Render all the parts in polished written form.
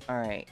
Alright.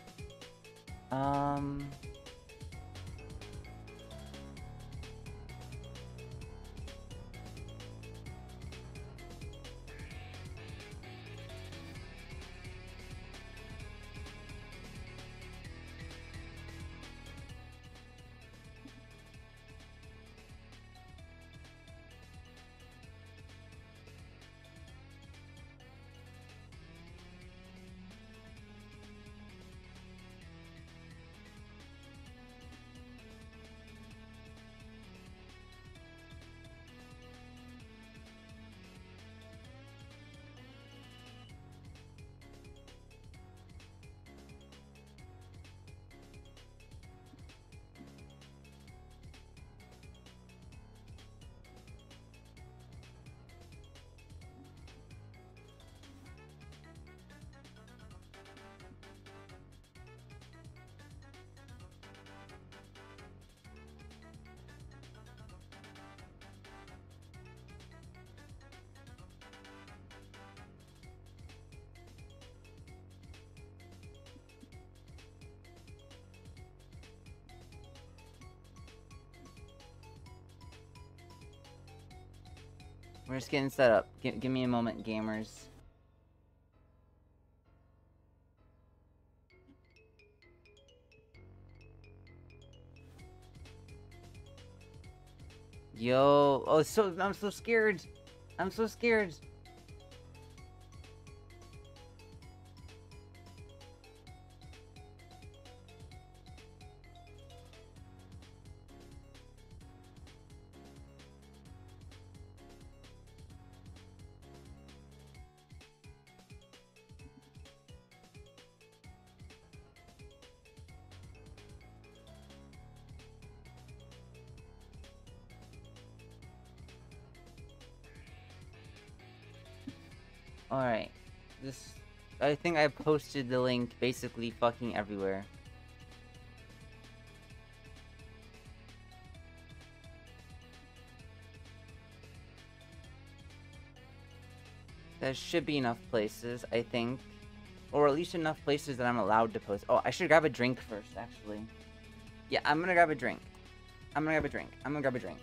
We're just getting set up. Give me a moment, gamers. Yo, oh, I'm so scared. I'm so scared. Alright. I think I posted the link basically fucking everywhere. There should be enough places, I think. Or at least enough places that I'm allowed to post. Oh, I should grab a drink first, actually. Yeah, I'm gonna grab a drink. I'm gonna grab a drink. I got a drink.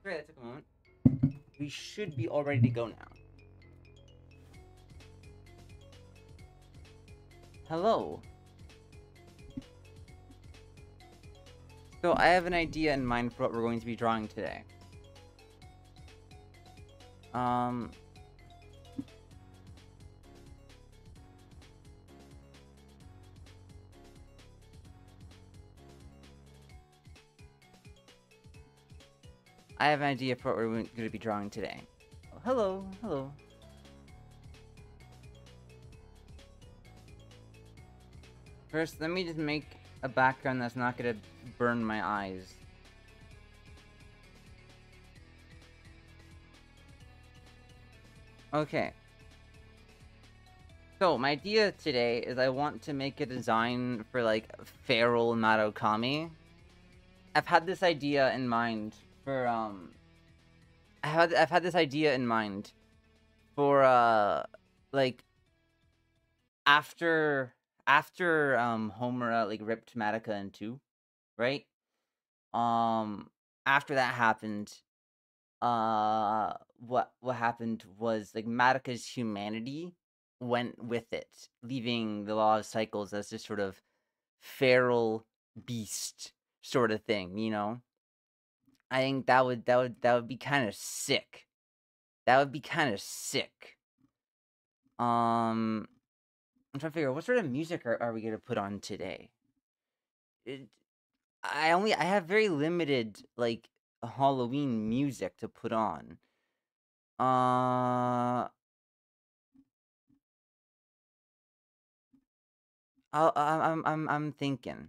Sorry, that took a moment. We should be all ready to go now. Hello. So I have an idea in mind for what we're going to be drawing today. I have an idea for what we're going to be drawing today. Oh, hello. First, let me just make a background that's not gonna burn my eyes. Okay. So, my idea today is I want to make a design for, like, feral Madoka. I've had this idea in mind for, I've had this idea in mind for, like, after Homer, like, ripped Madoka in two, right? After that happened, what happened was, like, Madoka's humanity went with it, leaving the law of cycles as this sort of feral beast sort of thing, you know? I think that would be kind of sick. That would be kind of sick. I'm trying to figure out what sort of music are we gonna put on today. It, I have very limited like Halloween music to put on. I'm thinking.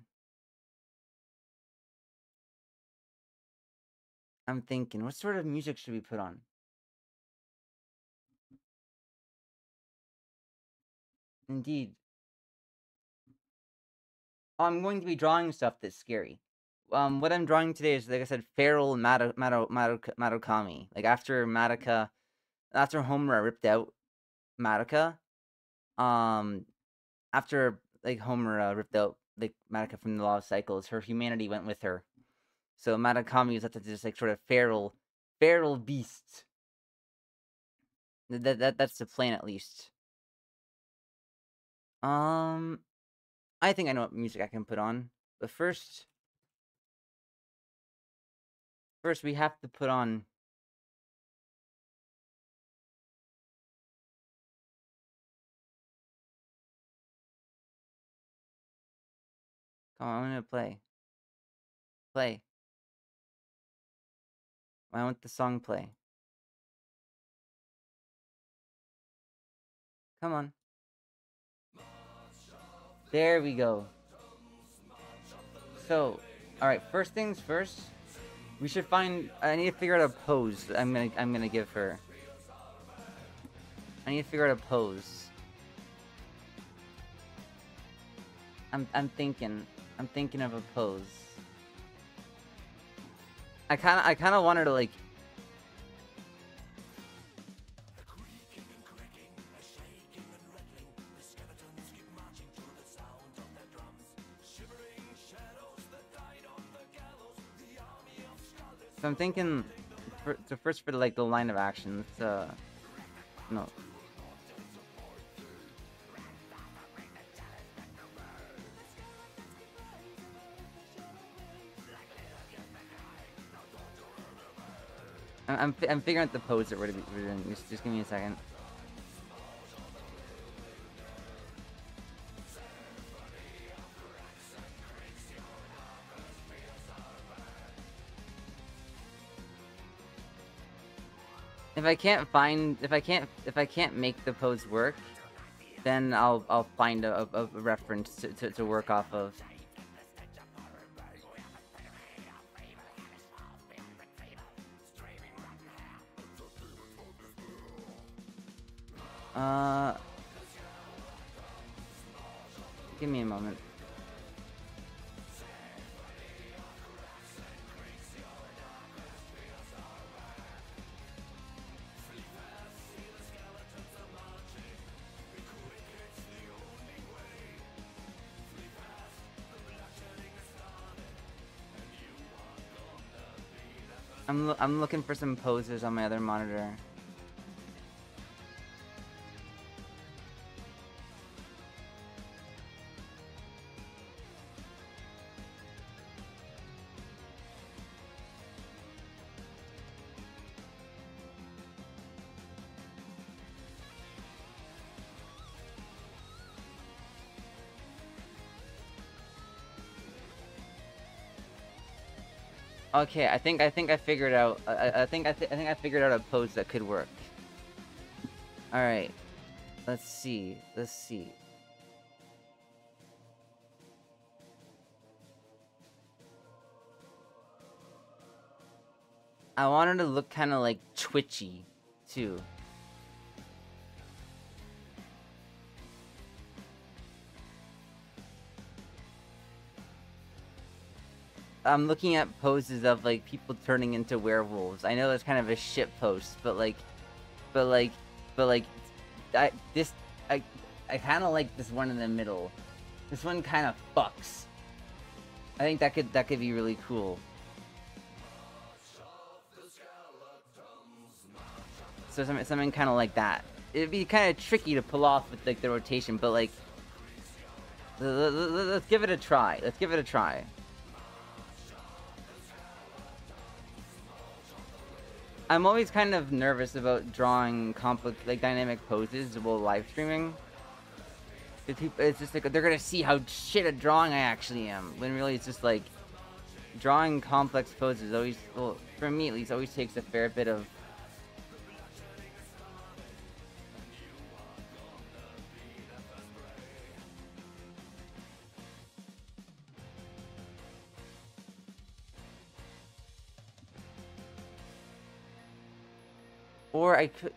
What sort of music should we put on? Indeed. I'm going to be drawing stuff that's scary. What I'm drawing today is, like I said, feral Madokami. Like after Homura ripped out Madoka, after like Homura ripped out like Madoka from the Law of Cycles, her humanity went with her. So Madokami is just like sort of feral beast. That's the plan at least. I think I know what music I can put on, but first we have to put on. Come on, I'm gonna play. Play. Why won't the song play? Come on. There we go. So, all right. First things first. We should find. I need to figure out a pose. I'm gonna give her. I need to figure out a pose. I'm thinking of a pose. I kind of want her to like. So I'm thinking, first for like the line of action. No. I'm figuring out the pose that we're doing. Just give me a second. If I can't make the pose work, then I'll find a reference to work off of. Give me a moment. I'm looking for some poses on my other monitor. Okay, I think I figured out. I think I figured out a pose that could work. All right, let's see. I want her to look kind of like twitchy, too. I'm looking at poses of like people turning into werewolves. I know that's kind of a shit post, but I kind of like this one in the middle. This one kind of fucks. I think that could be really cool. So something kind of like that. It'd be kind of tricky to pull off with like the rotation, but like let's give it a try. I'm always kind of nervous about drawing like dynamic poses while live streaming. It's just like they're gonna see how shit at drawing I actually am. When really it's just like drawing complex poses always, well, for me at least, always takes a fair bit of. Or I could.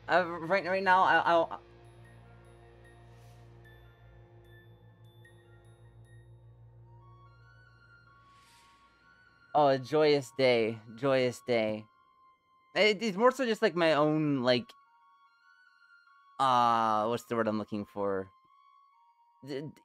Right now, I'll. Oh, a joyous day, joyous day. It's more so just like my own like. What's the word I'm looking for?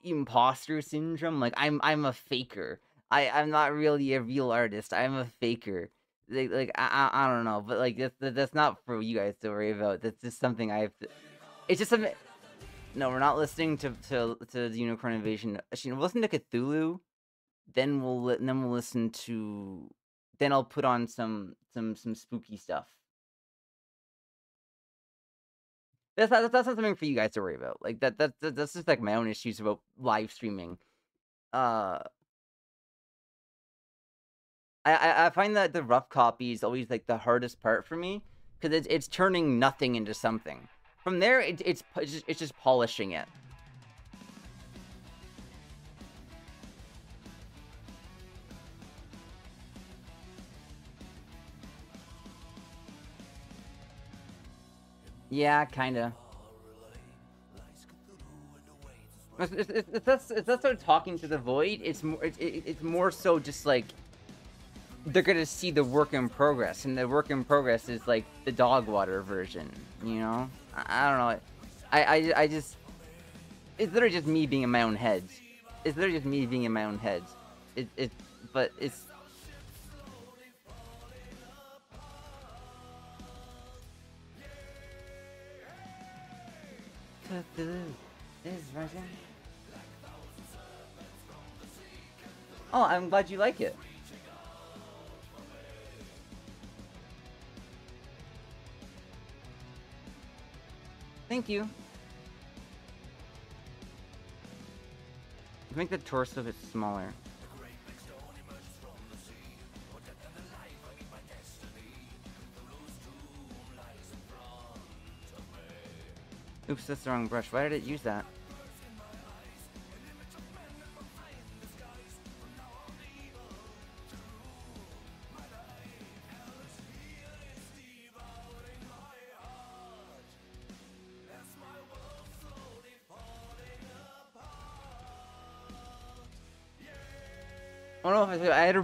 Imposter syndrome. Like I'm a faker. I'm not really a real artist. I'm a faker. Like I don't know, but like that's not for you guys to worry about. That's just something I have to. It's just something. No, we're not listening to the Unicorn Invasion. Actually, we'll listen to Cthulhu. Then we'll listen to. Then I'll put on some spooky stuff. That's not something for you guys to worry about. Like that's just like my own issues about live streaming. Uh, I find that the rough copy is always like the hardest part for me because it's turning nothing into something. From there, it's just polishing it. Yeah, kinda. It's not sort of talking to the void. It's more so just like they're gonna see the work in progress, and the work in progress is like the dog water version. You know, I don't know. I just it's literally just me being in my own head. It's literally just me being in my own head. But it's. Is rising. Oh, I'm glad you like it. Thank you. Make the torso a bit smaller. Oops, that's the wrong brush. Why did it use that? I don't know if I had a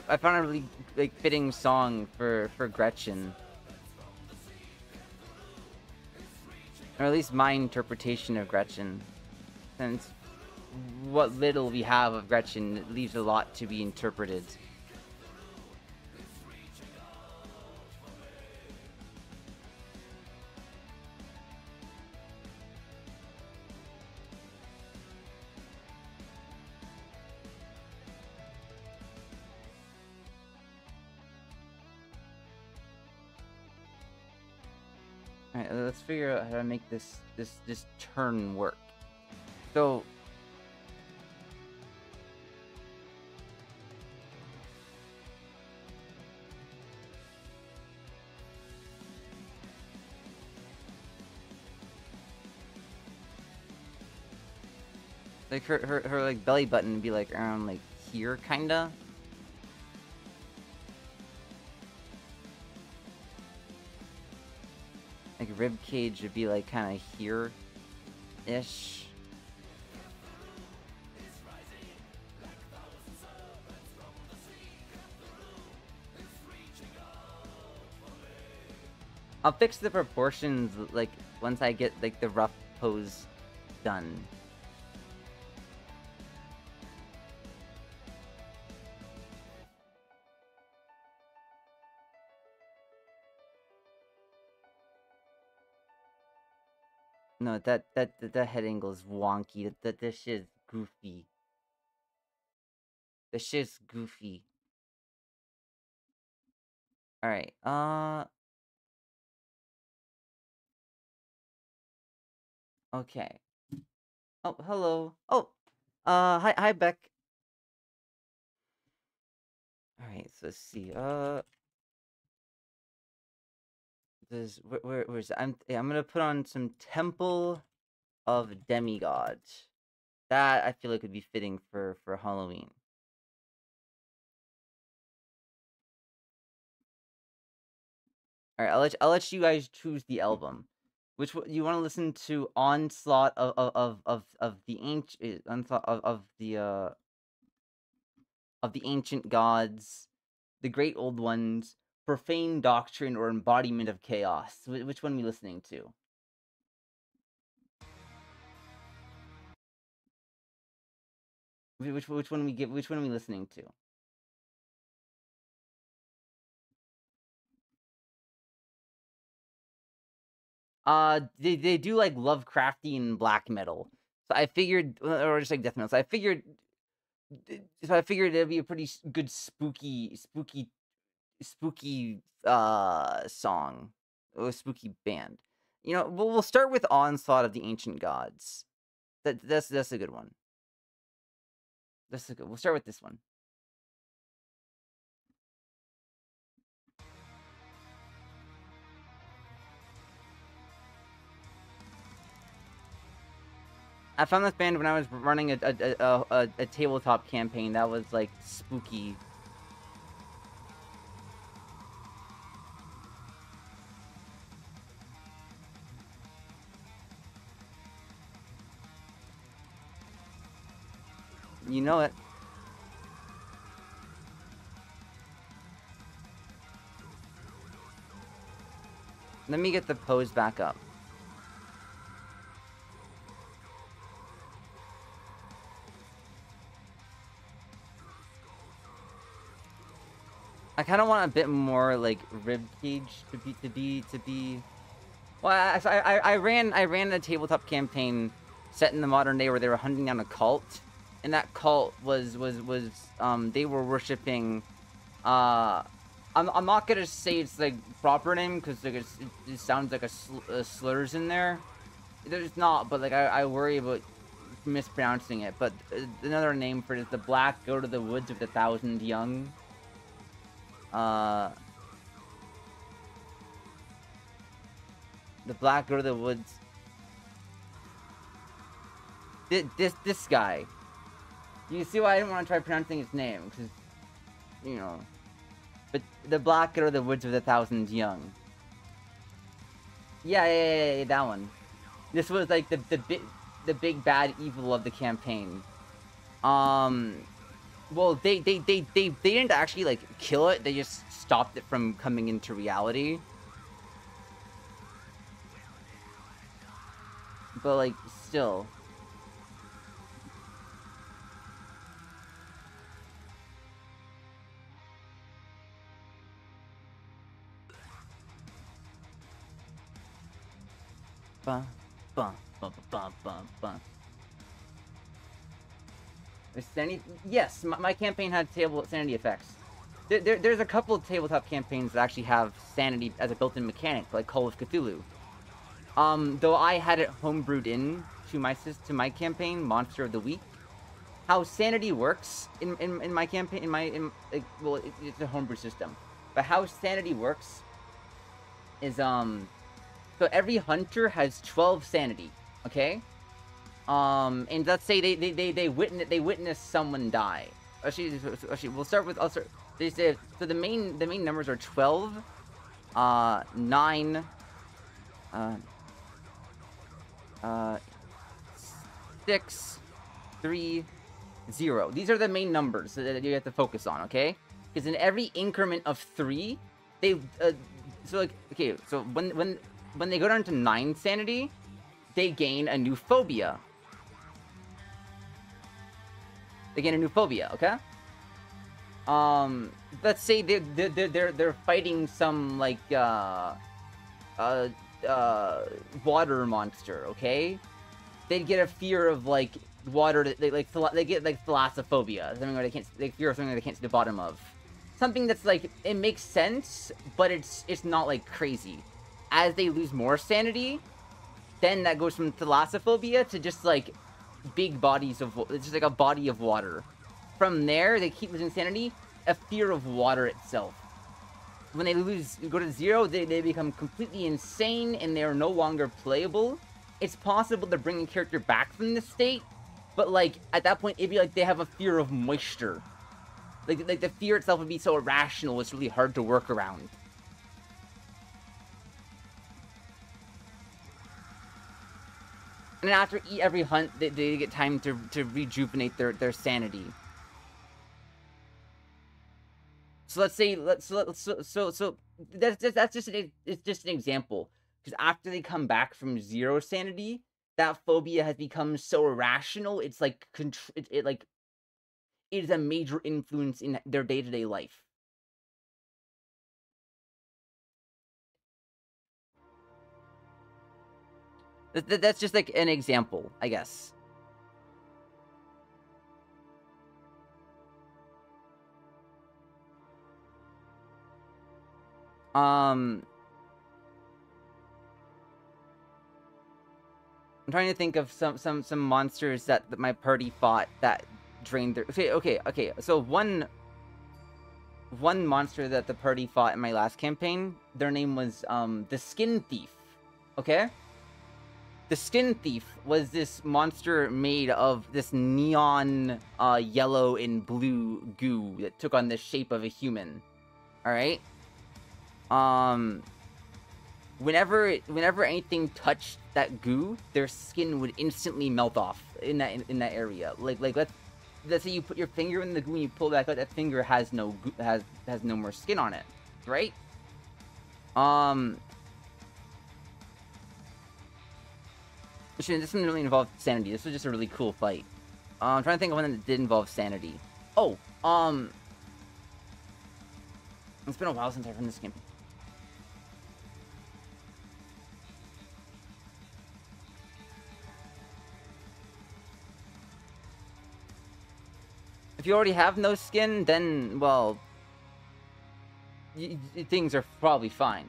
I found a really like fitting song for Gretchen, or at least my interpretation of Gretchen. Since what little we have of Gretchen leaves a lot to be interpreted. Alright, let's figure out how to make this turn work. So like her like belly button would be like around like here kinda. Like rib cage would be like kinda here-ish. I'll fix the proportions like once I get like the rough pose done. No, that head angle is wonky. That shit's goofy. The shit's goofy. Alright, okay. Oh, hello. Oh, hi, Beck. Alright, so let's see, where's it? Yeah, I'm gonna put on some Temple of Demigods. That, I feel like, would be fitting for Halloween. Alright, I'll let you guys choose the album. Which one you want to listen to? Onslaught of the ancient onslaught of the ancient gods, the great old ones, profane doctrine, or embodiment of chaos. Which one are we listening to? Which one we give? Which one are we listening to? They do like Lovecraftian black metal. So I figured, or just like death metal. So I figured it'd be a pretty good spooky song, or spooky band. You know, we'll start with Onslaught of the Ancient Gods. That's a good one. That's a good. We'll start with this one. I found this band when I was running a tabletop campaign that was like spooky. You know it. Let me get the pose back up. I kind of want a bit more like rib cage to be. Well, I ran a tabletop campaign set in the modern day where they were hunting down a cult, and that cult was they were worshiping. I'm not gonna say it's like proper name because like it sounds like a slurs in there. There's not, but like I worry about mispronouncing it. But another name for it is the Black Go to the Woods with 1,000 Young. The Black Go to the Woods. This guy. You see why I didn't want to try pronouncing his name, because, you know. But the Black Go to the Woods with 1,000 Young. Yeah, that one. This was like the big bad evil of the campaign. Well, they didn't actually like kill it. They just stopped it from coming into reality. But like still. Bum, bum, bum, bum, bum, bum. Yes, my campaign had sanity effects. There's a couple of tabletop campaigns that actually have sanity as a built-in mechanic, like Call of Cthulhu. Though I had it homebrewed in to my campaign, Monster of the Week. How sanity works in my campaign, well, it's a homebrew system. But how sanity works is so every hunter has 12 sanity, okay? And let's say they witness someone die. Actually, we'll start with they say so the main numbers are 12, 9, 6, 3, 0. These are the main numbers that you have to focus on, okay? Because in every increment of 3, they so like okay, so when they go down to 9 sanity, they gain a new phobia. They gain a new phobia, okay? Let's say they're fighting some like water monster, okay? They'd get a fear of like water. They get like thalassophobia, something where they fear of something they can't see the bottom of. something that's like, it makes sense, but it's not like crazy. As they lose more sanity, then that goes from thalassophobia to just like big bodies of, it's just like a body of water. From there, they keep losing sanity, a fear of water itself. When they go to 0, they become completely insane and they are no longer playable. It's possible to bring a character back from this state, but like at that point it'd be like they have a fear of moisture. Like the fear itself would be so irrational, it's really hard to work around. And then after every hunt, they get time to rejuvenate their sanity. So let's say so that's just an example, because after they come back from 0 sanity, that phobia has become so irrational. It's like it is a major influence in their day-to-day life. That's just like an example, I guess. I'm trying to think of some monsters that my party fought that drained their... Okay. So one monster that the party fought in my last campaign, their name was the Skin Thief. Okay? The Skin Thief was this monster made of this neon yellow and blue goo that took on the shape of a human. Alright? Whenever anything touched that goo, their skin would instantly melt off in that area. Like let's say you put your finger in the goo and you pull back out, that finger has no more skin on it, right? This didn't really involve sanity. This was just a really cool fight. I'm trying to think of one that did involve sanity. Oh, it's been a while since I've run this game. If you already have no skin, then, well, things are probably fine.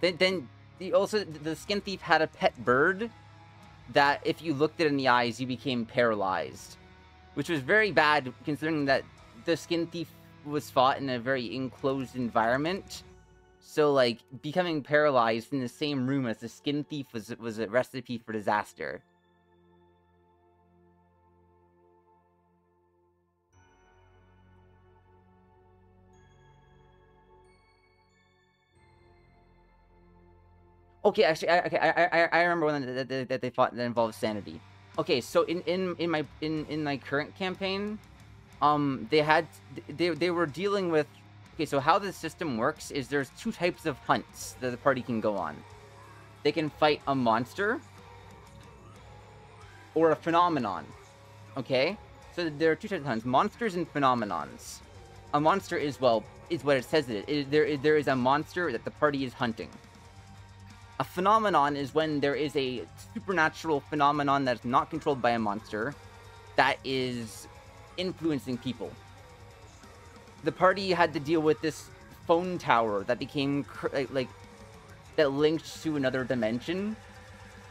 Then the Skin Thief had a pet bird that if you looked it in the eyes, you became paralyzed. Which was very bad, considering that the Skin Thief was fought in a very enclosed environment. So, like, becoming paralyzed in the same room as the Skin Thief was a recipe for disaster. Okay, actually, I remember one that they fought that involved sanity. Okay, so in my current campaign, they were dealing with... Okay, so how the system works is there's 2 types of hunts that the party can go on. They can fight a monster or a phenomenon. Okay? So there are 2 types of hunts, monsters and phenomenons. A monster is, well, is what it says it is. There is a monster that the party is hunting. A phenomenon is when there is a supernatural phenomenon that's not controlled by a monster that is influencing people. The party had to deal with this phone tower that became, like that linked to another dimension,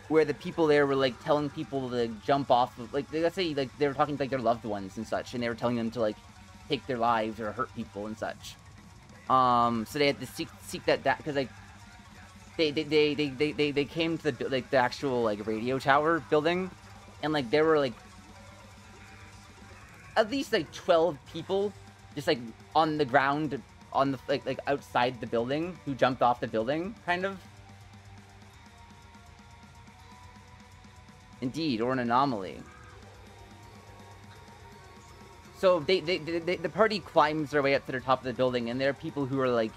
where the people there were, like, telling people to jump off of, like, let's say, like, they were talking to, like, their loved ones and such, and they were telling them to, like, take their lives or hurt people and such. So they had to seek that, because, like, they came to the actual, like, radio tower building, and, like, there were, like, at least, like, 12 people just, like, on the ground, on the, like outside the building, who jumped off the building, kind of. Indeed, or an anomaly. So the party climbs their way up to the top of the building, and there are people who are, like,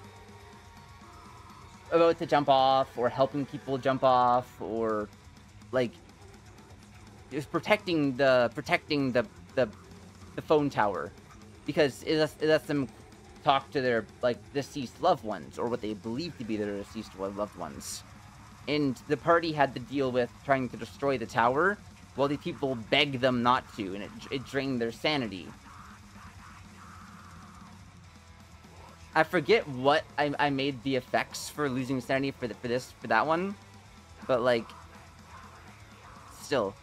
about to jump off, or helping people jump off, or, like, just protecting the phone tower, because it lets them talk to their, like, deceased loved ones, or what they believe to be their deceased loved ones. And the party had to deal with trying to destroy the tower, while the people begged them not to, and it drained their sanity. I forget what I made the effects for losing sanity for that one, but like, still.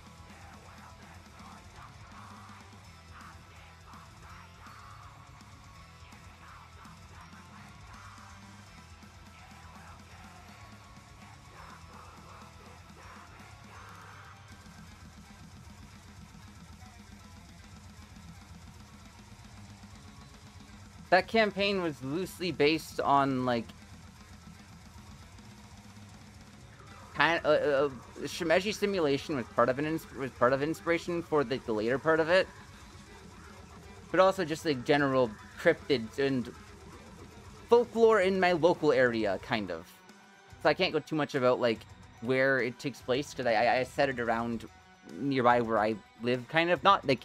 That campaign was loosely based on like Shimeji Simulation was part of inspiration for the later part of it, but also just like general cryptids and folklore in my local area, kind of. So I can't go too much about like where it takes place because I set it around nearby where I live, kind of not like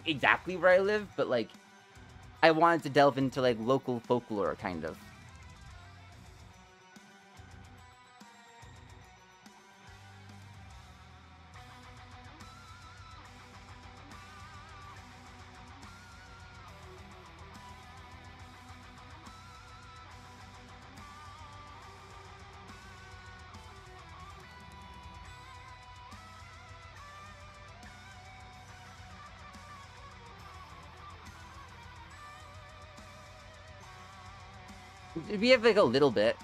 exactly where I live, but like I wanted to delve into like local folklore, kind of. We have like a little bit.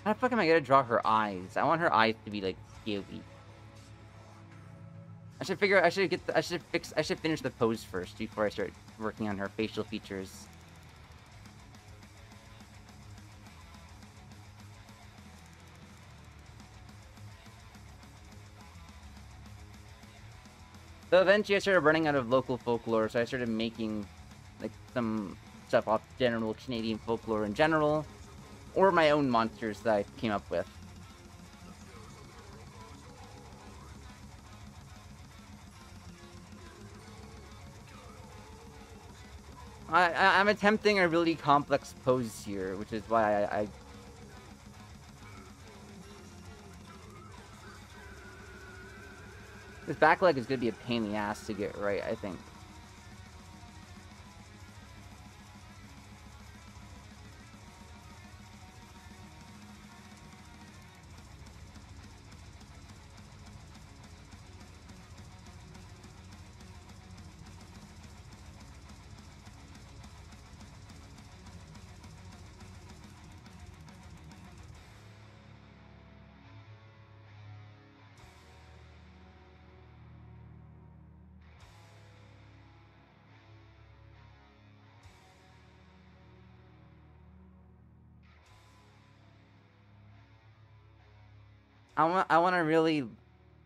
How the fuck am I gonna draw her eyes? I want her eyes to be like scaly. I should figure. I should finish the pose first before I start working on her facial features. So eventually I started running out of local folklore, so I started making like some stuff off general Canadian folklore in general, or my own monsters that I came up with. I'm attempting a really complex pose here, which is why I this back leg is gonna be a pain in the ass to get right, I think. I want to really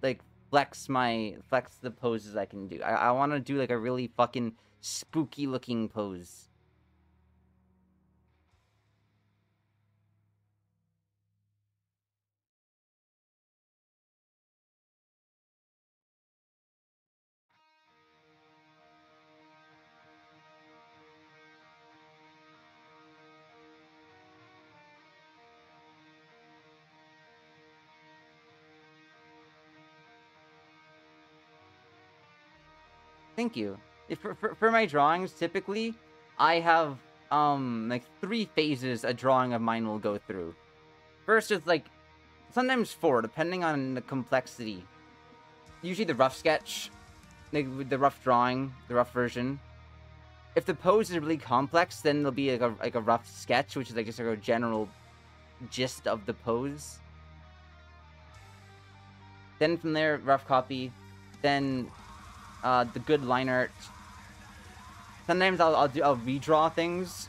like flex the poses I can do. I want to do like a really fucking spooky looking pose. Thank you. For my drawings, typically, I have like 3 phases a drawing of mine will go through. First is like sometimes 4, depending on the complexity. Usually the rough sketch, like the rough drawing, the rough version. If the pose is really complex, then there'll be like a rough sketch, which is like just like a general gist of the pose. Then from there, rough copy. Then the good line art. Sometimes I'll redraw things.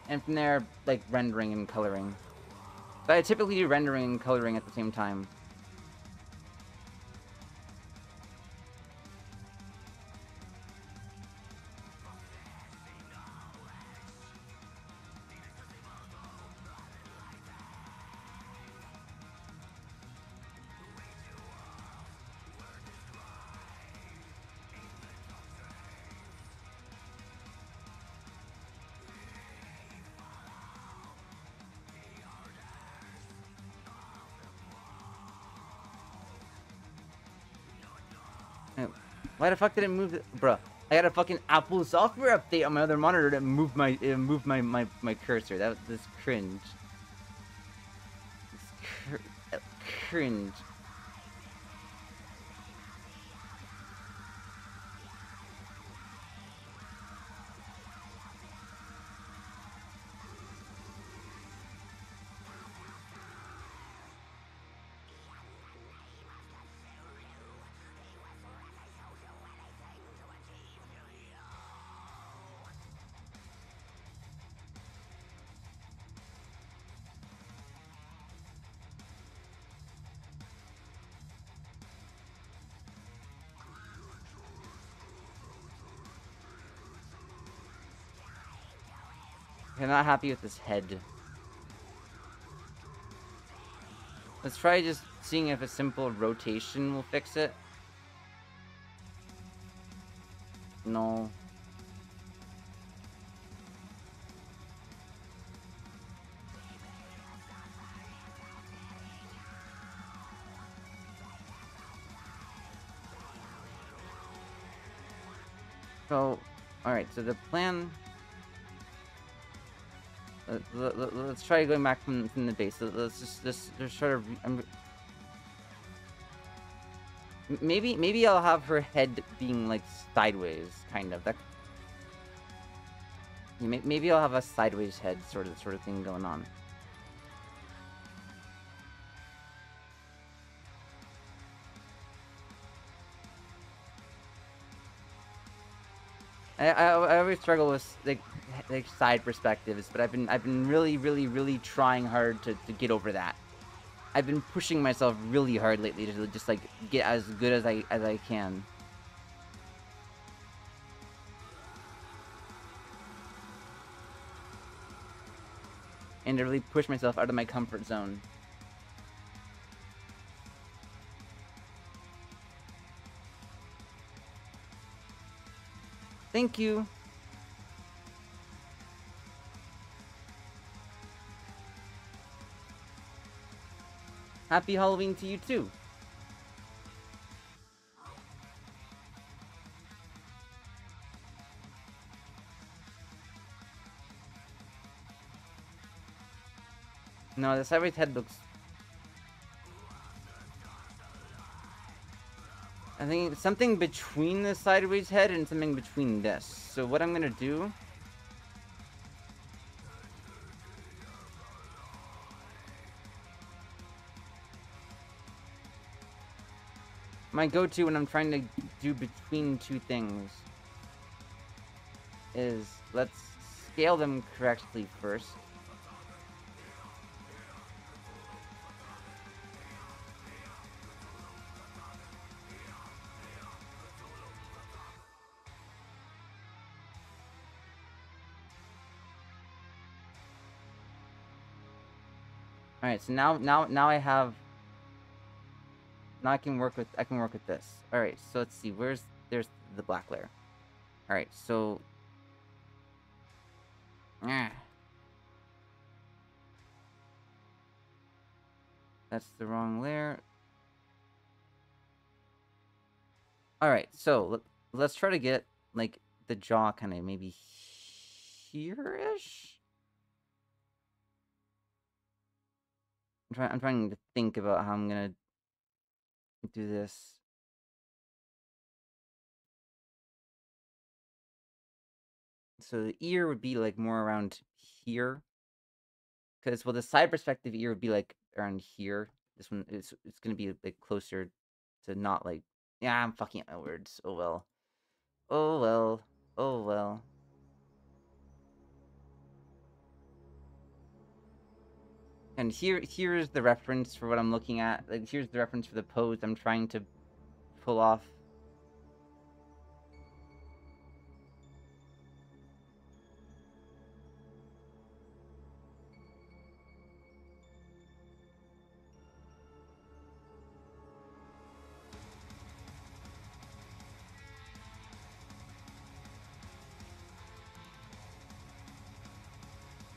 And from there, like rendering and coloring. But I typically do rendering and coloring at the same time. Why the fuck did it move? Bruh, I got a fucking Apple software update on my other monitor to move my cursor. That's cringe. It's cringe. I'm not happy with this head. Let's try just seeing if a simple rotation will fix it. No. So, alright, so the plan... Let's try going back from the base. Let's just try to... Maybe I'll have her head being, like, sideways, kind of. Maybe I'll have a sideways head sort of thing going on. I always struggle with like side perspectives, but I've been really trying hard to get over that. I've been pushing myself really hard lately to just like get as good as I can. And to really push myself out of my comfort zone. Thank you. Happy Halloween to you too. No, the sideways head looks... I think it's something between the sideways head and something between this. So what I'm gonna do... My go-to when I'm trying to do between two things is let's scale them correctly first. All right, so now I have. Now I can work with this. All right, so let's see. There's the black layer. All right, so. That's the wrong layer. All right, so let's try to get like the jaw kind of maybe here-ish. I'm trying to think about how I'm gonna do this. So the ear would be like more around here. Because, well, the side perspective ear would be like around here. This one, it's gonna be like closer to not like... Yeah, I'm fucking up my words. Oh well. Oh well. Oh well. And here is the reference for what I'm looking at. Like, here's the reference for the pose I'm trying to pull off.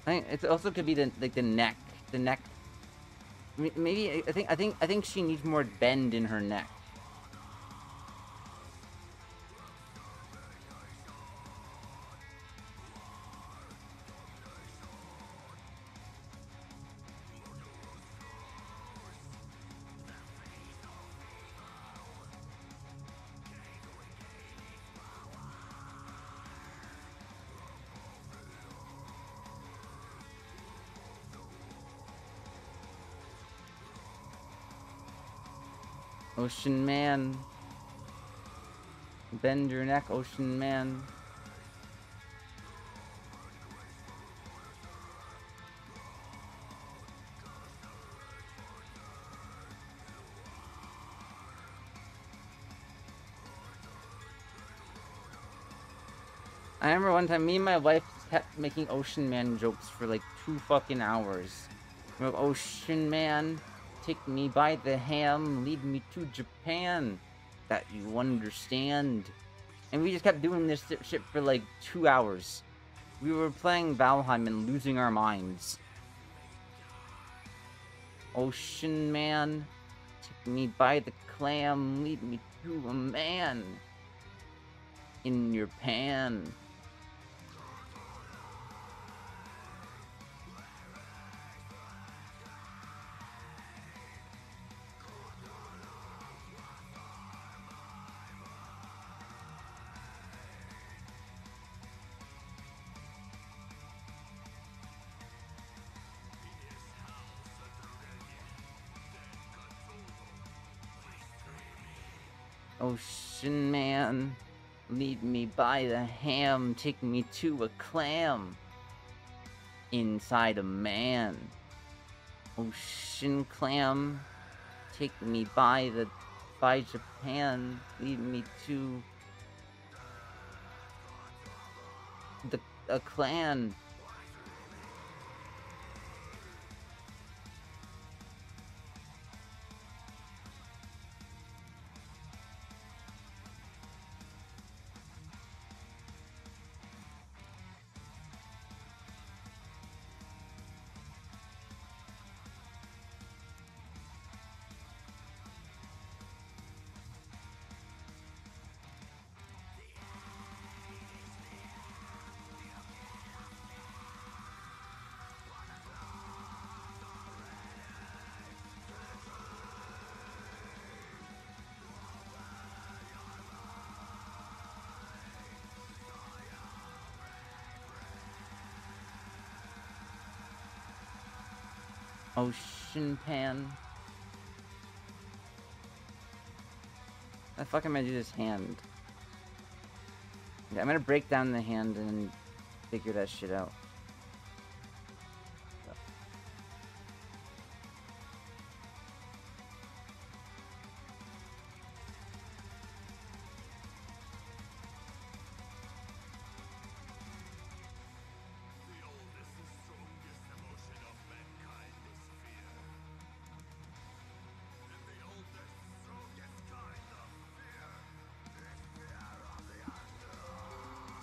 I think it also could be the neck. The neck. Maybe I think she needs more bend in her neck. Ocean man. Bend your neck, ocean man. I remember one time, me and my wife kept making Ocean Man jokes for like 2 fucking hours. We're like, Ocean Man, take me by the ham, lead me to Japan. That you understand. And we just kept doing this shit for like 2 hours. We were playing Valheim and losing our minds. Ocean Man, take me by the clam, lead me to a man. In your pan. Ocean Man, lead me by the ham, take me to a clam. Inside a man. Ocean clam, take me by Japan, lead me to a clan. Ocean pan. How the fuck am I gonna do this hand? Yeah, I'm gonna break down the hand and figure that shit out.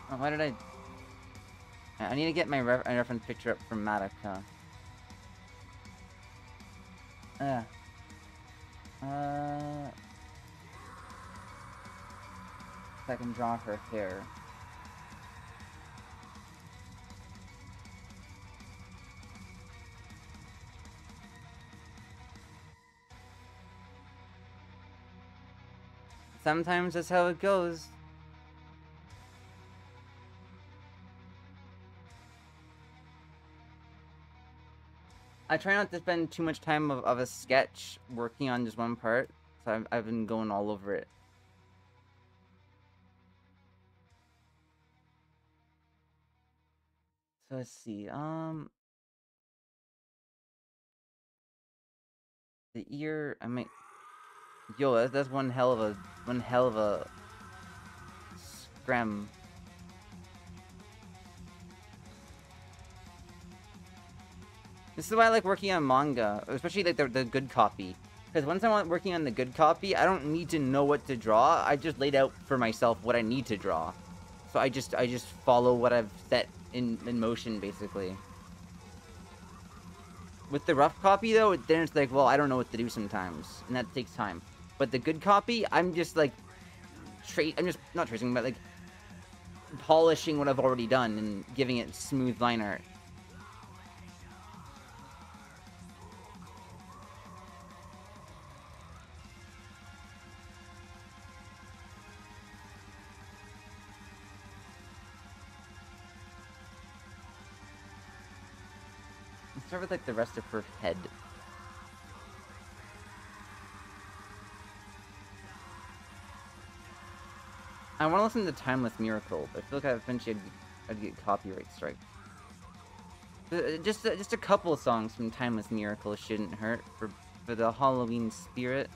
Oh, why did I need to get my reference picture up from Madoka. If I can draw her hair. Sometimes that's how it goes. I try not to spend too much time of a sketch working on just one part, so I've been going all over it. So let's see, the ear, I mean, yo, that's one hell of a scram. This is why I like working on manga, especially like the good copy. Because once I'm working on the good copy, I don't need to know what to draw. I just laid out for myself what I need to draw. So I just follow what I've set in motion, basically. With the rough copy, though, then it's like, well, I don't know what to do sometimes. And that takes time. But the good copy, I'm just, like, I'm just, not tracing, but, like, polishing what I've already done and giving it smooth line art. Let's start with, like, the rest of her head. I want to listen to Timeless Miracle, but I feel like eventually I'd get copyright strike. Just a couple of songs from Timeless Miracle shouldn't hurt for the Halloween spirit.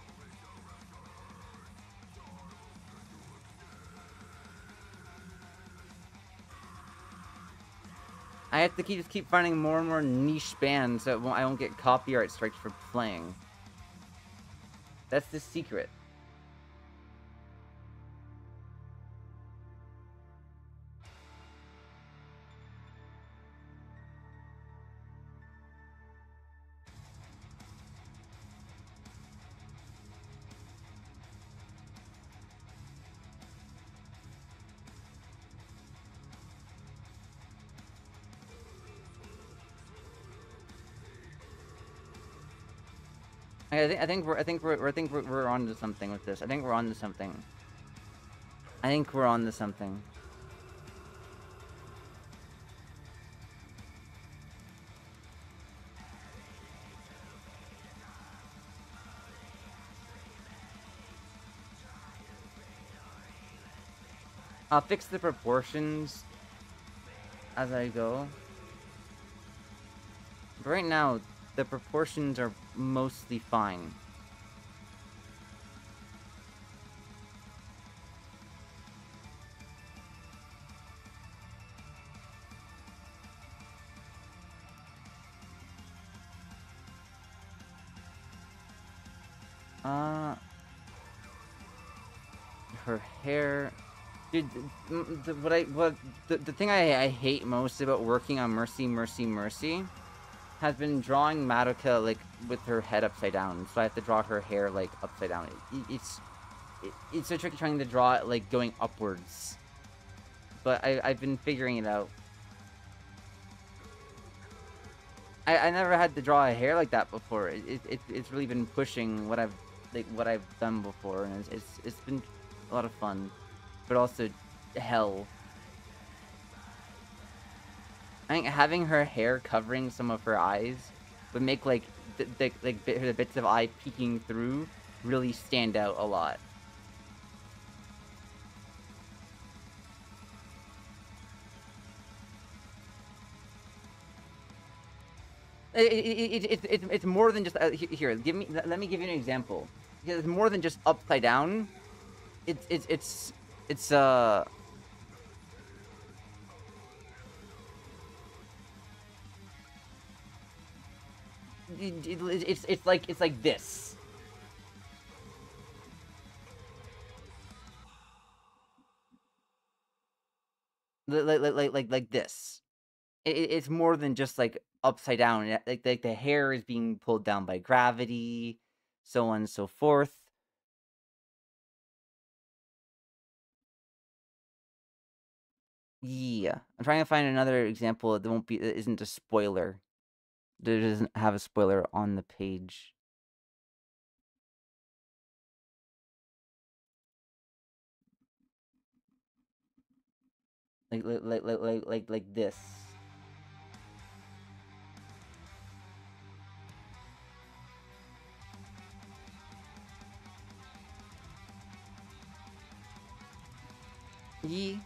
I have to just keep finding more and more niche bands so I won't get copyright strikes for playing. That's the secret. I think we're onto something with this. I think we're onto something. I think we're onto something. I'll fix the proportions as I go. But right now, the proportions are mostly fine. Her hair, dude. The thing I hate most about working on Mercy has been drawing Madoka like with her head upside down. So I have to draw her hair like upside down. It's so tricky trying to draw it like going upwards. But I've been figuring it out. I never had to draw a hair like that before. It's really been pushing what I've done before, and it's been a lot of fun, but also hell. I think having her hair covering some of her eyes would make like the bits of eye peeking through really stand out a lot. It's more than just here. Let me give you an example. It's more than just upside down. It's it's like this. Like this. It's more than just like upside down. Like the hair is being pulled down by gravity, so on and so forth. Yeah, I'm trying to find another example that isn't a spoiler. That doesn't have a spoiler on the page. Like this. Yeah.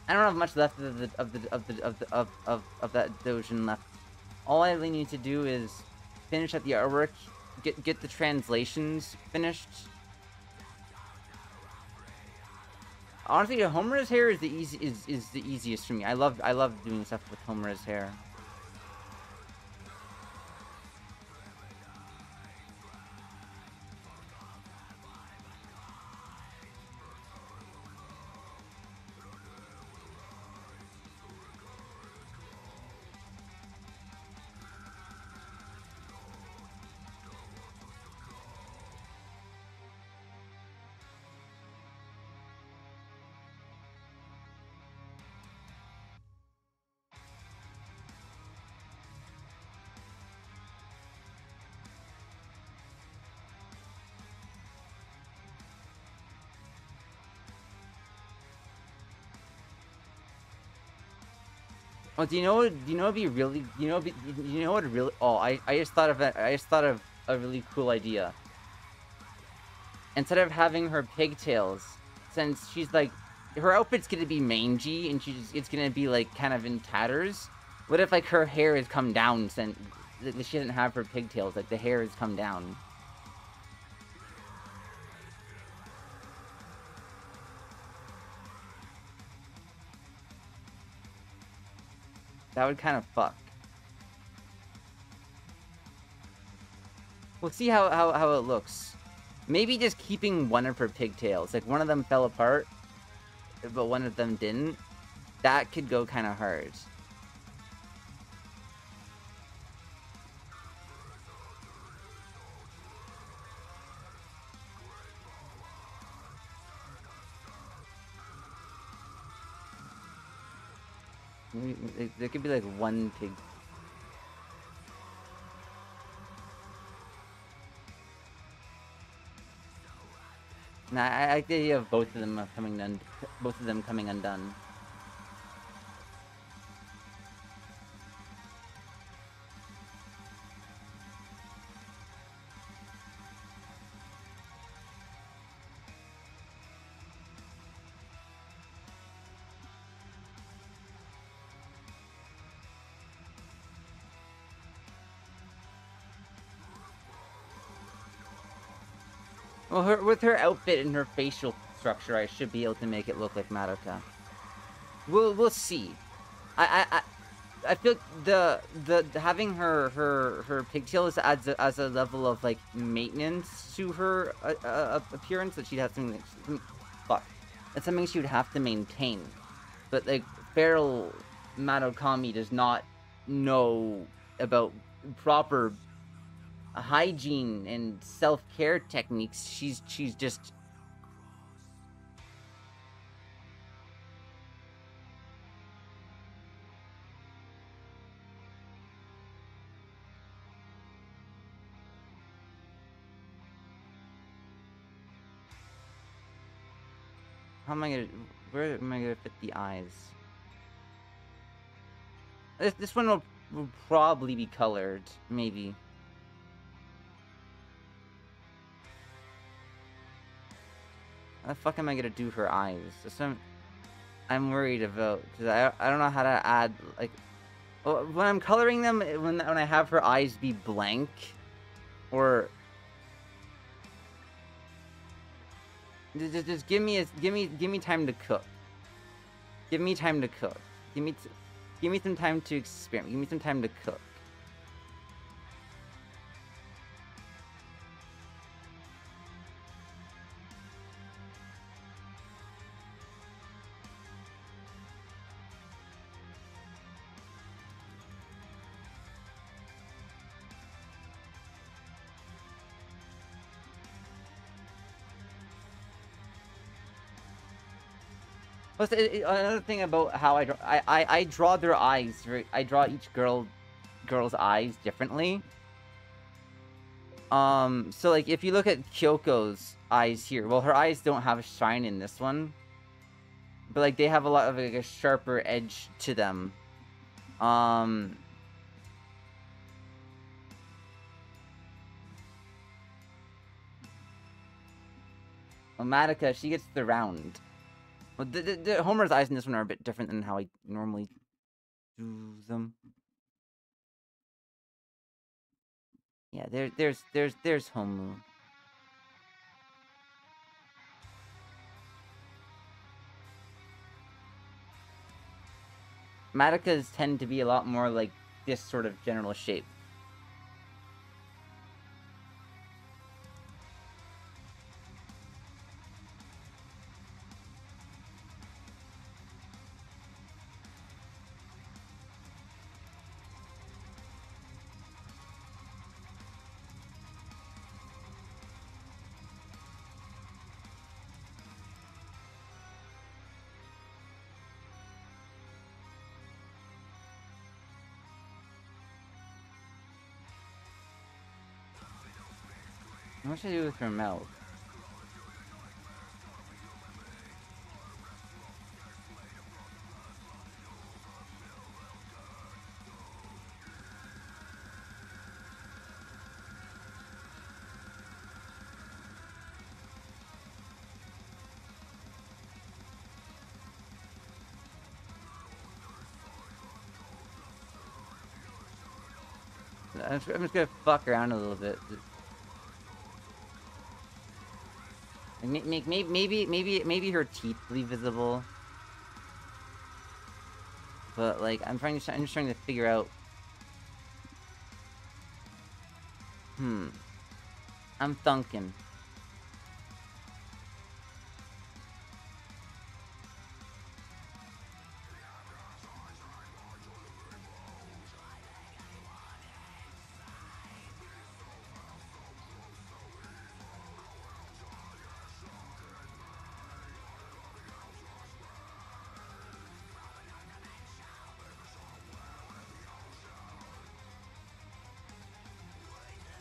I don't have much left of that Dojin left. All I really need to do is finish up the artwork, get the translations finished. Honestly, Homura's hair is the easiest for me. I love doing stuff with Homura's hair. Oh, do you know what'd be really, you know what really, oh, I just thought of it, I just thought of a really cool idea. Instead of having her pigtails, since she's like, her outfit's gonna be mangy and it's gonna be like kind of in tatters. What if like her hair has come down since she doesn't have her pigtails, like the hair has come down? That would kind of fuck. We'll see how it looks. Maybe just keeping one of her pigtails. Like, one of them fell apart, but one of them didn't. That could go kind of hard. Maybe, there could be, like, one pig. Nah, I like the idea of both of them coming undone. Well, with her outfit and her facial structure, I should be able to make it look like Madoka. We'll see. I feel the having her pigtails adds a level of like maintenance to her appearance that she'd have fuck. That's something she would have to maintain. But like feral Madokami does not know about proper hygiene and self-care techniques. She's just. How am I gonna? Where am I gonna fit the eyes? This one will probably be colored, maybe. How the fuck am I gonna do her eyes? I'm worried about, because I don't know how to add, like, when I'm coloring them, when I have her eyes be blank, or just give me time to cook. Give me time to cook. Give me some time to experiment. Give me some time to cook. Plus, another thing about how I draw their eyes. I draw each girl's eyes differently. So like if you look at Kyoko's eyes here, well, her eyes don't have a shine in this one, but like they have a lot of like a sharper edge to them. Well, Madoka, she gets the round. Well, the Homer's eyes in this one are a bit different than how I normally do them. Yeah, there's Homu. Madokas tend to be a lot more like this sort of general shape. What should I do with her mouth? I'm just gonna fuck around a little bit. Maybe her teeth will be visible. But like, I'm just trying to figure out. I'm thinking.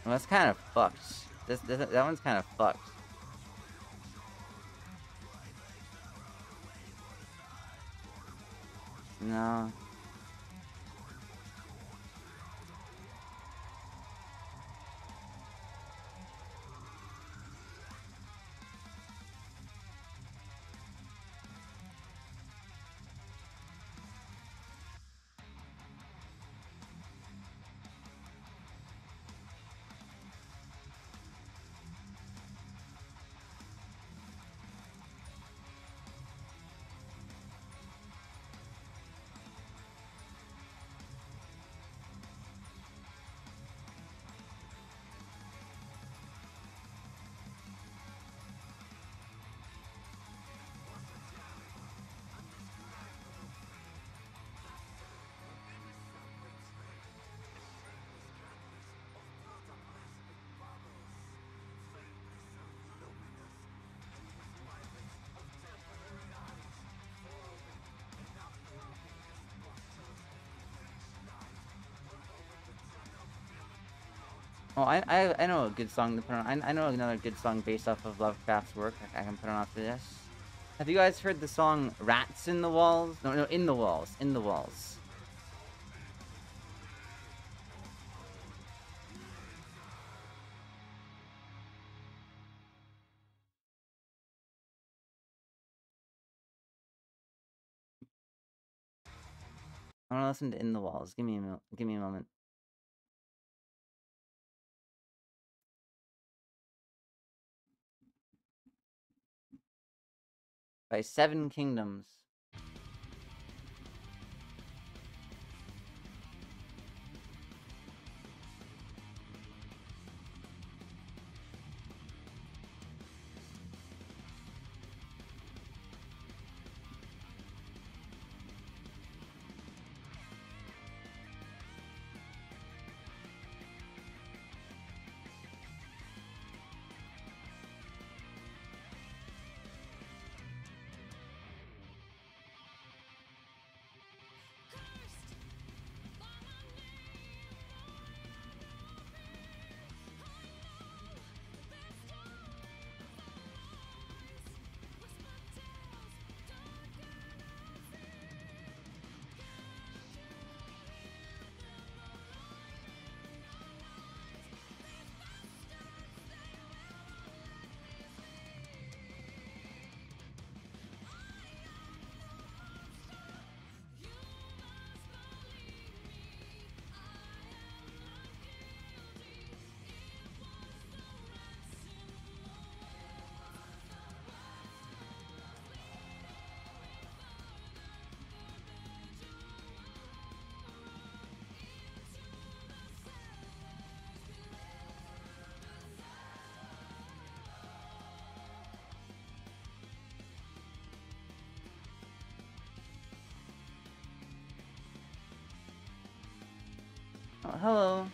Well, that's kind of fucked. That one's kind of fucked. No. Oh, I know a good song to put on. I know another good song based off of Lovecraft's work. I can put on after this. Have you guys heard the song "Rats in the Walls"? No, "In the Walls." In the Walls. I want to listen to "In the Walls." Give me a moment. By Seven Kingdoms. Oh, hello.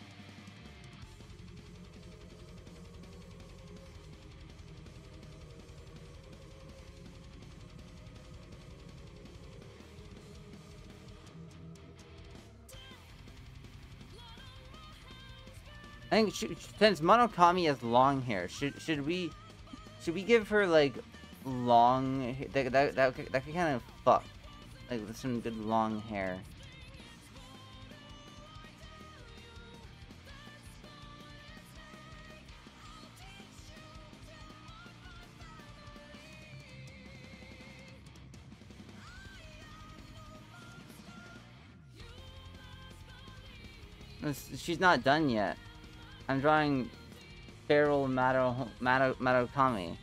I think since Monokami has long hair, should we give her like long that could kind of fuck like with some good long hair. She's not done yet. I'm drawing feral Madokami.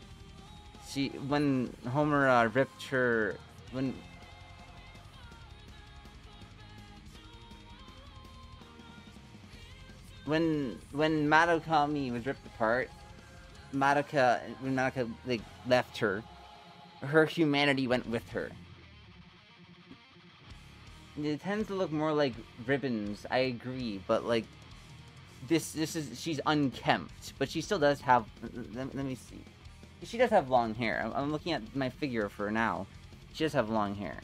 When Homer ripped her, when Madokami was ripped apart, when Madoka like left her, her humanity went with her. It tends to look more like ribbons, I agree, but like this is, she's unkempt, but she still does have, let me see. She does have long hair. I'm looking at my figure of her now. She does have long hair.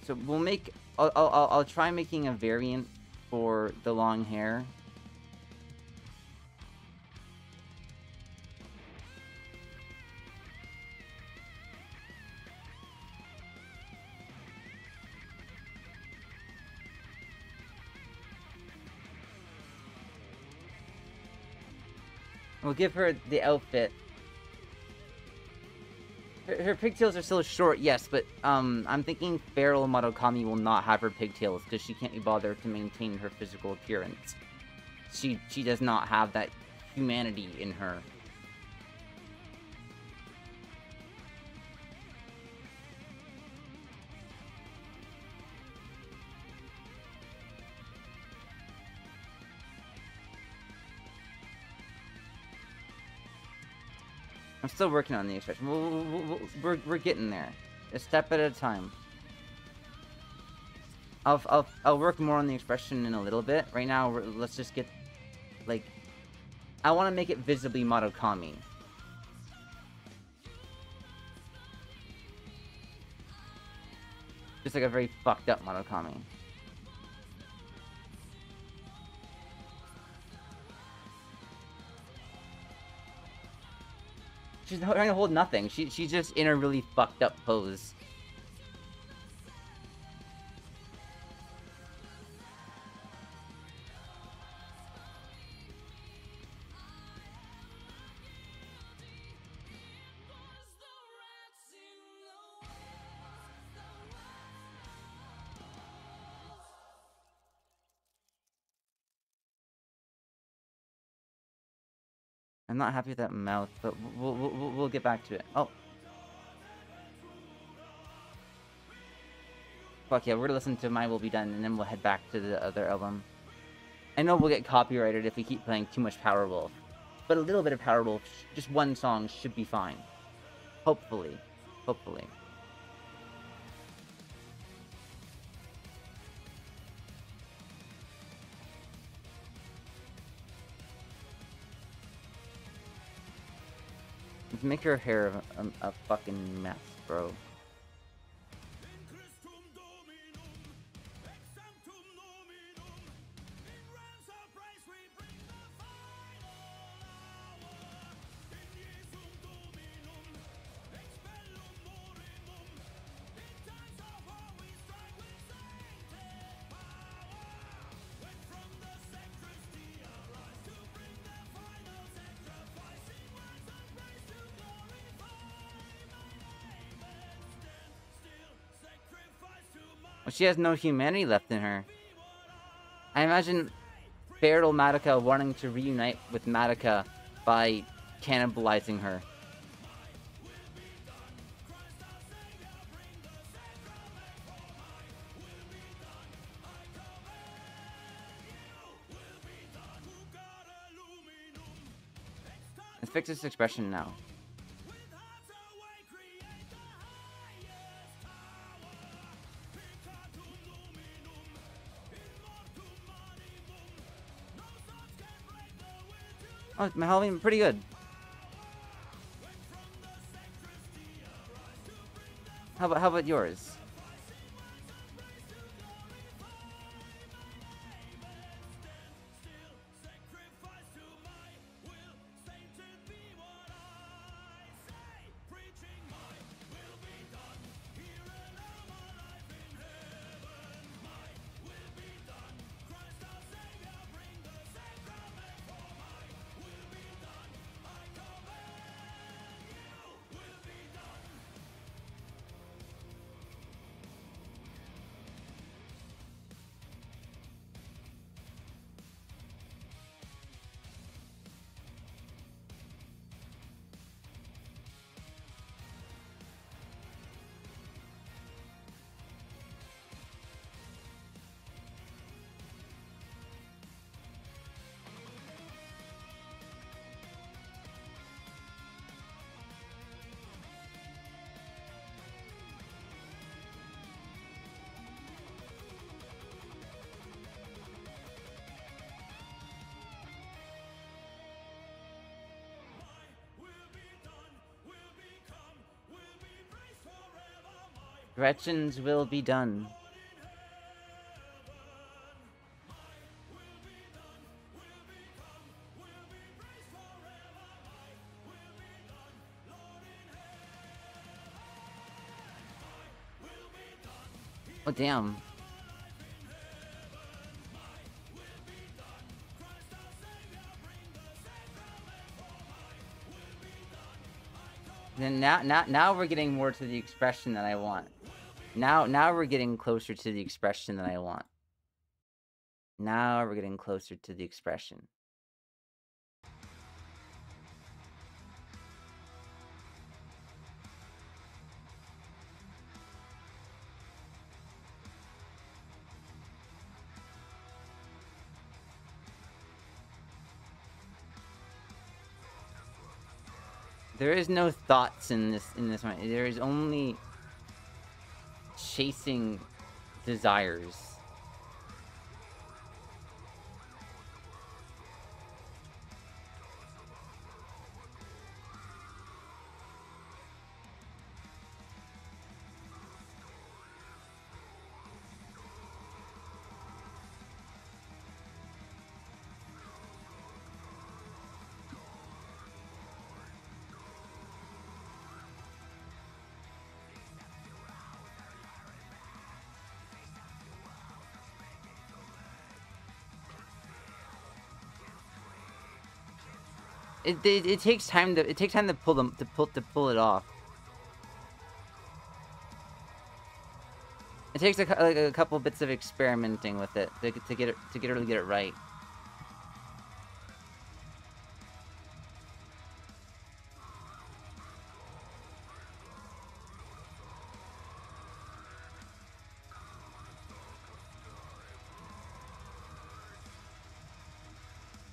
So we'll make, I'll try making a variant for the long hair. We'll give her the outfit. Her pigtails are still short, yes, but I'm thinking feral Madoka will not have her pigtails because she can't be bothered to maintain her physical appearance. She does not have that humanity in her. I'm still working on the expression. We're getting there, a step at a time. I'll work more on the expression in a little bit. Right now, let's just get, like, I want to make it visibly Madokami. Just like a very fucked up Madokami. She's trying to hold nothing. She's just in a really fucked up pose. I'm not happy with that mouth, but we'll get back to it. Oh. Fuck yeah, we're gonna listen to My Will Be Done, and then we'll head back to the other album. I know we'll get copyrighted if we keep playing too much Powerwolf, but a little bit of Powerwolf, just one song, should be fine. Hopefully. Hopefully. Let's make her hair a fucking mess, bro. Well, she has no humanity left in her. I imagine feral Madoka wanting to reunite with Madoka by cannibalizing her. Let's fix this expression now. Oh, my Halloween pretty good. How about yours? Gretchen's will be done. Oh, damn. Then now we're getting more to the expression that I want. Now we're getting closer to the expression that I want. Now we're getting closer to the expression. There is no thoughts in this one. There is only chasing desires. It takes time to pull it off. It takes a couple bits of experimenting with it to get her to get it right.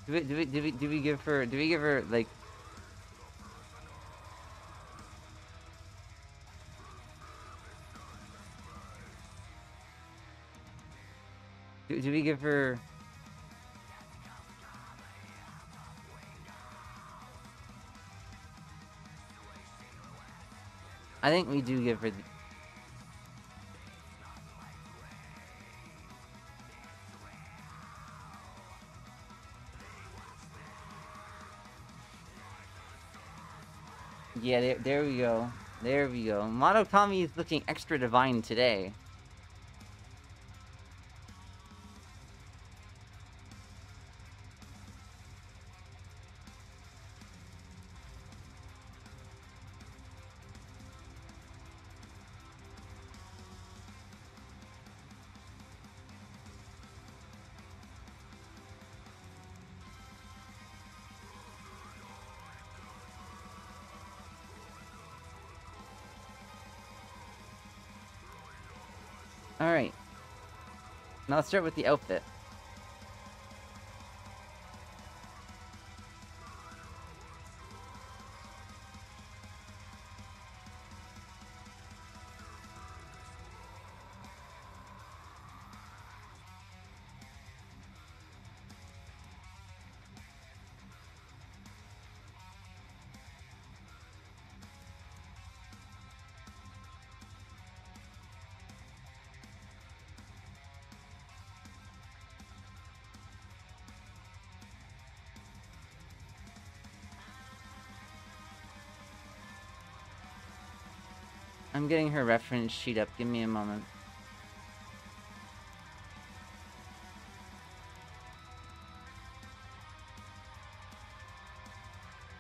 Do we give her like? Do we give her? I think we do give her. Yeah, there we go. There we go. Madoka is looking extra divine today. Alright. Now let's start with the outfit. I'm getting her reference sheet up. Give me a moment.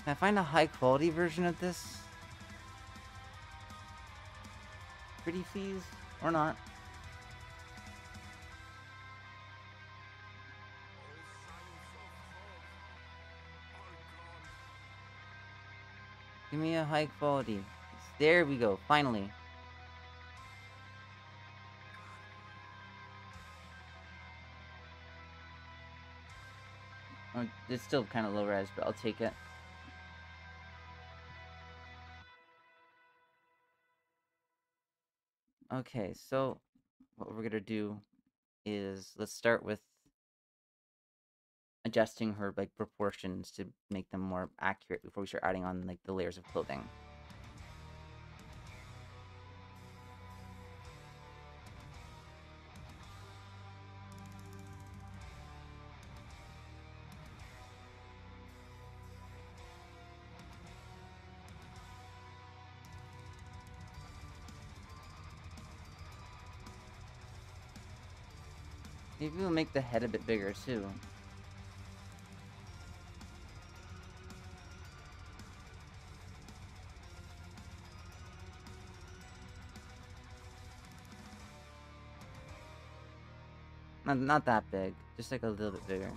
Can I find a high quality version of this? Pretty please? Or not? Give me a high quality. There we go, finally. Oh, it's still kind of low res, but I'll take it. Okay, so what we're gonna do is let's start with adjusting her like proportions to make them more accurate before we start adding on like the layers of clothing. Maybe we'll make the head a bit bigger too. Not that big, just like a little bit bigger.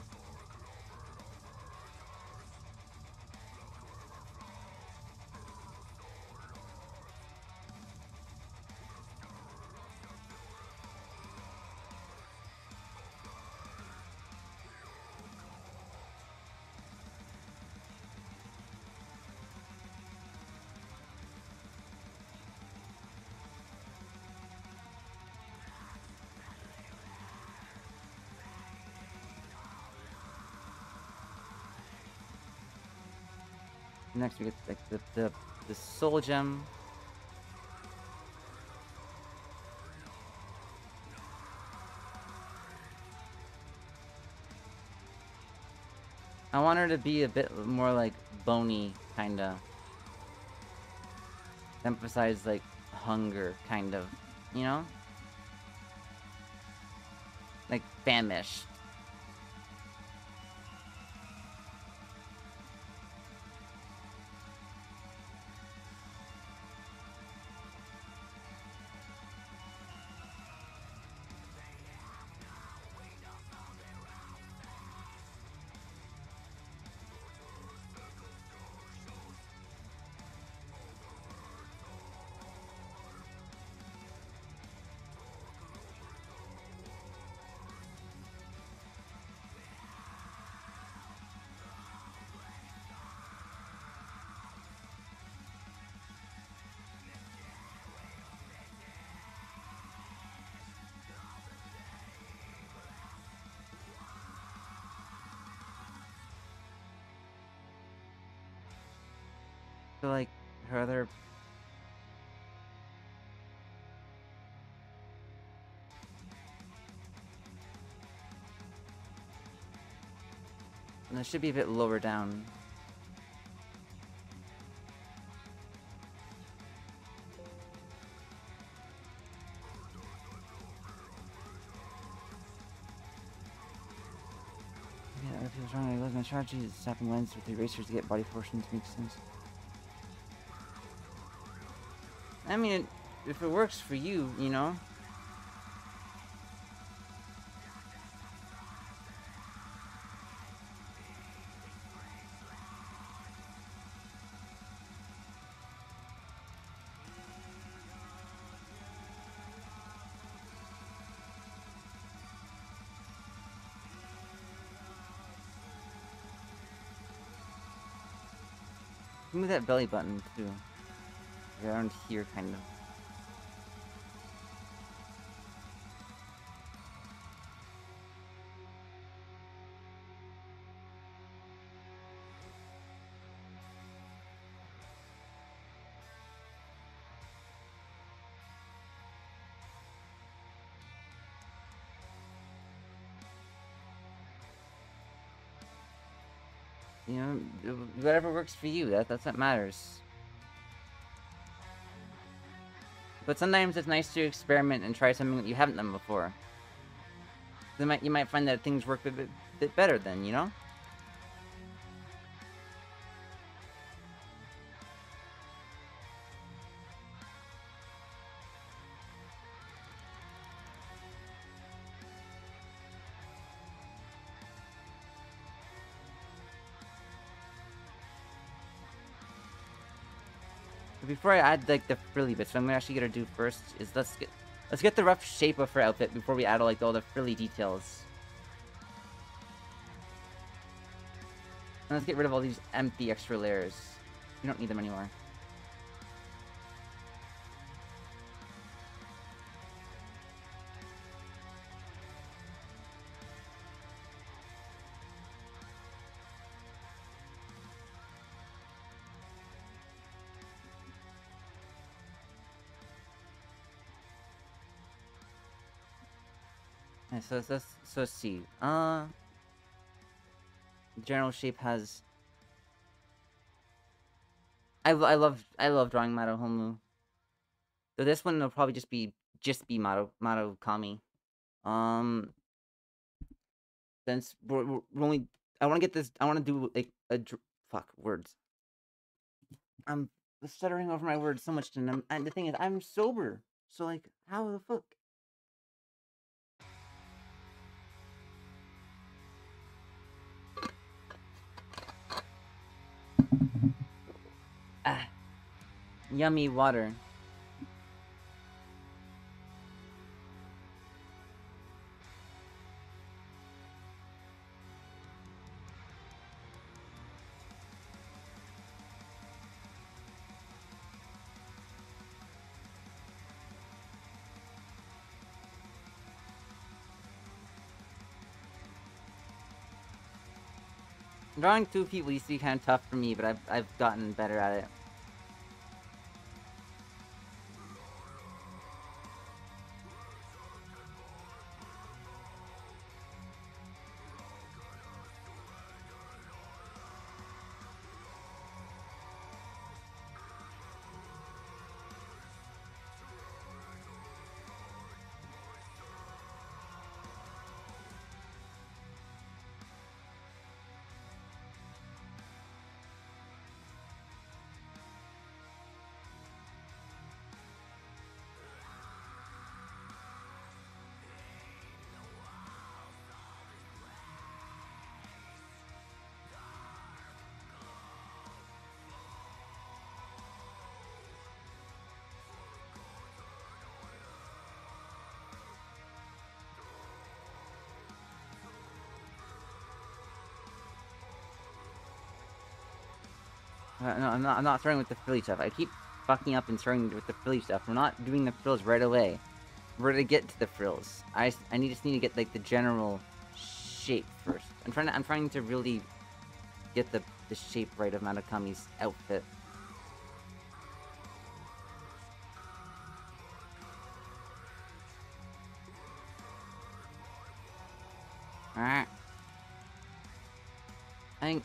Next we get like the soul gem. I want her to be a bit more like bony, kinda. Emphasize like hunger, kind of. You know? Like famished. So like her other and it should be a bit lower down. Yeah, if he was wrong, I lost my strategy is snapping lens with the erasers to get body portions makes sense. I mean, if it works for you, you know? Move that belly button too. Around here, kind of. You know, whatever works for you. That's what matters. But sometimes it's nice to experiment and try something that you haven't done before. You might find that things work a bit better then, you know? But before I add like the frilly bits, what I'm actually gonna do first is let's get the rough shape of her outfit before we add like all the frilly details. And let's get rid of all these empty extra layers. We don't need them anymore. Okay, so let's see. General shape has. I love drawing Madohomu. So this one will probably just be Madoka Kami. since we're only, I want to get this. I want to do like fuck words. I'm stuttering over my words so much, and the thing is, I'm sober. So like, how the fuck? Ah, yummy water. Drawing two people used to be kind of tough for me, but I've gotten better at it. No, I'm not starting with the frilly stuff. I keep fucking up and starting with the frilly stuff. We're not doing the frills right away. We're gonna get to the frills. I just need to get like the general shape first. I'm trying to really get the shape right of Madokami's outfit. Alright. I think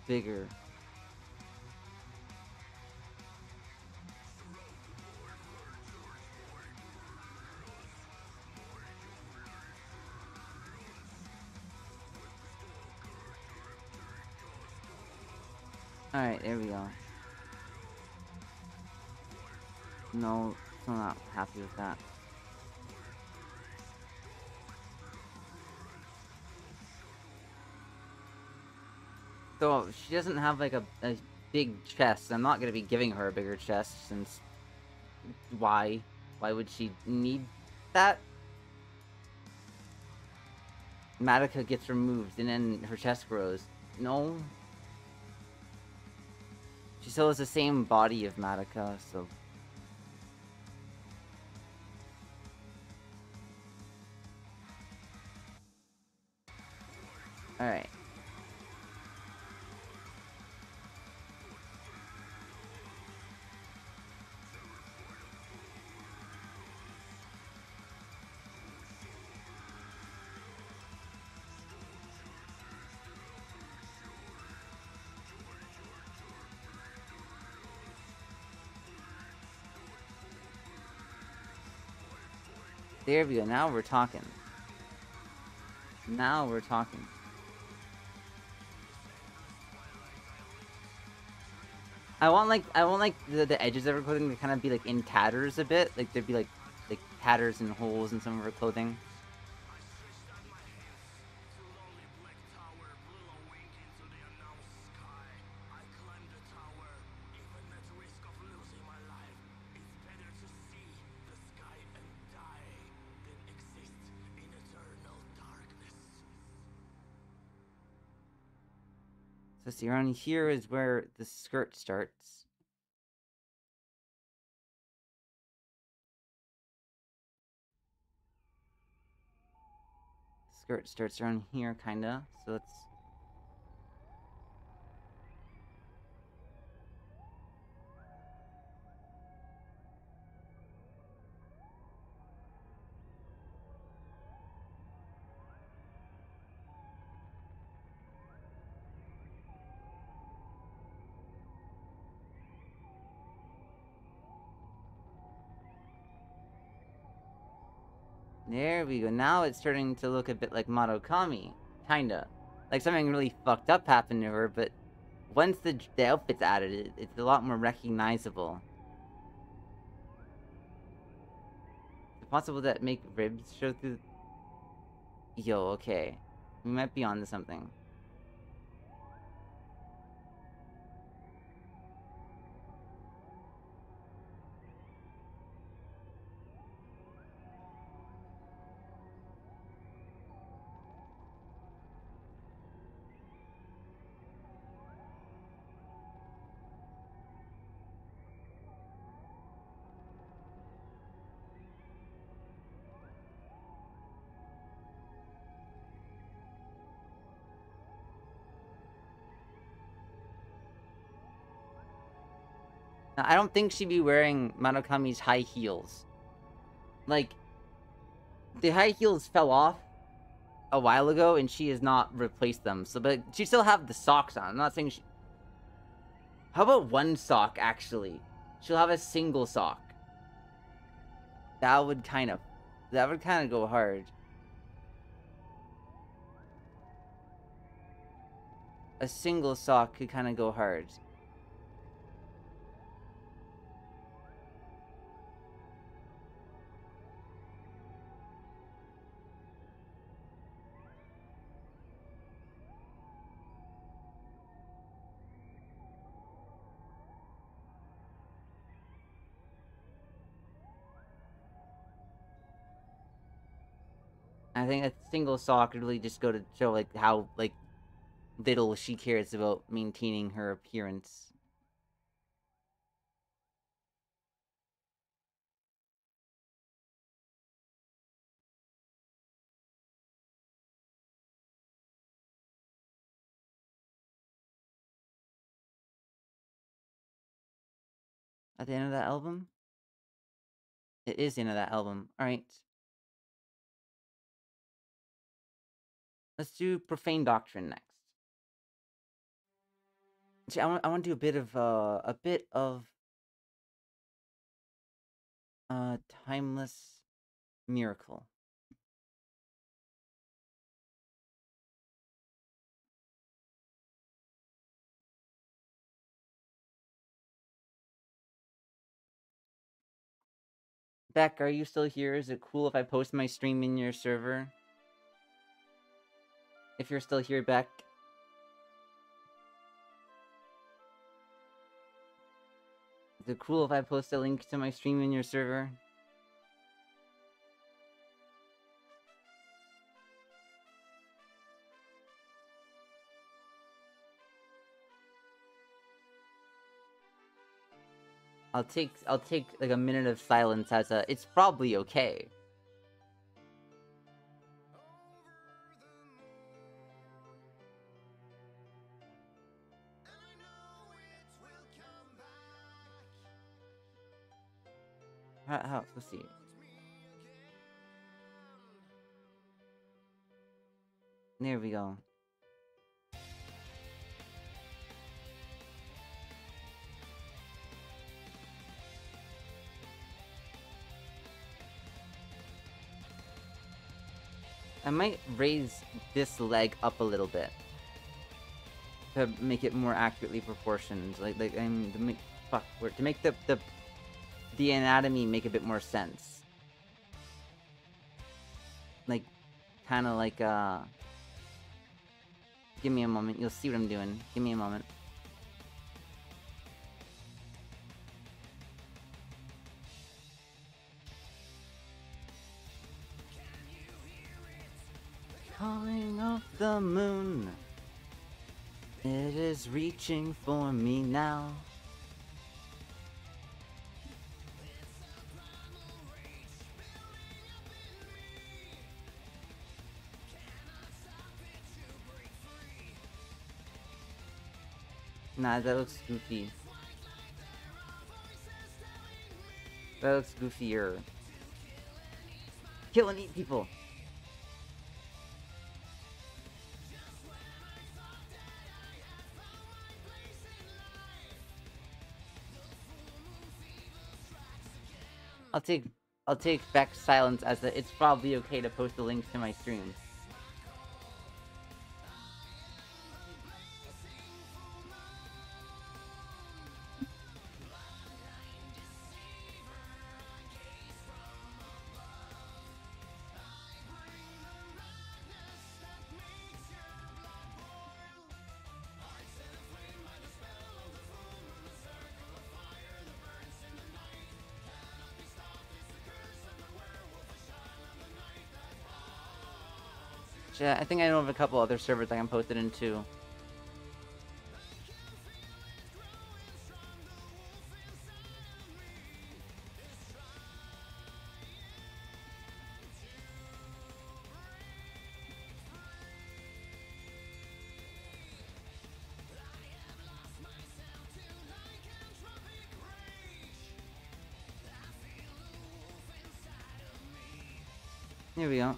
bigger. Alright, there we go. No, still not happy with that. So, she doesn't have like a big chest. I'm not gonna be giving her a bigger chest since... Why? Why would she need that? Madoka gets removed and then her chest grows. No. She still has the same body of Madoka, so... Alright. There we go, now we're talking. Now we're talking. I want like the edges of her clothing to kind of be like in tatters a bit. Like there'd be like tatters and holes in some of her clothing. So see, around here is where the skirt starts. Skirt starts around here, kinda. So let's... There we go. Now it's starting to look a bit like Madoka. Kinda. Like something really fucked up happened to her, but once the outfit's added, it's a lot more recognizable. Is it possible that make ribs show through... Yo, okay. We might be onto something. Now, I don't think she'd be wearing Madokami's high heels. Like, the high heels fell off a while ago, and she has not replaced them. So, but she still have the socks on. I'm not saying she... How about one sock, actually? She'll have a single sock. That would kind of go hard. A single sock could kind of go hard. I think a single sock would really just go to show, like, how, like, little she cares about maintaining her appearance. At the end of that album? It is the end of that album. Alright. Let's do Profane Doctrine next. See, I want to do a bit of Timeless Miracle. Beck, are you still here? Is it cool if I post my stream in your server? If you're still here, Beck. Is it cool if I post a link to my stream in your server? I'll take like a minute of silence as a it's probably okay. Let's see. There we go. I might raise this leg up a little bit to make it more accurately proportioned. To make the anatomy make a bit more sense. Like, kind of like give me a moment. You'll see what I'm doing. Give me a moment. Calling off the moon. It is reaching for me now. Nah, that looks goofy. That looks goofier. Kill and eat people! I'll take Beck's silence as that it's probably okay to post the links to my streams. Yeah, I think I know of a couple other servers I can post it into. Here we go.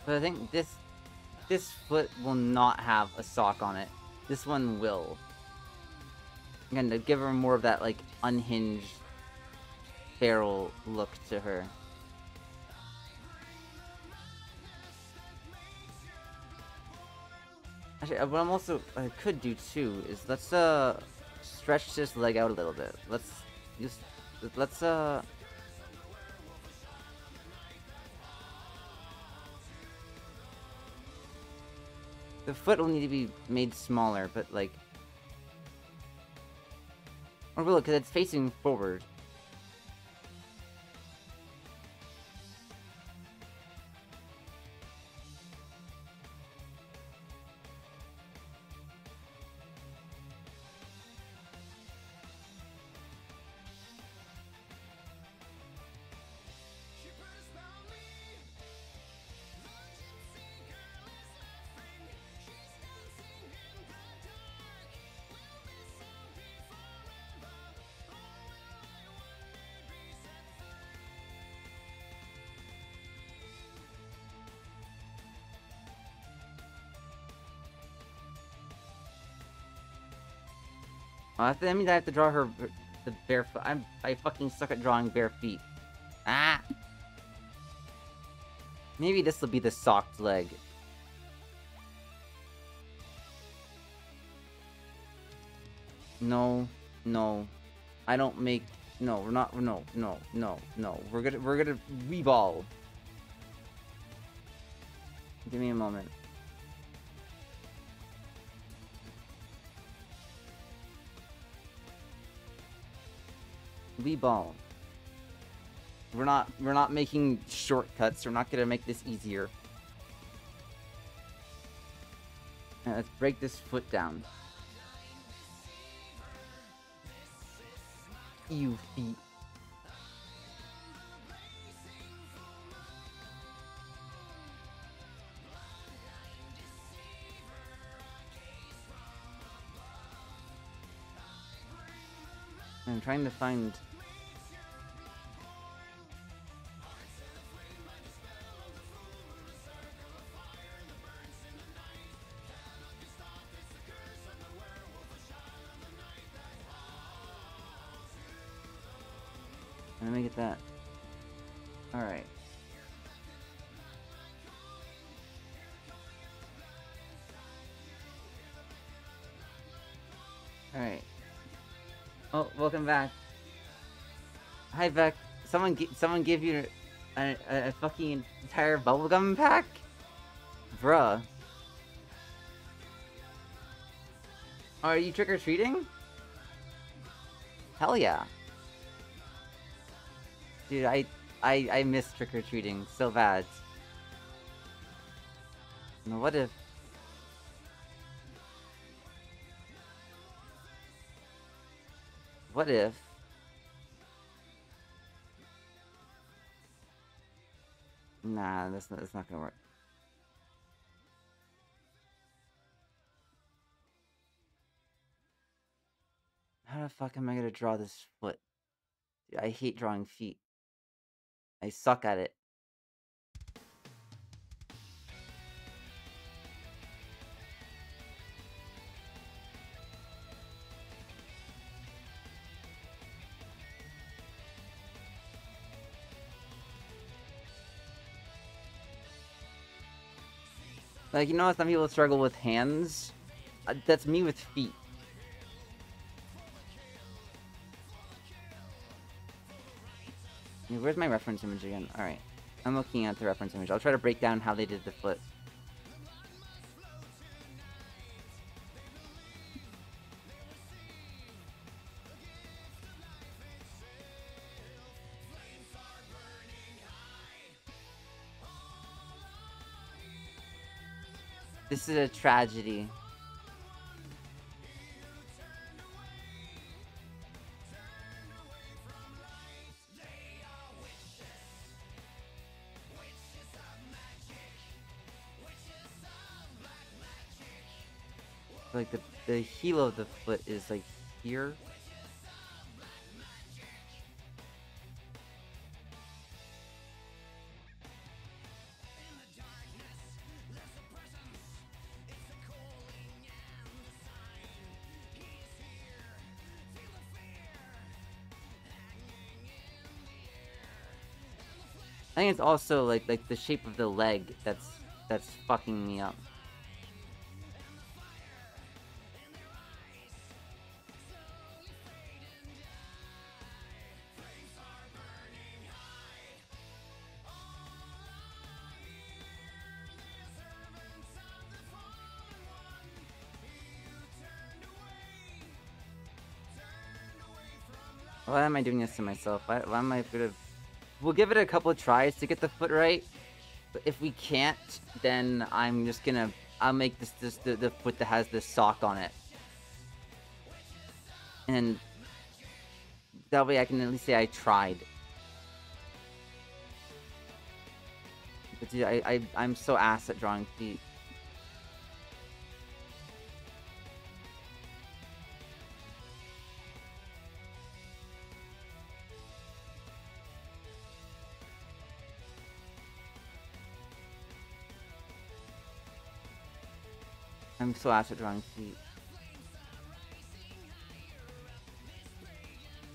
But I think this foot will not have a sock on it. This one will. Again, to give her more of that, like, unhinged, feral look to her. Actually, what I could do too is let's stretch this leg out a little bit. Let's the foot will need to be made smaller, but like, or look, because it's facing forward. That means I have to draw her the bare foot. I fucking suck at drawing bare feet. Ah! Maybe this will be the socked leg. No, no. I don't make... No, we're not... No. We're gonna reball. Give me a moment. Reball. We're not making shortcuts. We're not gonna make this easier. Let's break this foot down. You feet. I'm trying to find... Let me get that. Alright. Alright. Oh, welcome back. Hi, Beck. Someone gave you a fucking entire bubblegum pack? Bruh. Are you trick-or-treating? Hell yeah. Dude, I miss trick-or-treating so bad. No, what if... What if... Nah, that's not gonna work. How the fuck am I gonna draw this foot? Dude, I hate drawing feet. I suck at it. Like, you know how some people struggle with hands? That's me with feet. Where's my reference image again? Alright. I'm looking at the reference image. I'll try to break down how they did the foot. This is a tragedy. Like, the heel of the foot is, like, here. I think it's also, like the shape of the leg that's fucking me up. Why am I doing this to myself? Why am I gonna... We'll give it a couple of tries to get the foot right. But if we can't, then I'm just gonna... I'll make this the foot that has this sock on it. And that way I can at least say I tried. But dude, I'm so ass at drawing feet. I'm so ass at drawing feet.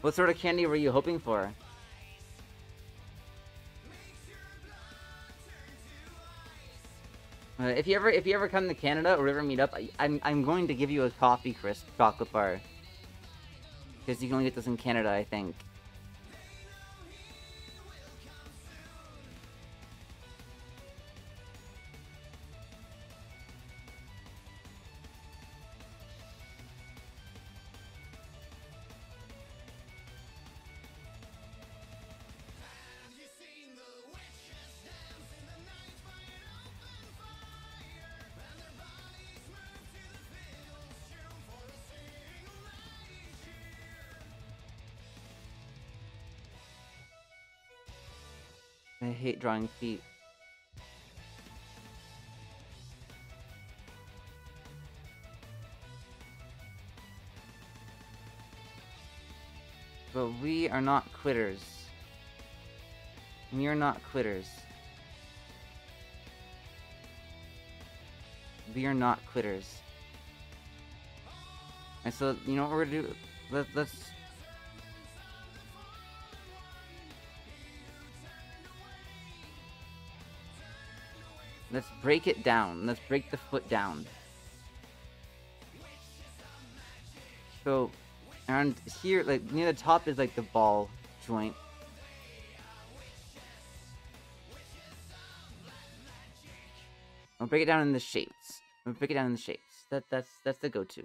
What sort of candy were you hoping for? If you ever come to Canada or ever meet up, I'm going to give you a coffee crisp chocolate bar. Because you can only get this in Canada, I think. I hate drawing feet. But we are not quitters. We are not quitters. We are not quitters. And so, you know what we're gonna do? Let's... Let's break it down. Let's break the foot down. So, around here, like, near the top is, like, the ball joint. I'll break it down in the shapes. I'll break it down in the shapes. That's the go-to.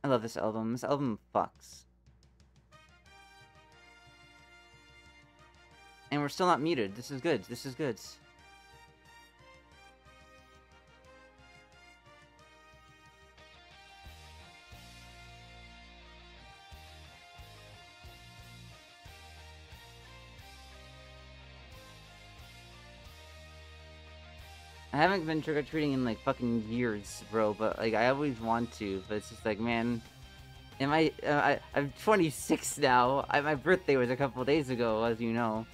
I love this album. This album fucks. And we're still not muted. This is good. This is good. I haven't been trick-or-treating in, like, fucking years, bro, but, like, I always want to, but it's just like, man, I'm 26 now. My birthday was a couple days ago, as you know.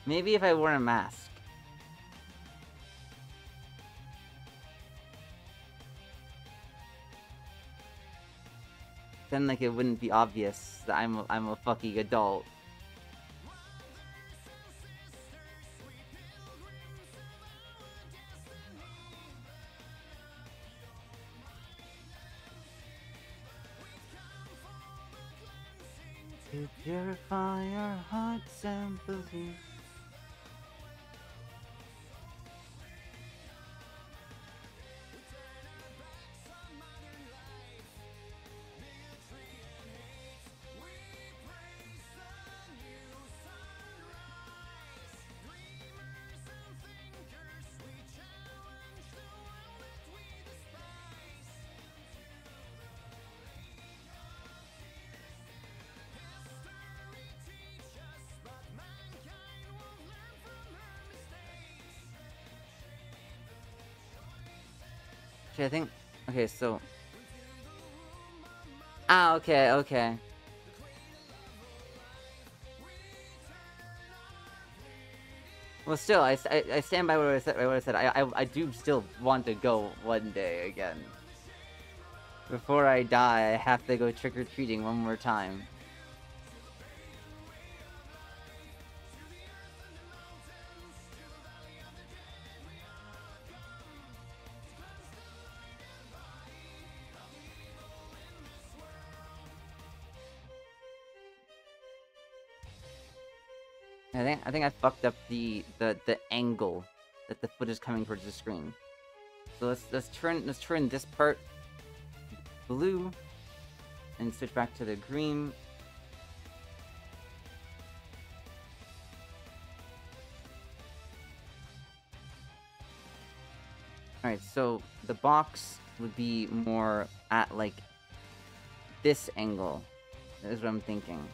Maybe if I wore a mask. Then, like, it wouldn't be obvious that I'm a fucking adult. To purify our hearts and beliefs. I think... Okay, so... Ah, okay, okay. Well, still, I stand by what I said. I do still want to go one day again. Before I die, I have to go trick-or-treating one more time. I think I fucked up the angle that the foot is coming towards the screen. So let's turn this part blue and switch back to the green. Alright, so the box would be more at like this angle. That is what I'm thinking.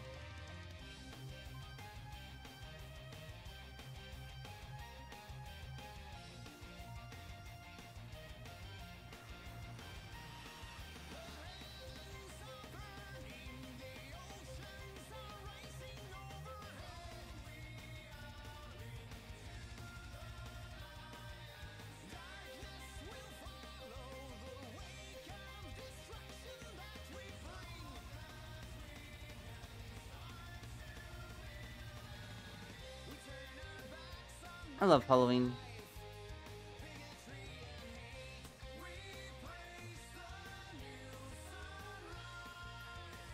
I love Halloween.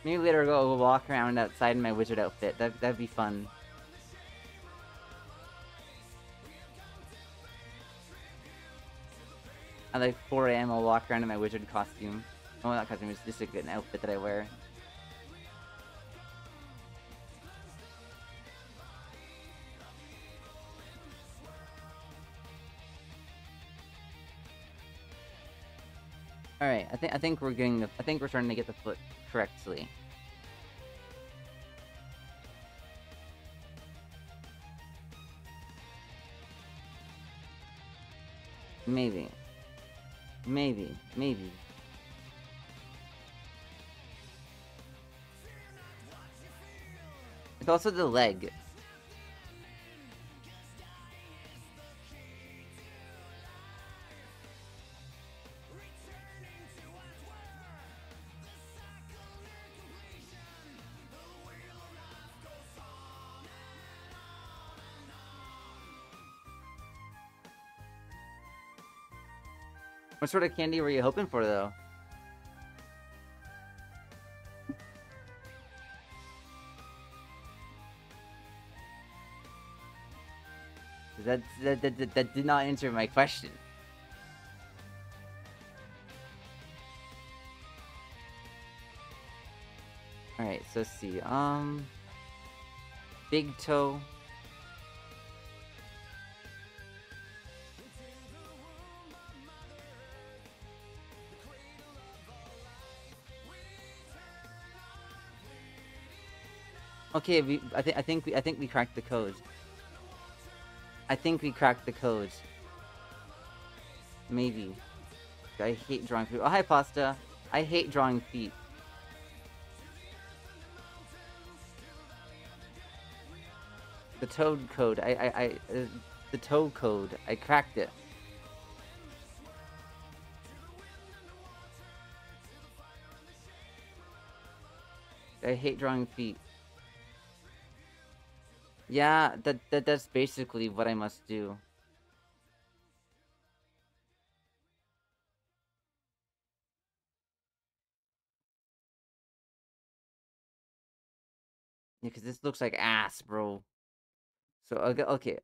Maybe later I'll go walk around outside in my wizard outfit. That'd be fun. At like 4 AM I'll walk around in my wizard costume. Oh, not costume, it's just an outfit that I wear. Alright, I think we're starting to get the foot correctly. Maybe. Maybe. It's also the leg. What sort of candy were you hoping for, though? That did not answer my question. Alright, so let's see. Big toe. Okay, I think we cracked the code. I think we cracked the code. Maybe. I hate drawing feet. Oh, hi, Pasta. I hate drawing feet. The toad code. The toe code. I cracked it. I hate drawing feet. Yeah, that's basically what I must do. Yeah, because this looks like ass, bro. So, okay.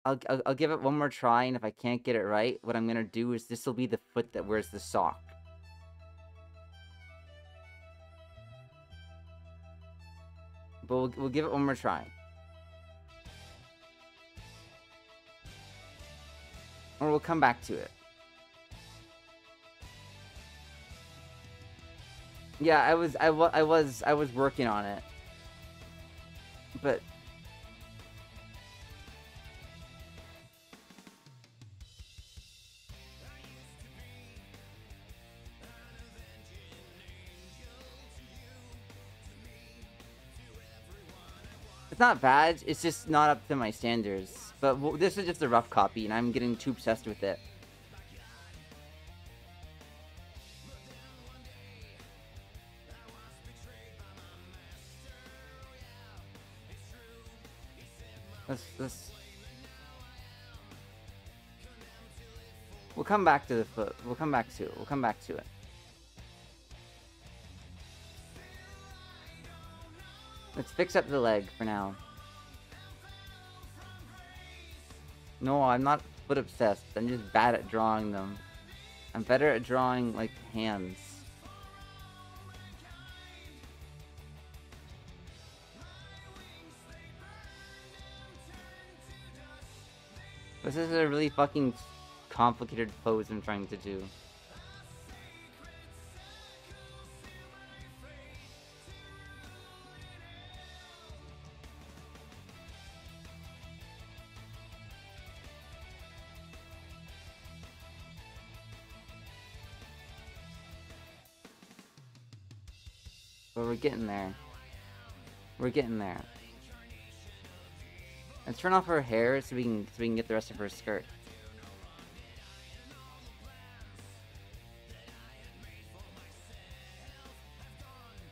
I'll give it one more try, and if I can't get it right, what I'm gonna do is this will be the foot that wears the sock. But we'll give it one more try. Or we'll come back to it. Yeah, I was working on it. But it's not bad, it's just not up to my standards. But this is just a rough copy, and I'm getting too obsessed with it. Let's... We'll come back to the foot. We'll come back to it. We'll come back to it. Let's fix up the leg for now. No, I'm not foot obsessed. I'm just bad at drawing them. I'm better at drawing, like, hands. This is a really fucking complicated pose I'm trying to do. But we're getting there. We're getting there. Let's turn off her hair so we can get the rest of her skirt.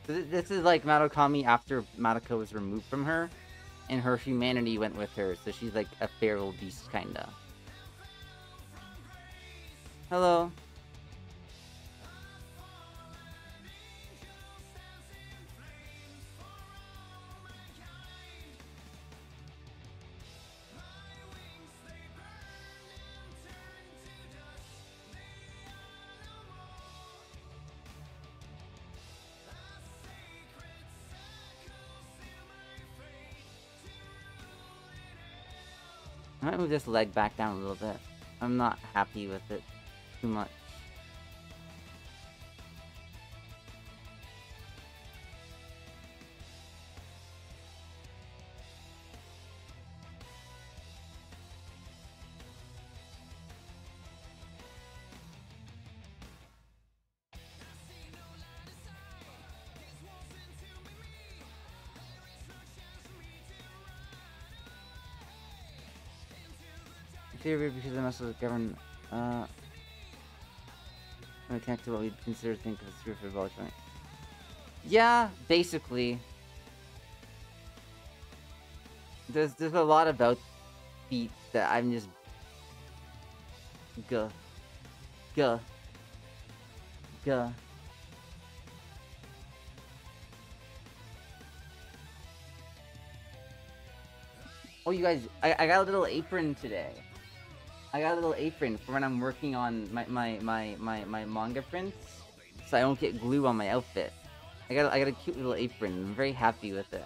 This is like Madoka after Madoka was removed from her, and her humanity went with her, so she's like a feral beast, kinda. Hello. I might move this leg back down a little bit. I'm not happy with it too much. Theory because the muscles govern when connected to what we consider think of a spiritual ball joint. Yeah, basically. There's a lot about feet that I'm just Guh. Oh, you guys, I got a little apron today. I got a little apron for when I'm working on my manga prints, so I don't get glue on my outfit. I got a cute little apron. I'm very happy with it.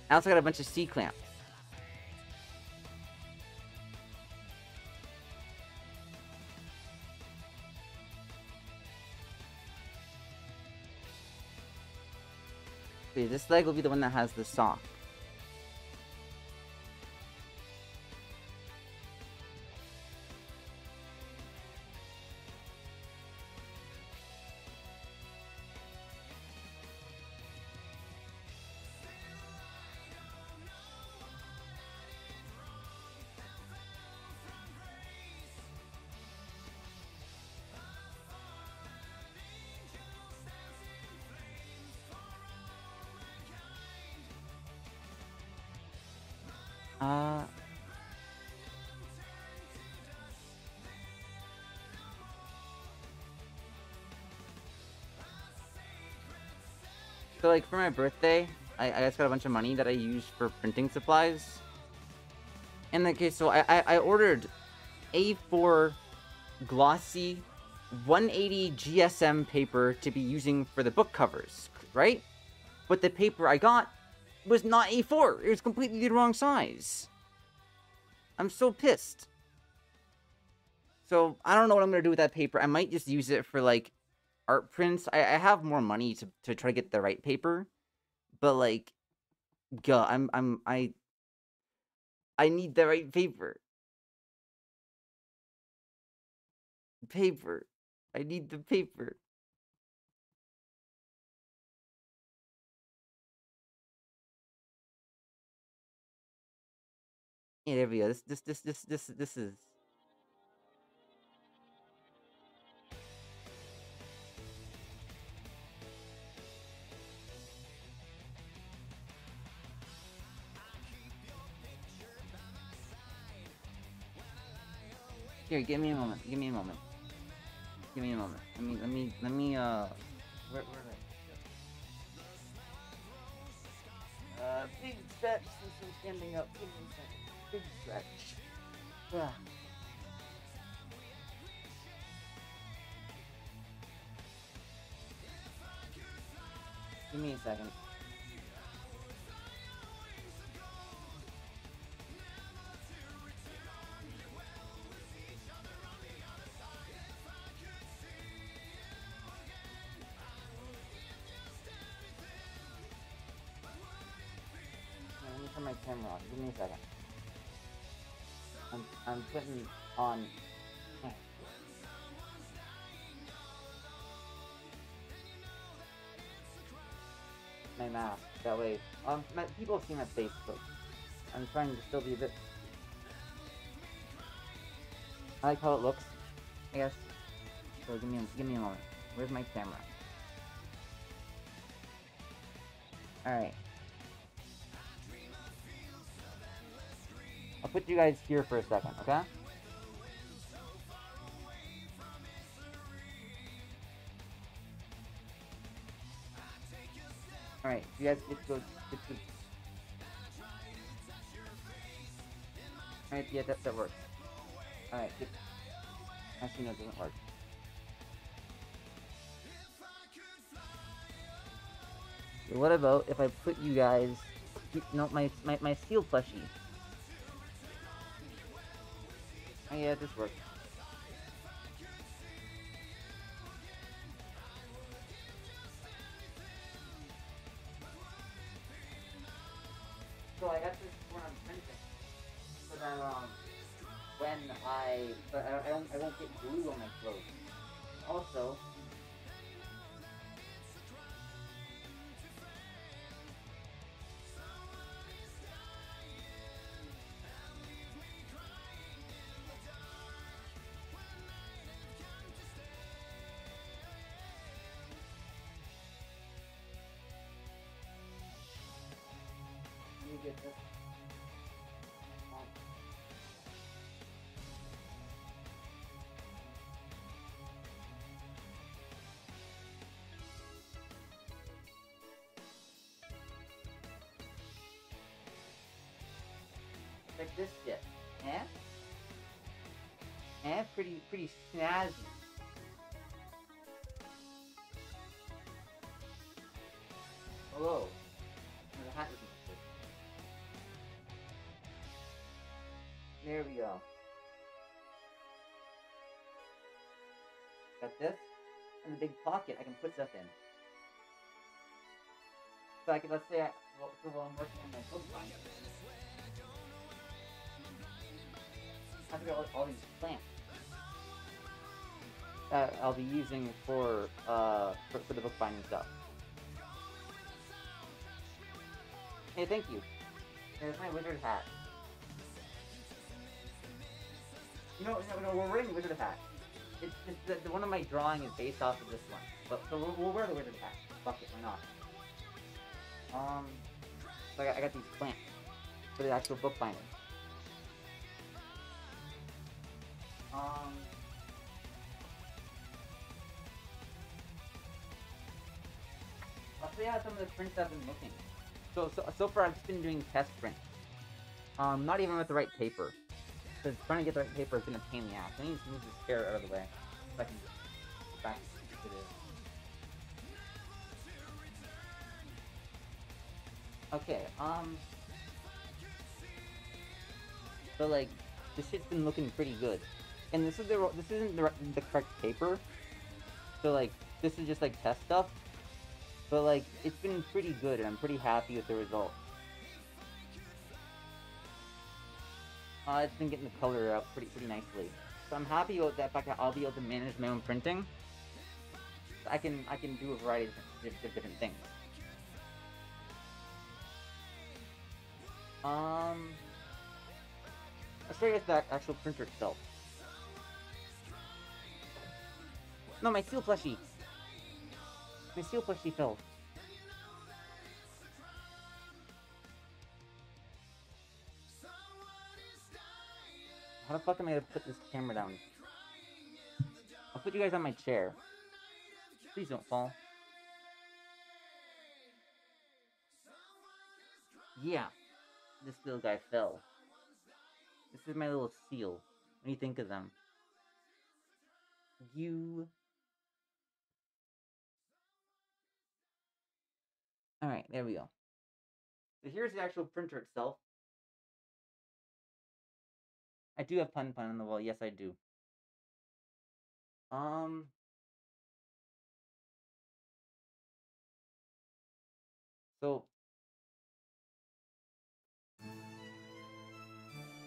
I also got a bunch of C-clamps. Okay, this leg will be the one that has the sock. So, like, for my birthday, I just got a bunch of money that I used for printing supplies. In that case, so I ordered A4 glossy 180 GSM paper to be using for the book covers, right? But the paper I got was not A4. It was completely the wrong size. I'm so pissed. So, I don't know what I'm going to do with that paper. I might just use it for, like, art prints. I have more money to try to get the right paper. But, like, God, I need the right paper. Paper. I need the paper. Yeah, there we go. This is. Here, give me a moment. Give me a moment. Give me a moment. Let me, where did big stretch since I'm standing up. Give me a second. Big stretch. Ah. Give me a second. Let me turn my camera on. Give me a second. I'm putting on. My mask. That way, people have seen my face, but I'm trying to still be a bit. I like how it looks, I guess. So give me a moment. Where's my camera? All right. I'll put you guys here for a second, okay? All right, you guys get to go. All right, yeah, that works. All right, actually, no, it doesn't work. What about if I put you guys? No, my seal plushie. Oh yeah, this works. So I got this when I'm printing, so that when I won't get glue on my clothes. Also, you get this. Like this shit. Eh? Eh? Pretty snazzy. There we go. Got this, and the big pocket I can put stuff in. So I can, let's say, while I'm working on my book binder, I've got all these plants that I'll be using for the book binding stuff. Hey, thank you. There's my wizard hat. No, we're wearing wizard hat. It's the one of my drawing is based off of this one. But so we'll wear the wizard hat. Fuck it, why not? So I got these plants for the actual book binding. I'll show you how some of the prints I've been looking. So far I've just been doing test prints. Not even with the right paper. Because trying to get the right paper has been a pain in the ass. I need to move this chair out of the way. So I can get back to this. Okay, so like, this shit's been looking pretty good. And this isn't the correct paper. So like, this is just like test stuff. But like, it's been pretty good and I'm pretty happy with the result. It's been getting the color out pretty nicely. So I'm happy with that fact that I'll be able to manage my own printing. I can do a variety of different things. I'll show you guys the actual printer itself. No, my seal plushie! My seal plushie fell. How the fuck am I gonna put this camera down? I'll put you guys on my chair. Please don't fall. Yeah, this little guy fell. This is my little seal. What do you think of them? Alright, there we go. So here's the actual printer itself. I do have pun on the wall, yes I do. So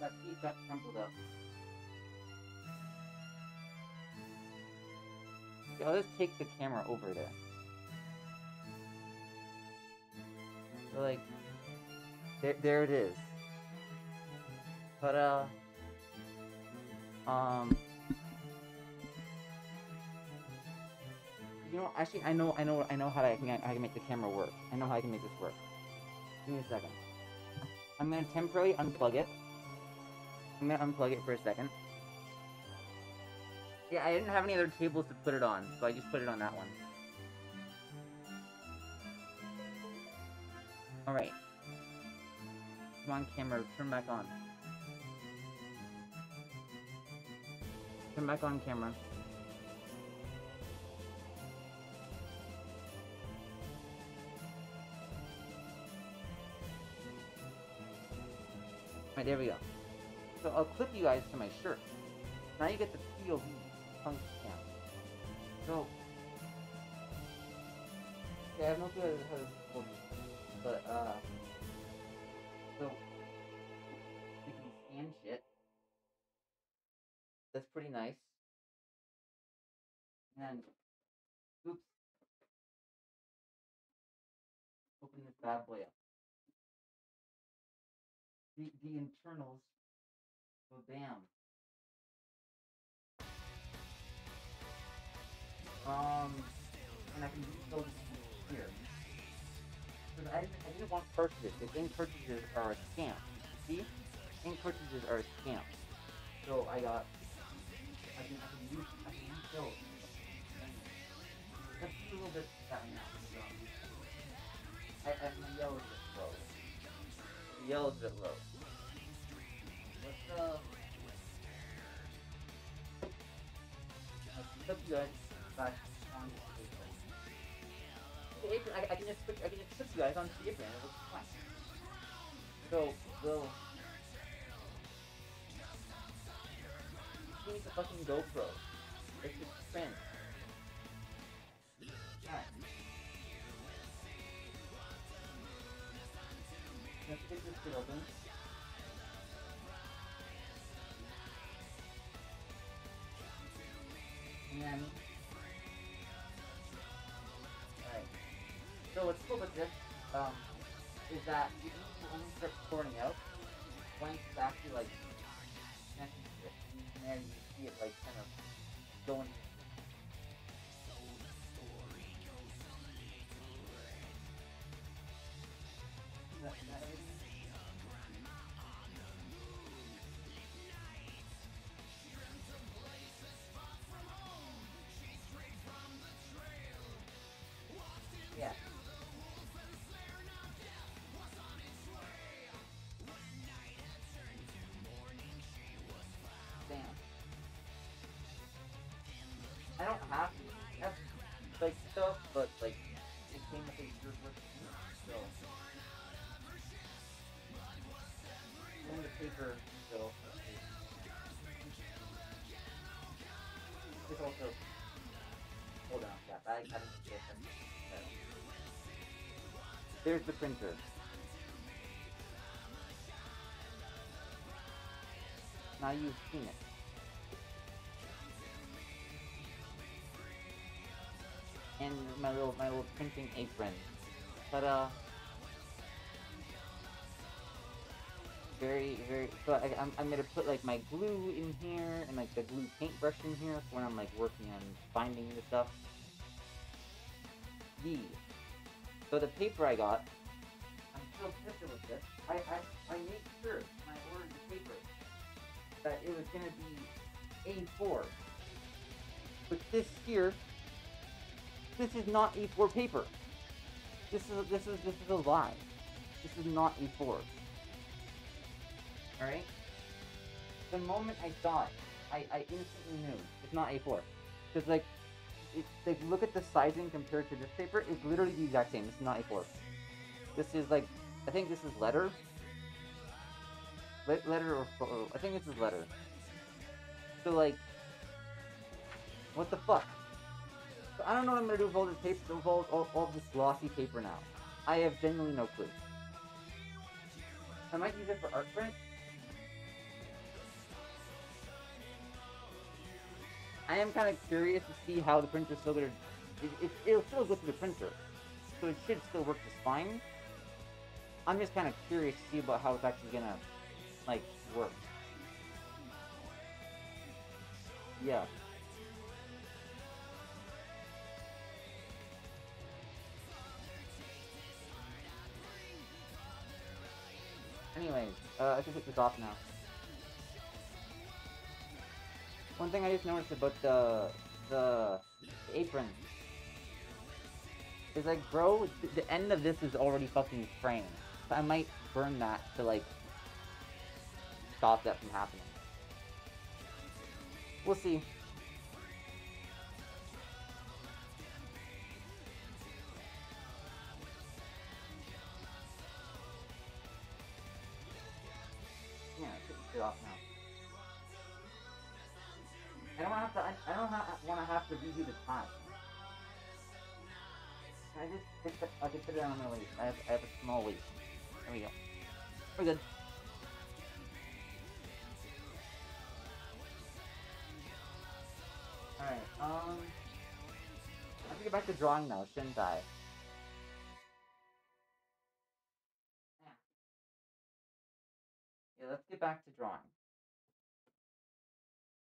that piece got crumpled up. Okay, I'll just take the camera over there. So like, there it is. But you know, actually, I know how I can make the camera work. I know how I can make this work. Give me a second. I'm gonna temporarily unplug it. I'm gonna unplug it for a second. Yeah, I didn't have any other tables to put it on, so I just put it on that one. Alright. Come on, camera, turn back on. Turn back on, camera. Alright, there we go. So I'll clip you guys to my shirt. Now you get the POV punk cam. So, yeah, I have no clue how this will be. But, so, we can scan shit. That's pretty nice. And, oops. Open this bad boy up. The internals. So bam. And I can use those here. Because I didn't want cartridges, because ink cartridges are a scam. See? Ink cartridges are a scam. So I can use those. Let's do a little bit of that now. My yellow's a bit low. The yellow's a bit low. Let's put you guys back on the apron. I can just put you guys on the apron. It looks fine. So we'll She needs a fucking GoPro. It's just print. Alright. Let's get this shit open. And then... Alright. So what's cool with this, is that you can only start sorting out when it's actually, like, connected to it. And there you see it, like, kind of going... Is that everything? Yeah. Damn. I don't have to have, like, stuff, but, like, it came with a year's worth of ink, so... And the paper, so... It's also... Hold on, yeah, I didn't get them. There's the printer. Now you've seen it. And my little printing apron. Ta-da! Very, so I'm gonna put like my glue in here and like the glue paintbrush in here for when I'm like working on binding the stuff. So the paper I got, I'm so pissed with this. I made sure when I ordered the paper that it was gonna be A4. But this here, this is not A4 paper. This is a lie. This is not A4. Alright? The moment I saw it, I instantly knew it's not A4. Because like, like, look at the sizing compared to this paper. It's literally the exact same. This is not A4. This is like, I think this is letter. Letter or photo. I think this is letter. So like, what the fuck? So I don't know what I'm gonna do with all this paper, with all this glossy paper now. I have genuinely no clue. I might use it for art print. I am kind of curious to see how the printer's still gonna... It'll still go through the printer, so it should still work just fine. I'm just kind of curious to see about how it's actually gonna, like, work. Yeah. Anyways, I can take this off now. One thing I just noticed about the apron is like, bro, the end of this is already fucking framed. So I might burn that to like stop that from happening. We'll see. Yeah, take this shit off now. I don't want to have to redo the time. I just put it on my waist. I have a small waist. There we go. We're good. Alright, I have to get back to drawing now, shouldn't I? Yeah, let's get back to drawing.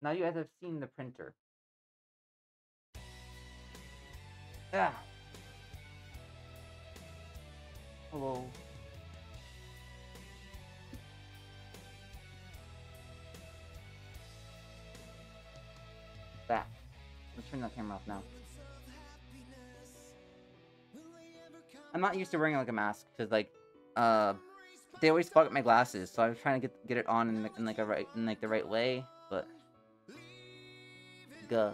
Now you guys have seen the printer. Ah. Hello. That. Let's turn that camera off now. I'm not used to wearing like a mask because like they always fog up my glasses, so I was trying to get it on in the right way, but Guh.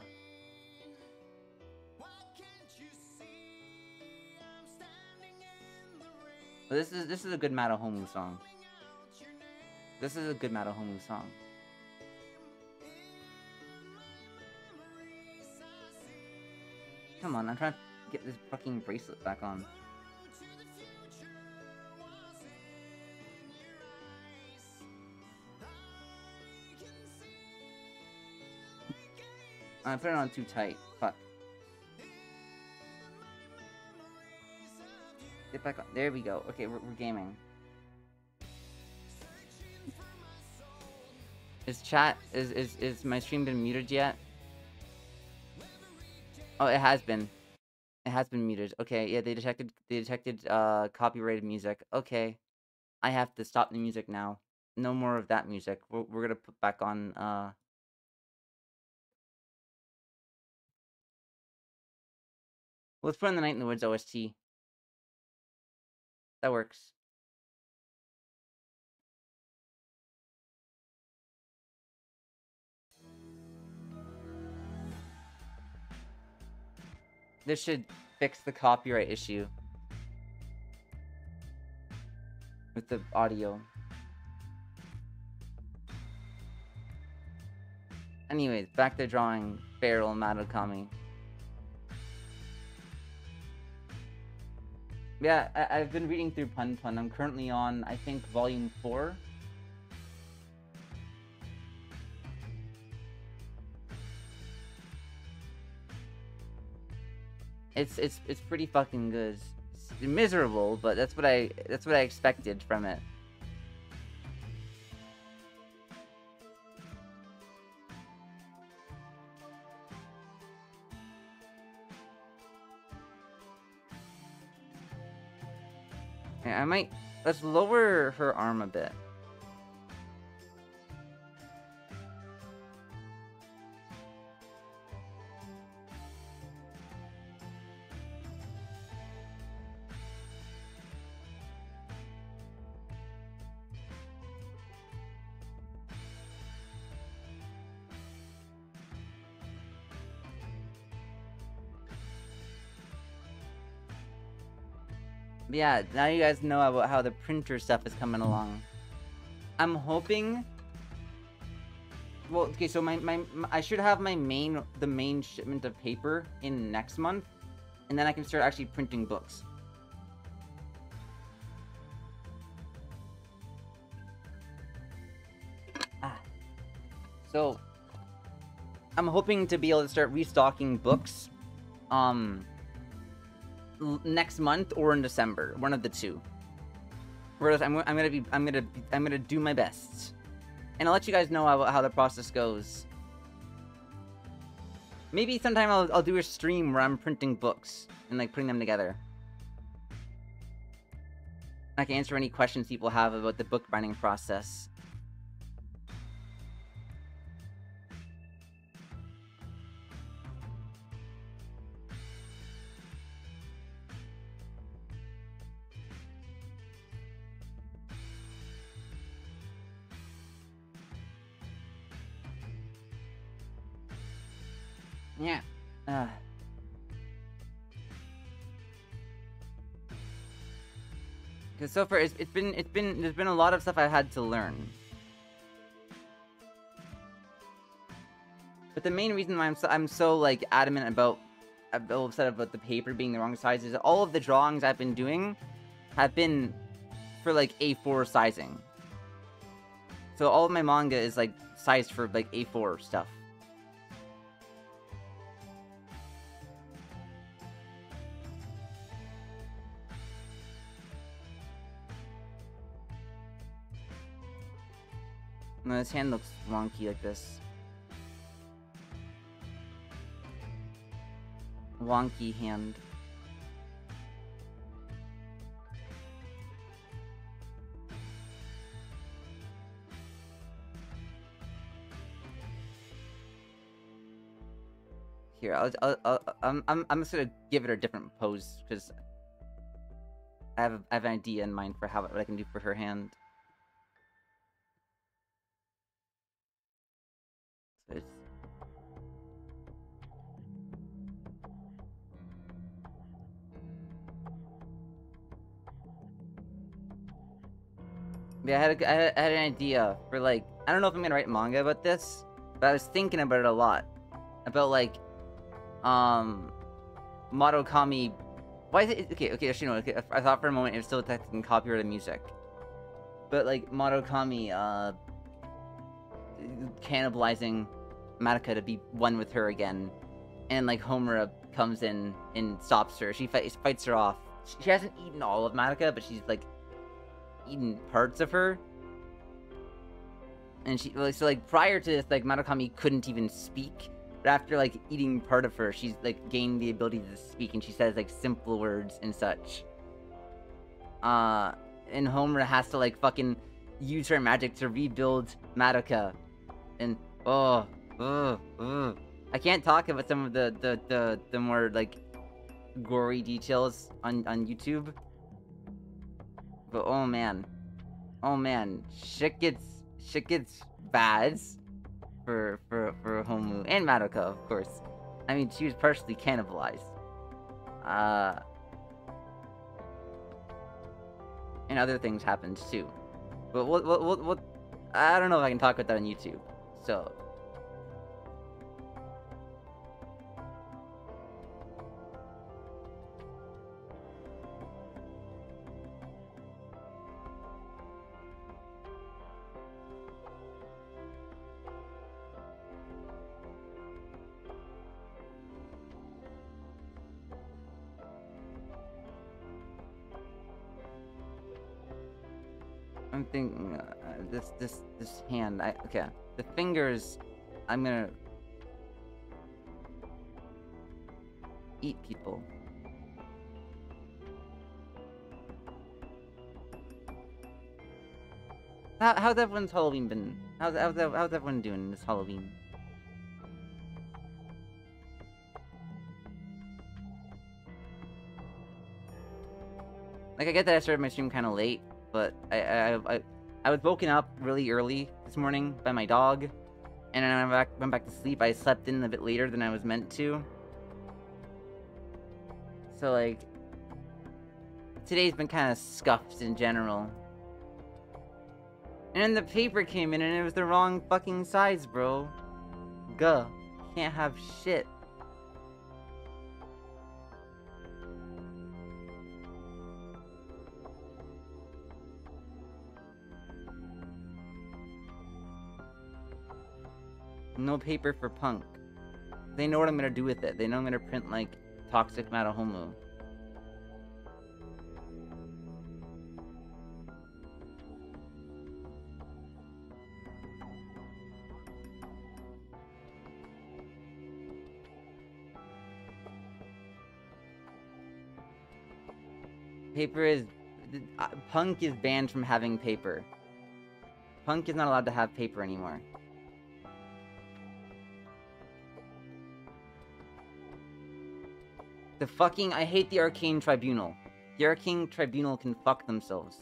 This is a good Madohomu song. This is a good Madohomu song. Come on, I'm trying to get this fucking bracelet back on. I put it on too tight. Fuck. Get back on. There we go. Okay, we're gaming. Is my stream been muted yet? Oh, it has been. It has been muted. Okay, yeah, they detected copyrighted music. Okay. I have to stop the music now. No more of that music. We're gonna put back on let's put on the Night in the Woods OST. That works. This should fix the copyright issue with the audio. Anyways, back to drawing Feral Madoka. Yeah, I've been reading through Pun Pun. I'm currently on, I think, volume 4. It's pretty fucking good. It's miserable, but that's what I expected from it. Okay, let's lower her arm a bit. Yeah, now you guys know about how the printer stuff is coming along. I'm hoping... Well, okay, so I should have the main shipment of paper in next month, and then I can start actually printing books. So, I'm hoping to be able to start restocking books, next month or in December, one of the two. Whereas I'm gonna do my best, and I'll let you guys know how the process goes. Maybe sometime I'll do a stream where I'm printing books and like putting them together. I can answer any questions people have about the book binding process. Yeah. Because so far there's been a lot of stuff I've had to learn. But the main reason why I'm so like adamant about upset about the paper being the wrong size is that all of the drawings I've been doing have been for like A4 sizing. So all of my manga is like sized for like A4 stuff. No, his hand looks wonky like this. Wonky hand. Here, I'm just gonna give it a different pose because I have an idea in mind for what I can do for her hand. So it's... Yeah, I had an idea for like, I don't know if I'm gonna write manga about this, but I was thinking about it a lot. About like, Madoka. Why is it okay? Okay, actually no. Okay, I thought for a moment it was still detecting copyrighted music, but like Madoka, cannibalizing Madoka to be one with her again, and like Homura comes in and stops her. She fights her off. She hasn't eaten all of Madoka, but she's like eaten parts of her. And she like, so like prior to this, like Madoka couldn't even speak. But after like eating part of her, she's like gained the ability to speak, and she says like simple words and such. And Homura has to like fucking use her magic to rebuild Madoka. And I can't talk about some of the more like gory details on YouTube. But oh man, shit gets bad for Homu and Madoka, of course. I mean, she was partially cannibalized. And other things happened too. But what I don't know if I can talk about that on YouTube. So I'm thinking this hand. Okay, the fingers. I'm gonna eat people. How's everyone's Halloween been? How's everyone doing this Halloween? Like, I get that I started my stream kind of late, but I was woken up really early this morning by my dog, and then I went back to sleep. I slept in a bit later than I was meant to. So like, today's been kind of scuffed in general. And then the paper came in and it was the wrong fucking size, bro. Guh. Can't have shit. No paper for Punk. They know what I'm gonna do with it. They know I'm gonna print, like, Toxic Madohomu. Paper is... Punk is banned from having paper. Punk is not allowed to have paper anymore. The fucking... I hate the Arcane Tribunal. The Arcane Tribunal can fuck themselves.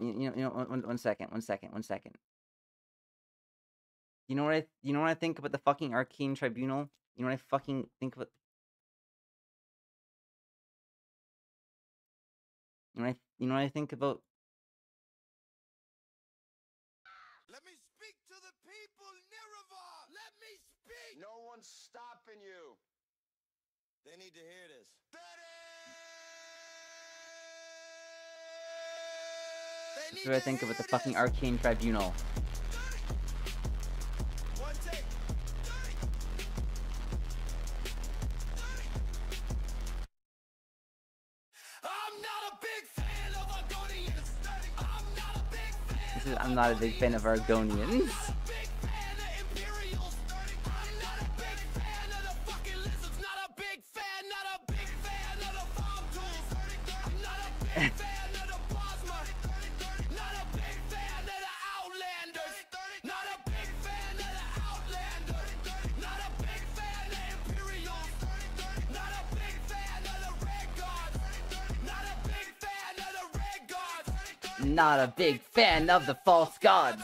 You know, one second. You know what I think about the fucking Arcane Tribunal? You know what I fucking think about... You know what I think about... Let me speak to the people, Nirava! Let me speak! No one's stopping you. They need to hear this. That's what I think about the fucking Arcane Tribunal. One take. I'm not a big fan of Argonians. I'm not a big fan of Argonians. Not a big fan of the false gods.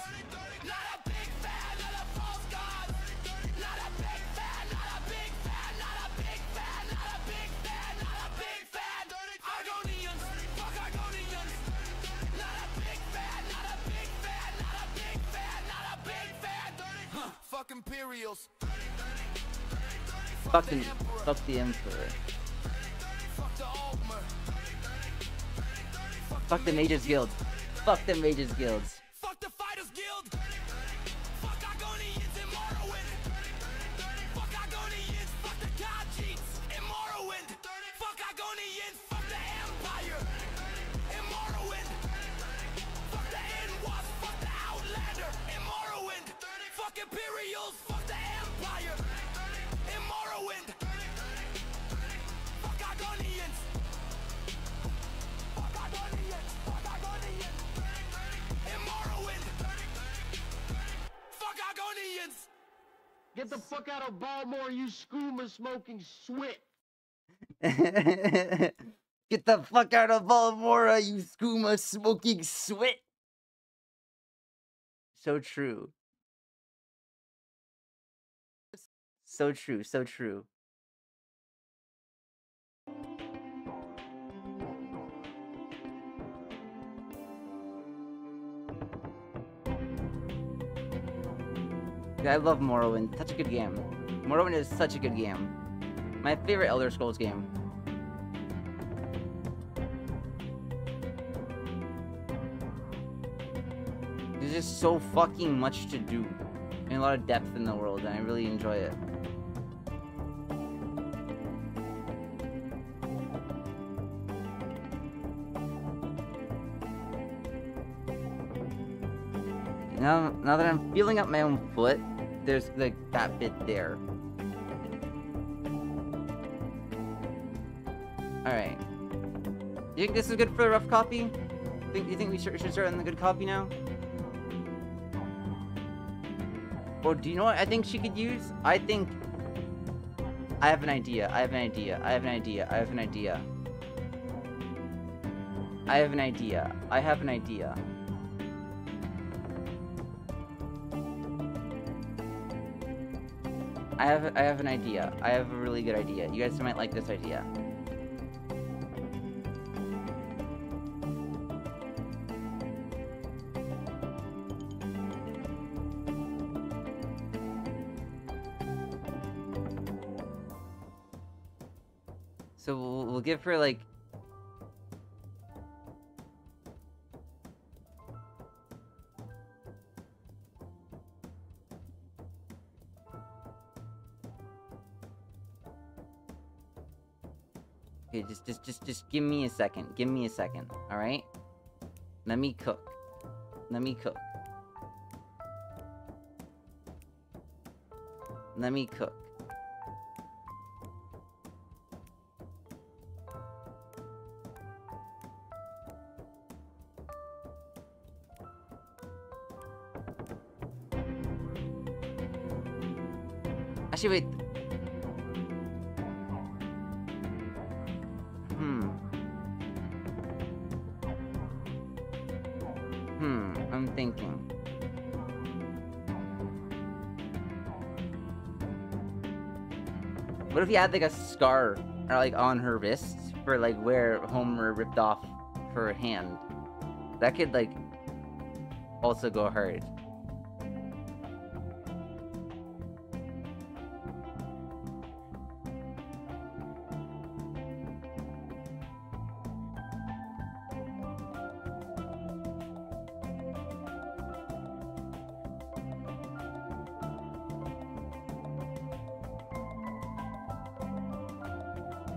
Imperials. Fuck the Emperor. Fuck the Mages Guild. Fuck the Mages Guilds. Fuck the Fighters Guild. Fuck Argonians in Morrowind. Fuck Argonians. Fuck the Khajiits in Morrowind. Fuck Argonians. Fuck the Empire in Morrowind. Fuck the N-Wasp. Fuck the Outlander in Morrowind. Fuck Imperials. Fuck the Empire in Morrowind. Fuck Argonians. Fuck Argonians. Fuck Argonians in Morrowind. Fuck Argonians. Get the fuck out of Baltimore, you skooma smoking swit. Get the fuck out of Baltimore, you skooma smoking swit. So true. So true, so true. I love Morrowind. Such a good game. Morrowind is such a good game. My favorite Elder Scrolls game. There's just so fucking much to do. And a lot of depth in the world, and I really enjoy it. Now that I'm feeling up my own foot, there's like that bit there. Alright. You think this is good for the rough copy? You think we should start on the good copy now? Or do you know what I think she could use? I think... I have an idea. I have an idea. I have an idea. I have an idea. I have an idea. I have an idea. I have an idea. I have a really good idea. You guys might like this idea. So we'll give her like... Okay, just give me a second. Give me a second, alright? Let me cook. Let me cook. Let me cook. Actually, wait. I'm thinking. What if you had like a scar or like on her wrist for like where Homer ripped off her hand? That could like also go hard.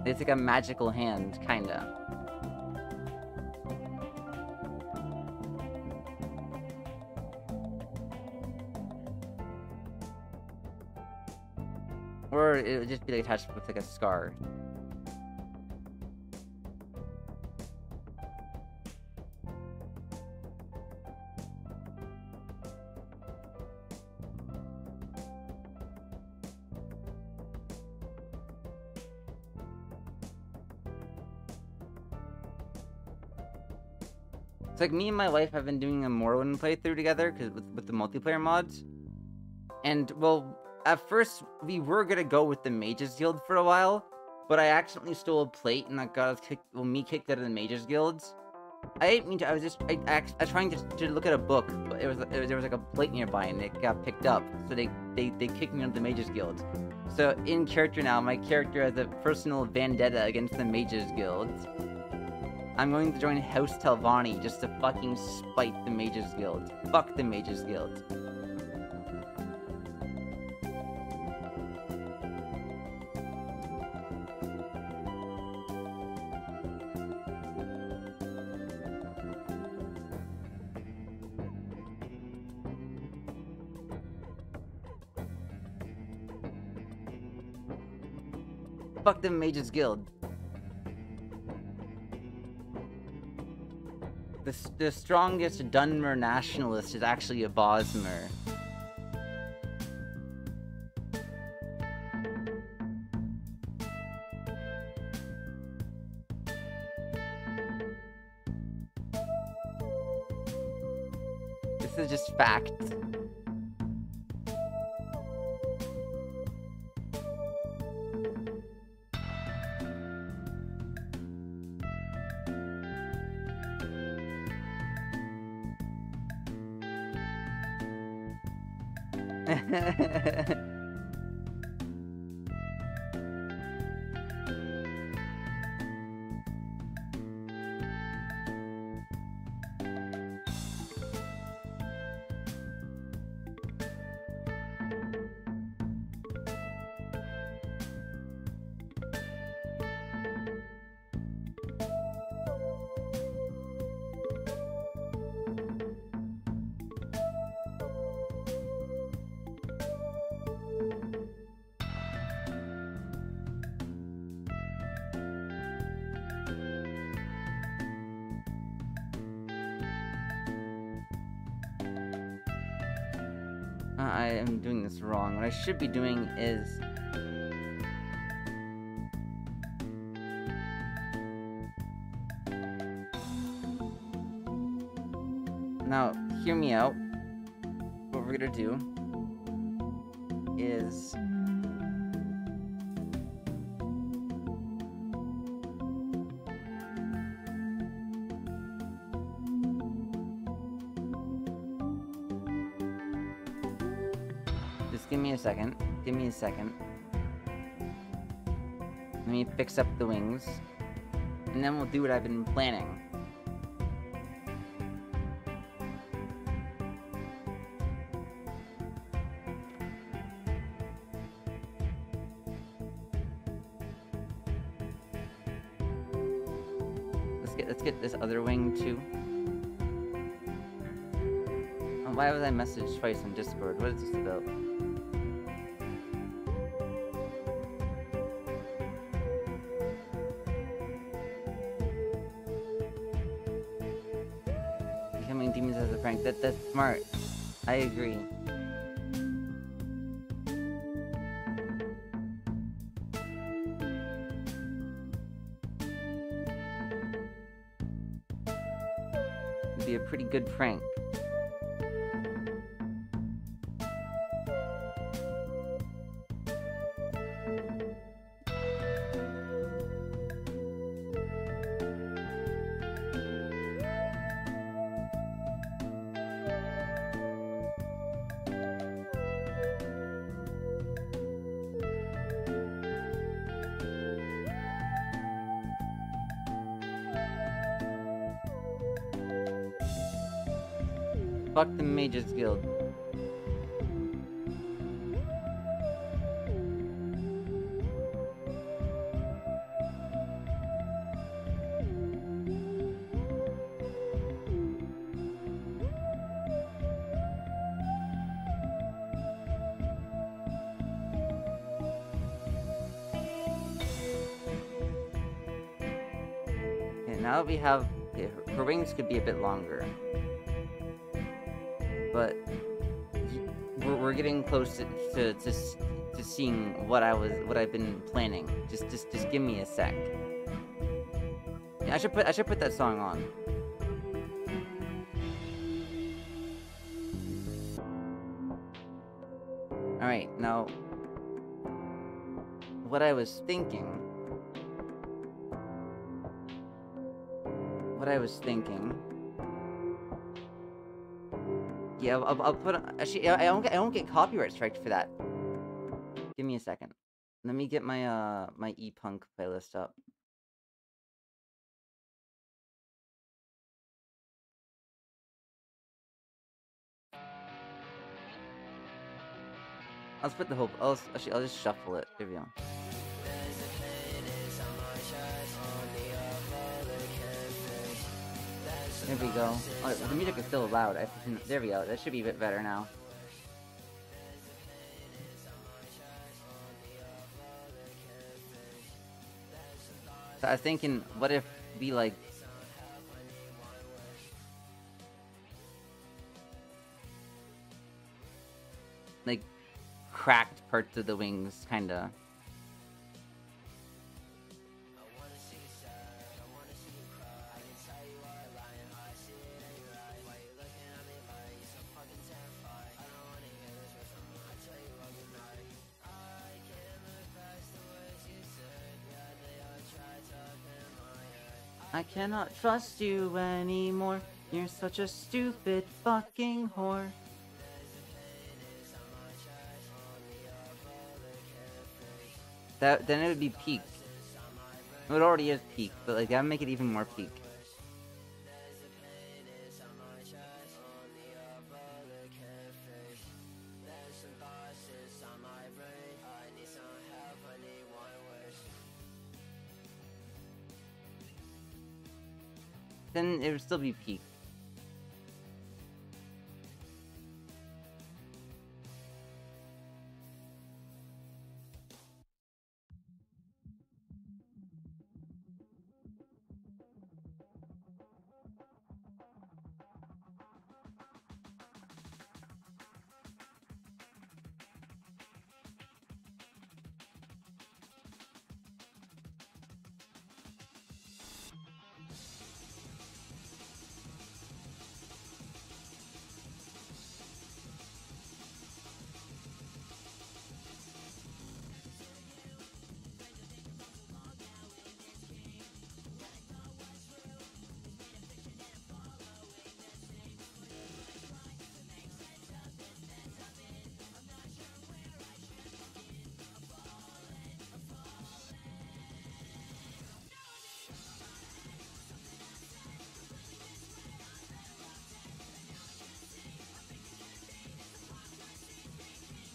It's like a magical hand, kinda. Or it would just be like attached with like a scar. Like me and my wife have been doing a Morrowind playthrough together because with the multiplayer mods, and well, at first we were gonna go with the Mages Guild for a while, but I accidentally stole a plate and that got us kicked. Well, me kicked out of the Mages Guilds, I didn't mean to. I was just I was trying to look at a book, but there was like a plate nearby, and it got picked up. So they kicked me out of the Mages Guild. So in character now, my character has a personal vendetta against the Mages Guild. I'm going to join House Telvanni just to fucking spite the Mages Guild. Fuck the Mages Guild. Fuck the Mages Guild. The strongest Dunmer nationalist is actually a Bosmer. This is just fact. I am doing this wrong. What I should be doing is... Now, hear me out. What we're gonna do is... Give me a second. Give me a second. Let me fix up the wings. And then we'll do what I've been planning. Let's get this other wing too. Oh, why was I messaged twice on Discord? What is this about? Demons as a prank. That's smart. I agree. It'd be a pretty good prank. Fuck the Mages Guild. Okay, now that we have... Okay, her wings could be a bit longer. But we're getting close to seeing what I've been planning. Just give me a sec. Yeah, I should put that song on. All right, now what I was thinking what I was thinking. Yeah, I'll put. Actually, I won't get copyright striked for that. Give me a second. Let me get my my e-punk playlist up. I'll split the whole. Actually, I'll just shuffle it. Here we go. There we go. Oh, the music is still loud. There we go. That should be a bit better now. So I was thinking, what if we like cracked parts of the wings, kinda. I cannot trust you anymore. You're such a stupid fucking whore. Then it would be peak. It already is peak, but like that would make it even more peak. Then it would still be peak.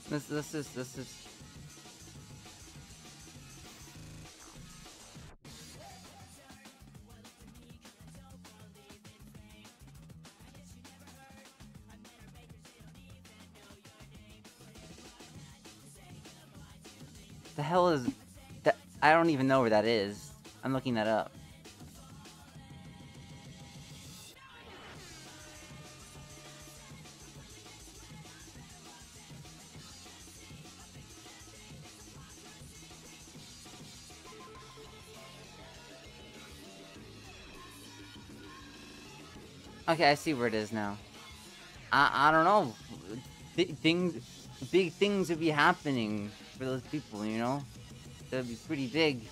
This is the hell is that? I don't even know where that is. I'm looking that up. Okay, I see where it is now. I don't know. Big things would be happening for those people, you know? That would be pretty big.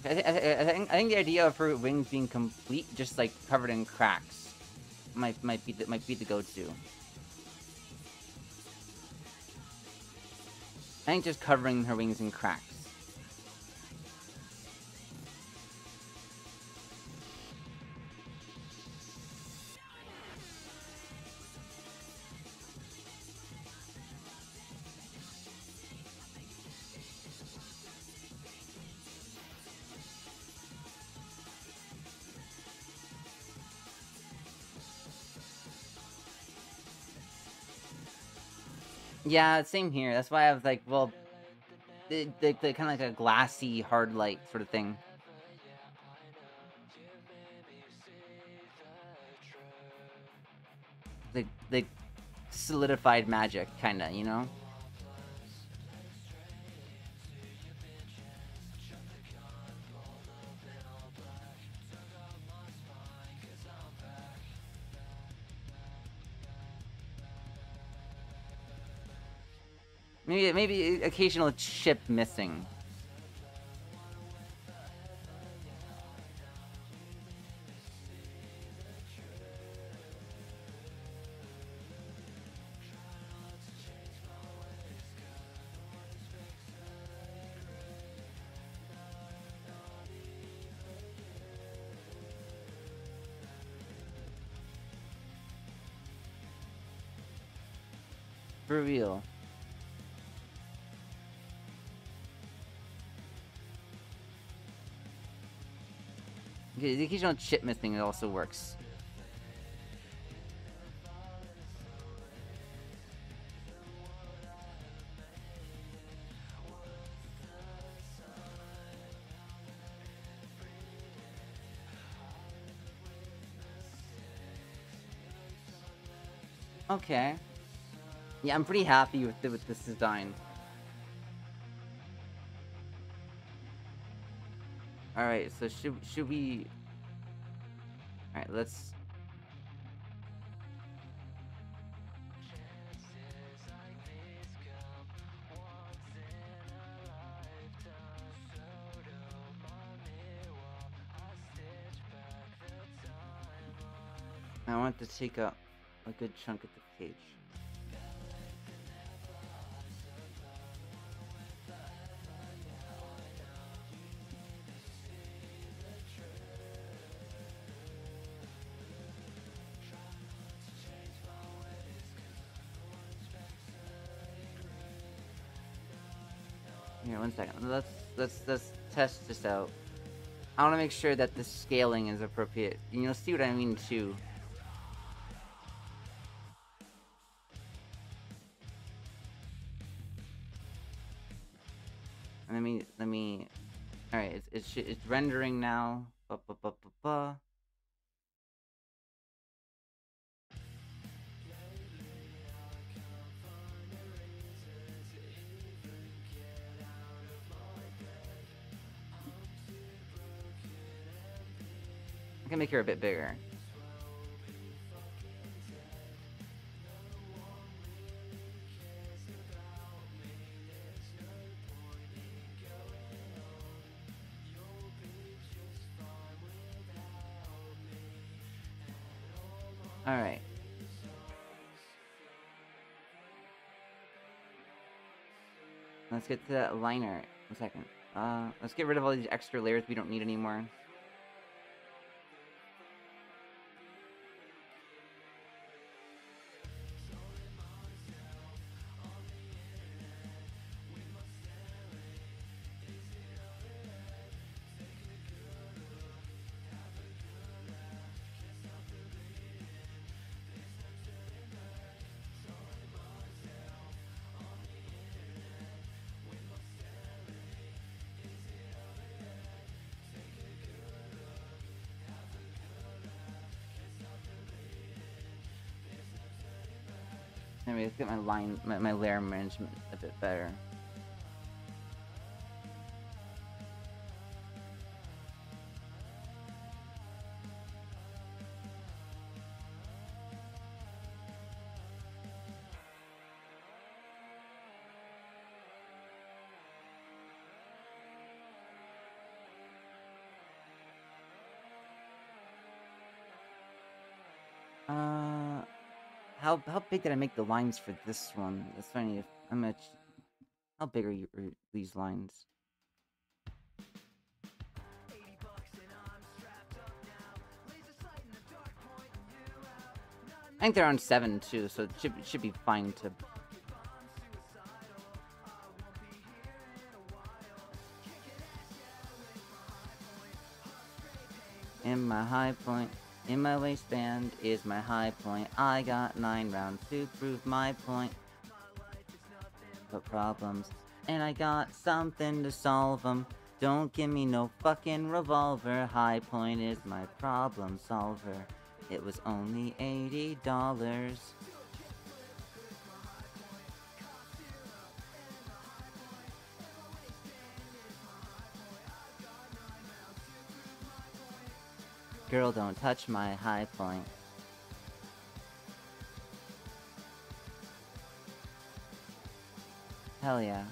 I think the idea of her wings being complete, just like covered in cracks, might be the go-to. I think just covering her wings in cracks. Yeah, same here. That's why I was like, well, the kind of like a glassy hard light sort of thing. The solidified magic, kinda, you know? Maybe occasional chip missing. For real. Okay, the occasional chip missing, it also works. Okay. Yeah, I'm pretty happy with this design. All right, so should we? All right, let's. I want to take up a good chunk of the page. Here, 1 second. Let's test this out. I want to make sure that the scaling is appropriate. You'll see what I mean too. Let me. All right, it's rendering now. Ba, ba, ba, ba, ba. I can make her a bit bigger. All right. Let's get to that liner. 1 second. Let's get rid of all these extra layers we don't need anymore. Anyway, let's get my layer management a bit better. How big did I make the lines for this one? That's funny. How big are these lines? I think they're on 7 too, so it should be fine to. In my high point. In my waistband is my high point. I got 9 rounds to prove my point. But problems, and I got something to solve them. Don't give me no fucking revolver. High point is my problem solver. It was only $80. Girl, don't touch my high point. Hell yeah.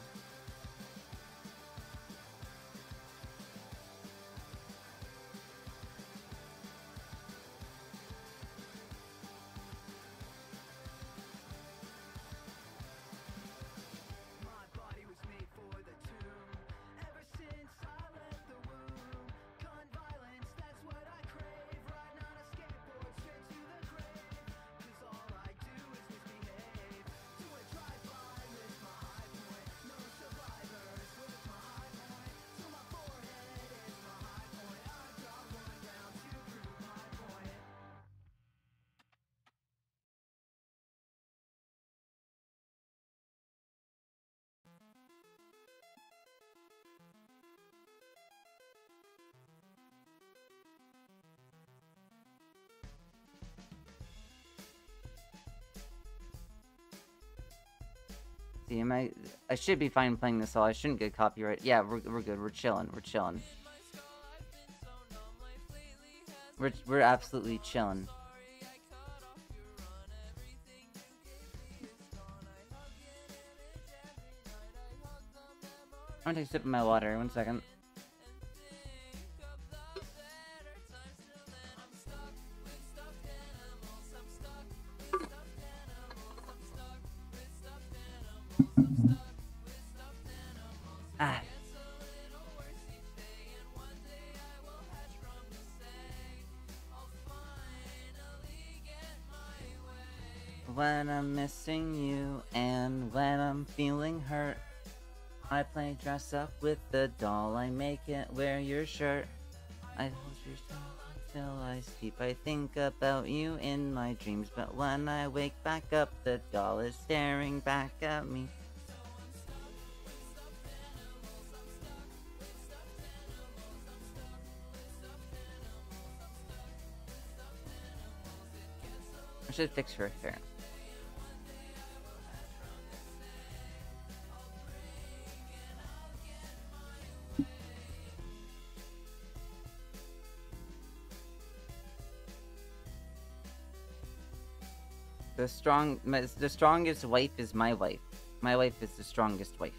See, I should be fine playing this all. I shouldn't get copyright. Yeah, we're good. We're chilling. We're chilling. We're absolutely chilling. I'm gonna take a sip of my water. 1 second. Ah. When I'm missing you and when I'm feeling hurt, I play dress up with the doll. I make it wear your shirt. I hold your hand till I sleep. I think about you in my dreams, but when I wake back up, the doll is staring back at me. I should fix her hair. The strongest wife is my wife. My wife is the strongest wife.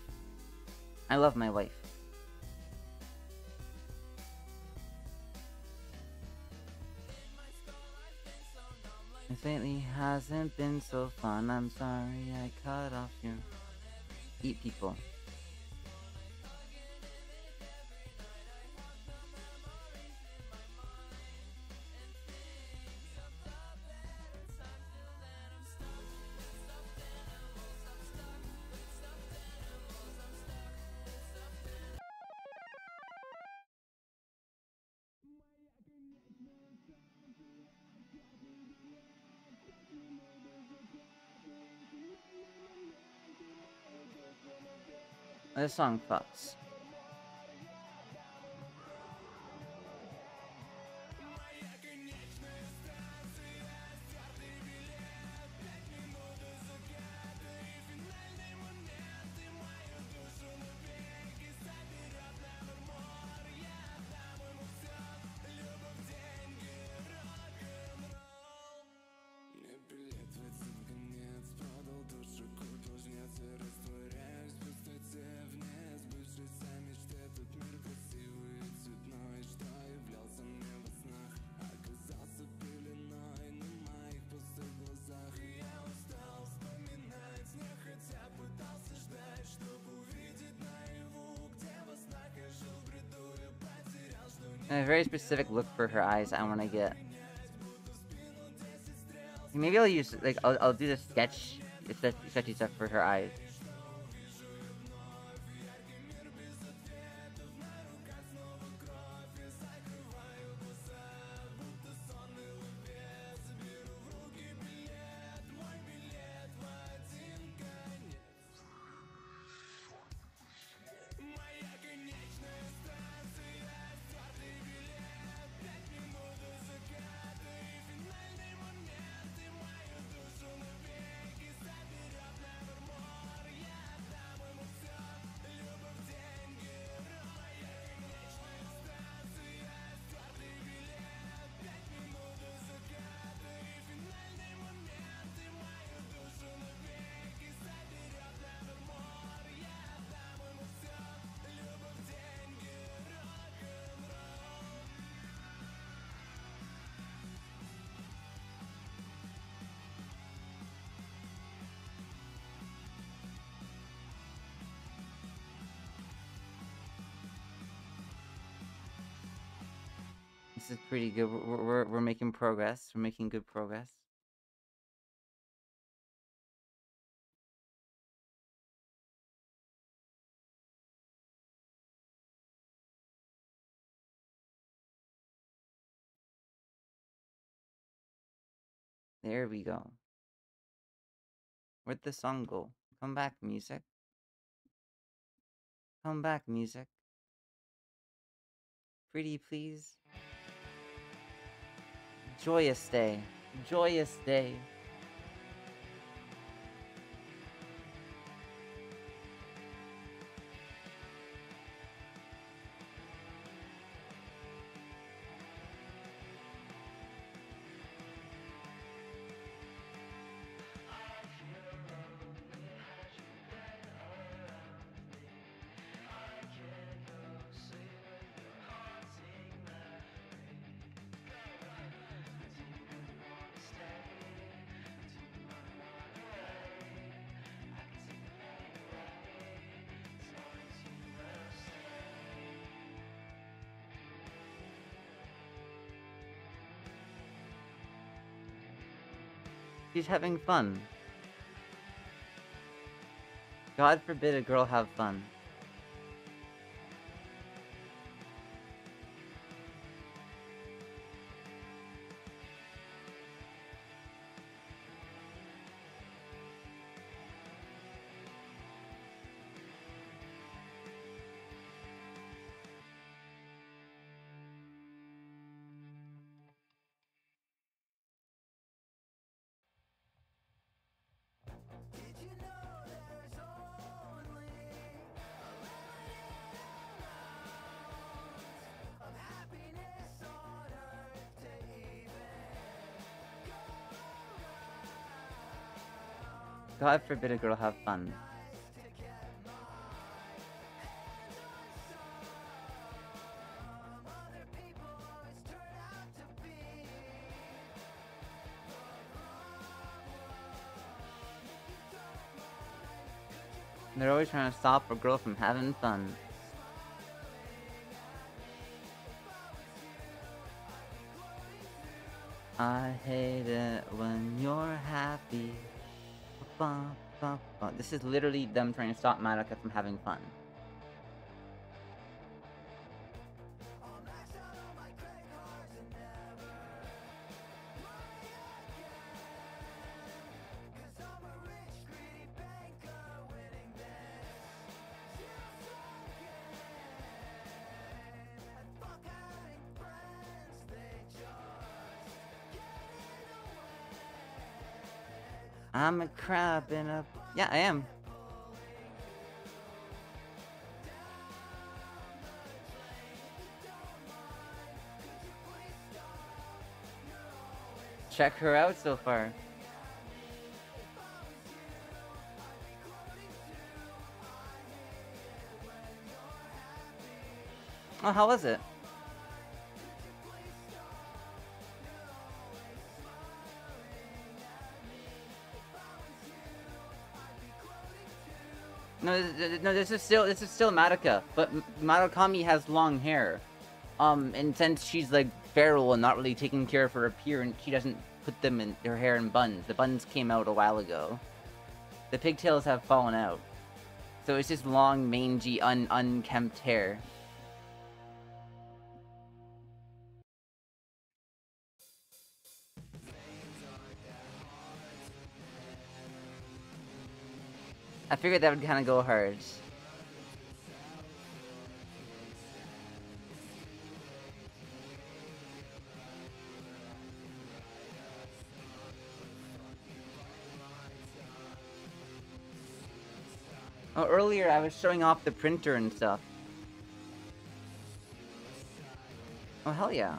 I love my wife. This lately hasn't been so fun. I'm sorry I cut off your... Eat people. This song fucks. A very specific look for her eyes I want to get. Maybe I'll use, like, I'll do the sketchy stuff for her eyes. This is pretty good. We're making progress. We're making good progress. There we go. Where'd the song go? Come back, music. Come back, music. Pretty please. Joyous day. Joyous day. She's having fun. God forbid a girl have fun. God forbid a girl have fun. They're always trying to stop a girl from having fun. I hate it when you're happy. This is literally them trying to stop Madoka from having fun. I'm a crab in a... Yeah, I am. Check her out so far. Oh, how was it? No, this is still Madoka, but Madokami has long hair. And since she's like feral and not really taking care of her appearance, she doesn't put them in her hair in buns. The buns came out a while ago. The pigtails have fallen out. So it's just long, mangy, unkempt hair. I figured that would kind of go hard. Oh, earlier I was showing off the printer and stuff. Oh, hell yeah.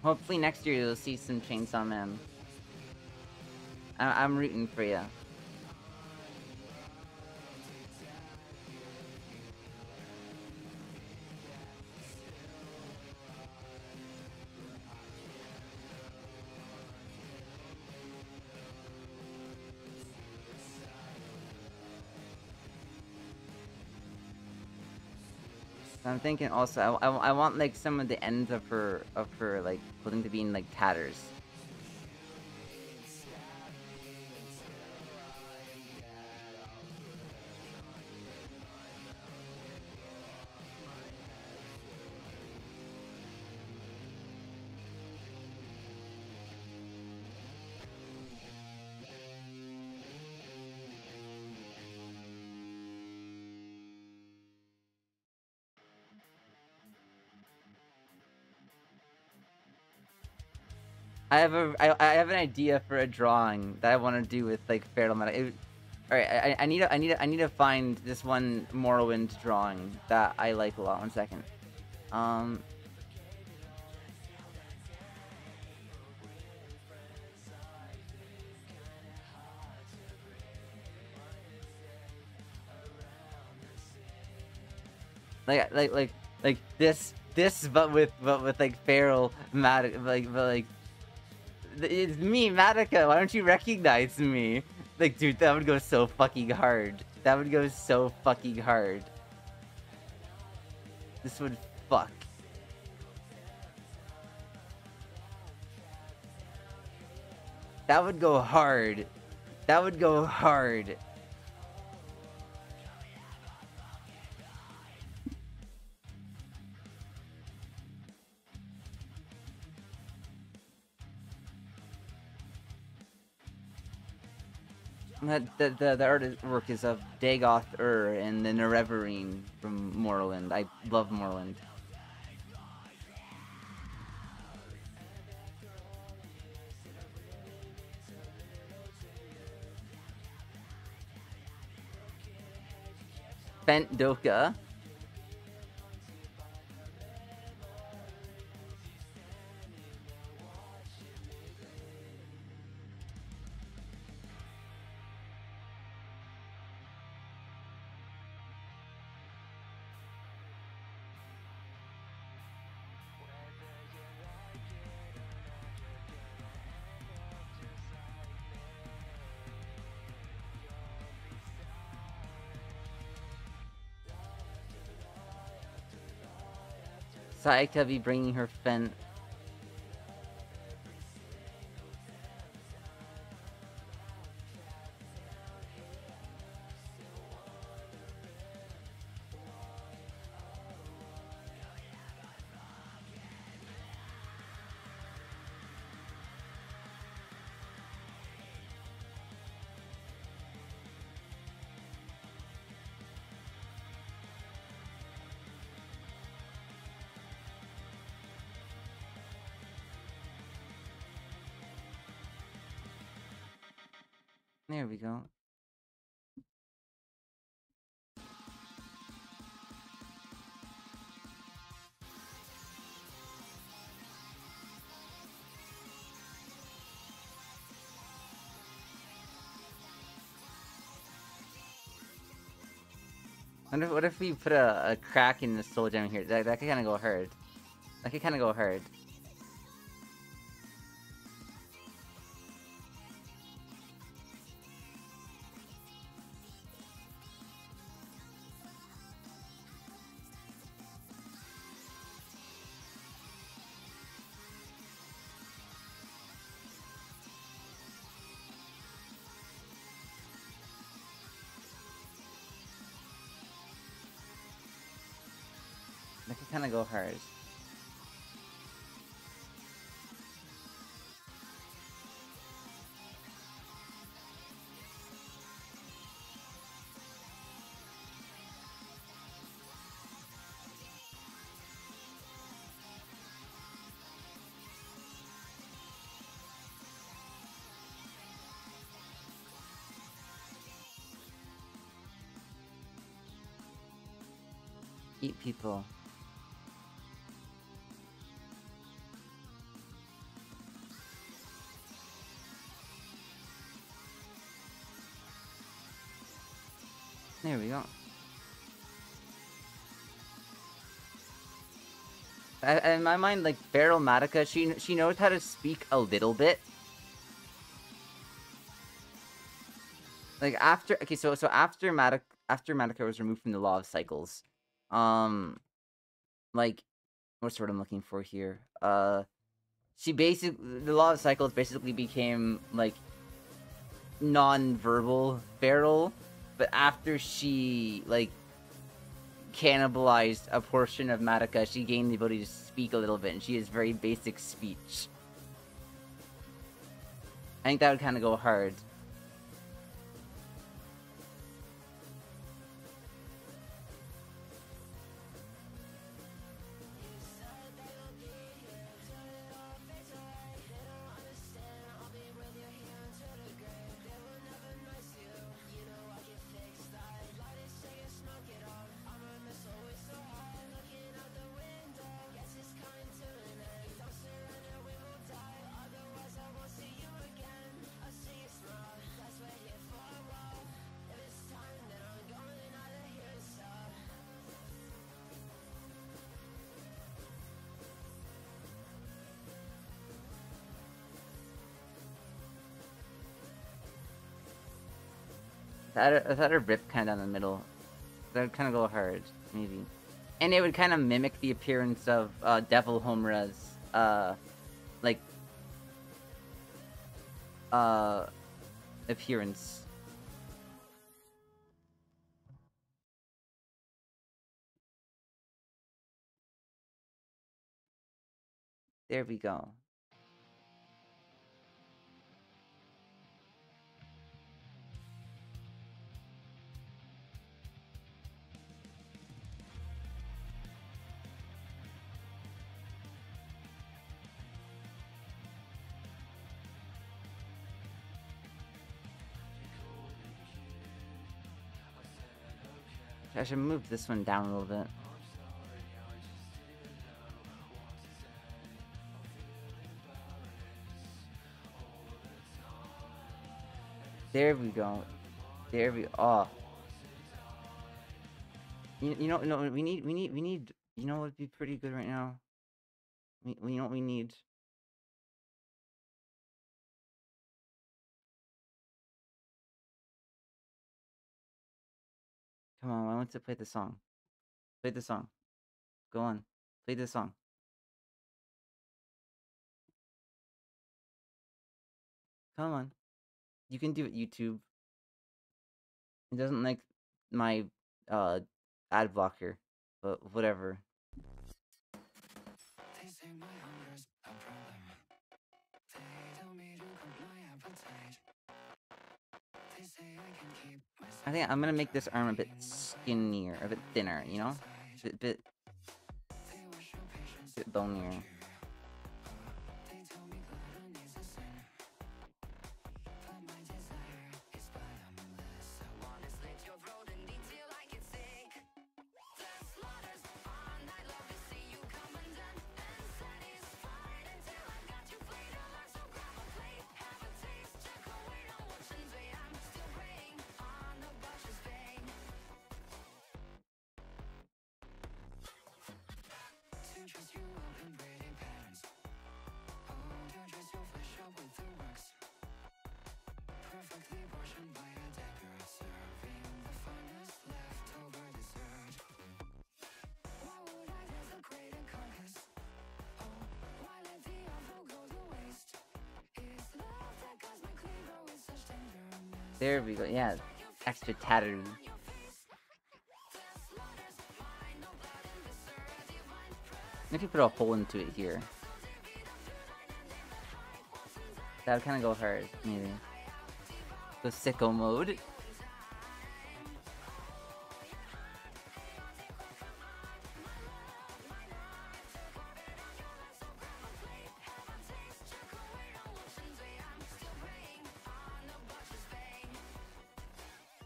Hopefully next year you'll see some Chainsaw Man. I'm rooting for ya. I'm thinking also, I want like some of the ends of her like clothing to be in like tatters. I have an idea for a drawing that I want to do with like Feral Madoka. All right, I need to find this one Morrowind drawing that I like a lot. 1 second. Um, like this, but with like Feral Madoka, like it's me, Madoka. Why don't you recognize me? Like, dude, that would go so fucking hard. That would go so fucking hard. This would fuck. That would go hard. That would go hard. The artwork is of Dagoth and the Nerevarine from Morrowind. I love Morrowind. Doka. Sayaka be bringing her Fent. There we go. What if we put a crack in the soul gem here? That could kind of go hard. That could kind of go hard. That could kind of go hard. Eat people. There we go. In my mind, like Feral Madoka, she knows how to speak a little bit. Like after, okay, so after Madoka was removed from the Law of Cycles, like, what's the word I'm looking for here? She basically, the law of cycles basically became, like, non-verbal feral, but after she, like, cannibalized a portion of Madoka, she gained the ability to speak a little bit, and she has very basic speech. I think that would kind of go hard. I thought I'd rip kind of down the middle. That would kind of go hard, maybe. And it would kind of mimic the appearance of Devil Homura's, like, appearance. There we go. I should move this one down a little bit. There we go. There we oh. You know no we need you know what would be pretty good right now? You know what we need? Come on, I want to play the song. Play the song. Go on. Play the song. Come on. You can do it, YouTube. It doesn't like my ad blocker, but whatever. They say my hunger's a problem. They tell me to cut my appetite. They say I can keep myself. I think I'm gonna make this arm a bit skinnier, a bit thinner, you know? Bit bonier. They tell me gluttony's a sin. But my desire is bottomless. I wanna slit your throat and eat till I get sick. The slaughter's on. I'd love to see you come undone and satisfied until I got you flayed alive. So grab a plate, have a taste, check away, don't watch and wait. I'm still praying on the butcher's vein. To dress you up in pretty patterns. Oh, to dress your flesh up with the works. Perfectly portioned by a dagger, serving the finest leftover dessert. Why would I desecrate a carcass? Oh, why let the offal go to waste? Is love that cosmically grow with such tenderness? There we go. Yeah, extra tattery. Your face, the slaughter's mine, no blood in this earth, divine prayer. If you put a hole into it here, that would kind of go hard, maybe. Go sicko mode.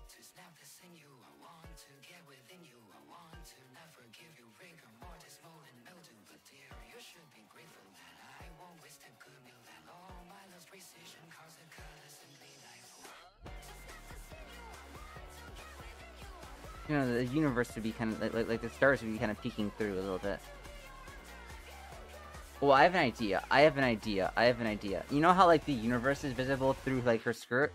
To snap this in you, I want to get within you. I want to not forgive you. Rigor mortis, mold and mildew. But dear, you should be grateful that I won't waste a good meal. That all my love's precision cause a color simply life. You know, the universe would be kind of like the stars would be kind of peeking through a little bit. Well, I have an idea. I have an idea. You know how like the universe is visible through like her skirt?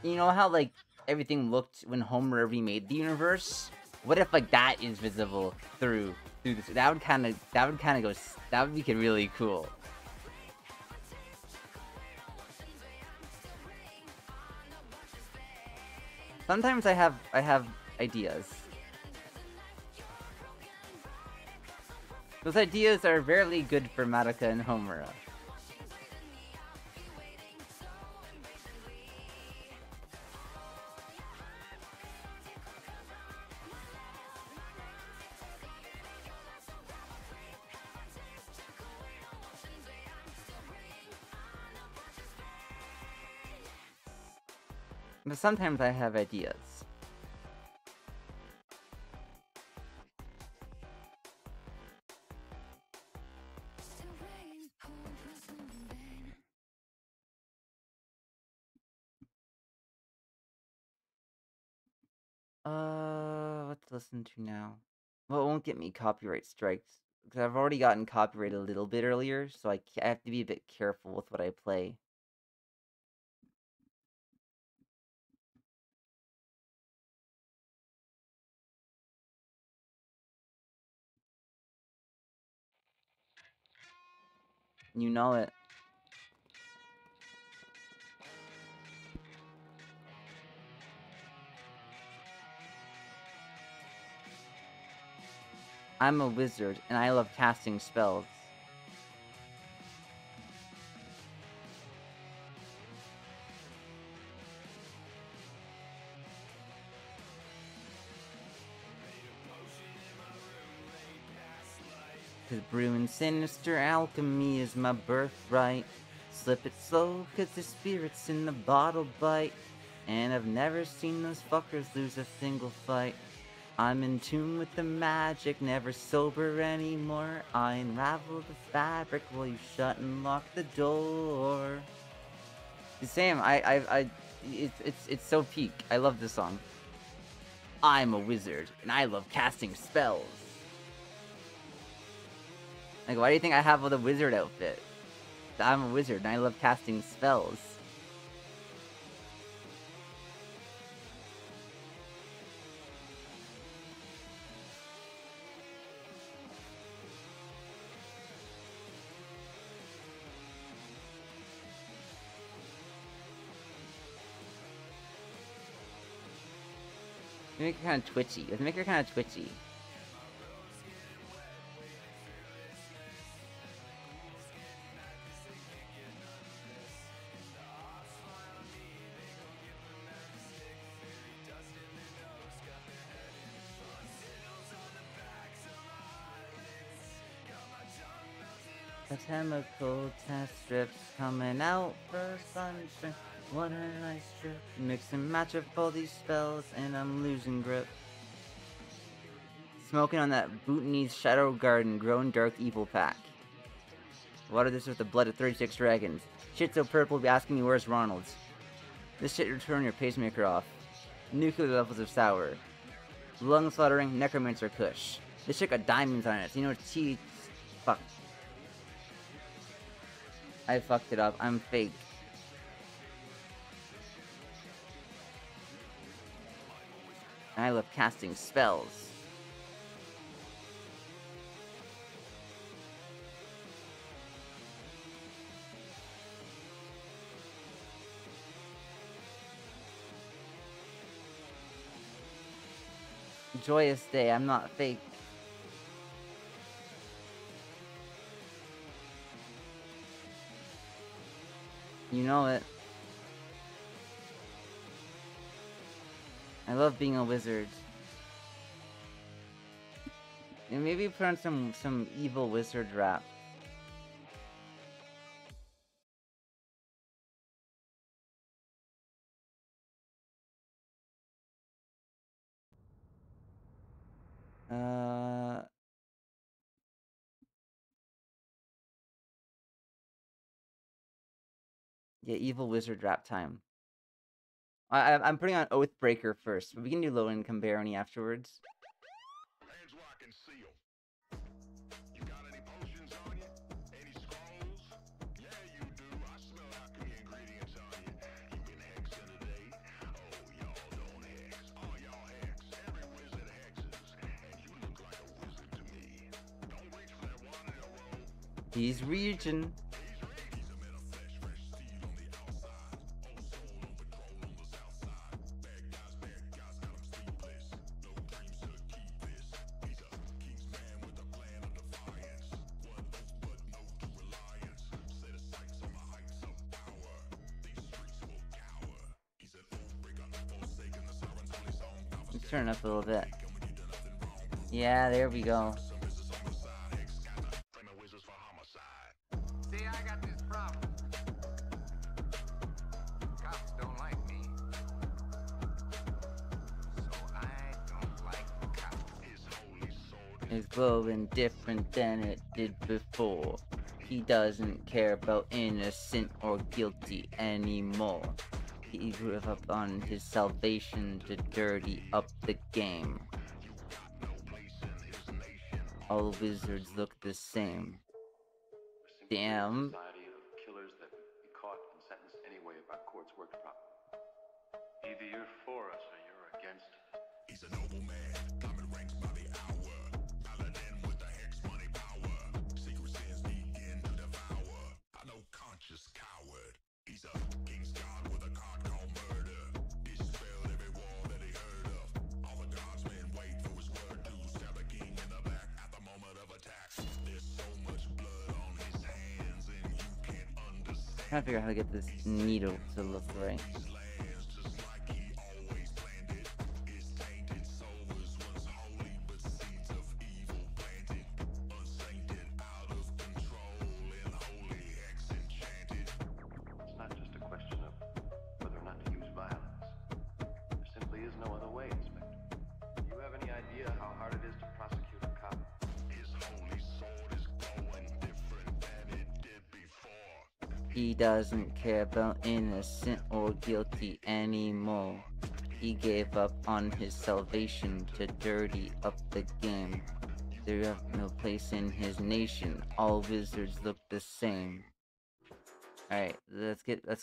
You know how like everything looked when Homer remade the universe? What if like that is visible through Dude, that would kind of go. That would make it really cool. Sometimes I have ideas. Those ideas are rarely good for Madoka and Homura. But sometimes I have ideas. What to listen to now? Well, it won't get me copyright strikes, because I've already gotten copyright a little bit earlier, so I have to be a bit careful with what I play. You know it. I'm a wizard, and I love casting spells. Cause brewing sinister alchemy is my birthright. Slip it slow, cause the spirits in the bottle bite. And I've never seen those fuckers lose a single fight. I'm in tune with the magic, never sober anymore. I unravel the fabric while you shut and lock the door. Sam, it's so peak. I love this song. I'm a wizard, and I love casting spells. Like, why do you think I have the wizard outfit? I'm a wizard, and I love casting spells. Make her kind of twitchy. Let's make her kind of twitchy. The chemical test strips coming out for sunshine. What a nice trip. Mix and match up all these spells, and I'm losing grip. Smoking on that Bhutanese Shadow Garden Grown Dark Evil pack. Water this with the blood of 36 dragons. Shit so purple, be asking me where's Ronald's. This shit will turn your pacemaker off. Nuclear levels of sour. Lung slaughtering necromancer kush. This shit got diamonds on it, so you know it's cheats. Fuck. I fucked it up. I'm fake. I love casting spells. Joyous day, I'm not fake. You know it. I love being a wizard. And maybe put on some evil wizard rap. Yeah, evil wizard rap time. I'm putting on Oathbreaker first, but we can do low income barony afterwards. Hands lock and seal. You got any potions on you? Any scrolls? Yeah, you do. I smell alchemy ingredients on you. You been hexing today? Oh, y'all don't hex. Oh, y'all hex. Every wizard hexes. And you look like a wizard to me. He's reaching. Let's turn it up a little bit. Yeah, there we go. See, I got this problem. Cops don't like me. So I don't like cops. It's glowing different than it did before. He doesn't care about innocent or guilty anymore. He grew up on his salvation to dirty up the game. All wizards look the same. Damn. Society of killers that would be caught and sentenced anyway if our courts worked properly. Either you're for us or you're against us. He's a noble man, climbing ranks by the hour. Paladin with the hex money power. Secret sins begin to devour. I know conscious coward. He's a king's god with a card called murder. Dispelled every war that he heard of. All the guardsmen wait for his word to stab the king in the back at the moment of attack. There's so much blood on his hands and you can't understand. Trying to figure out how to get this needle to look right. Lands just like he always planned it. His tainted soul was once holy, but seeds of evil planted. Unsainted, out of control, and holy hex enchanted. It's not just a question of whether or not to use violence. There simply is no other way, Inspector. Do you have any idea how hard it is to prosecute a cop? His holy sword is glowing different than it did before. He doesn't care about innocent or guilty anymore. He gave up on his salvation to dirty up the game. There have no place in his nation. All wizards look the same. Alright, let's get what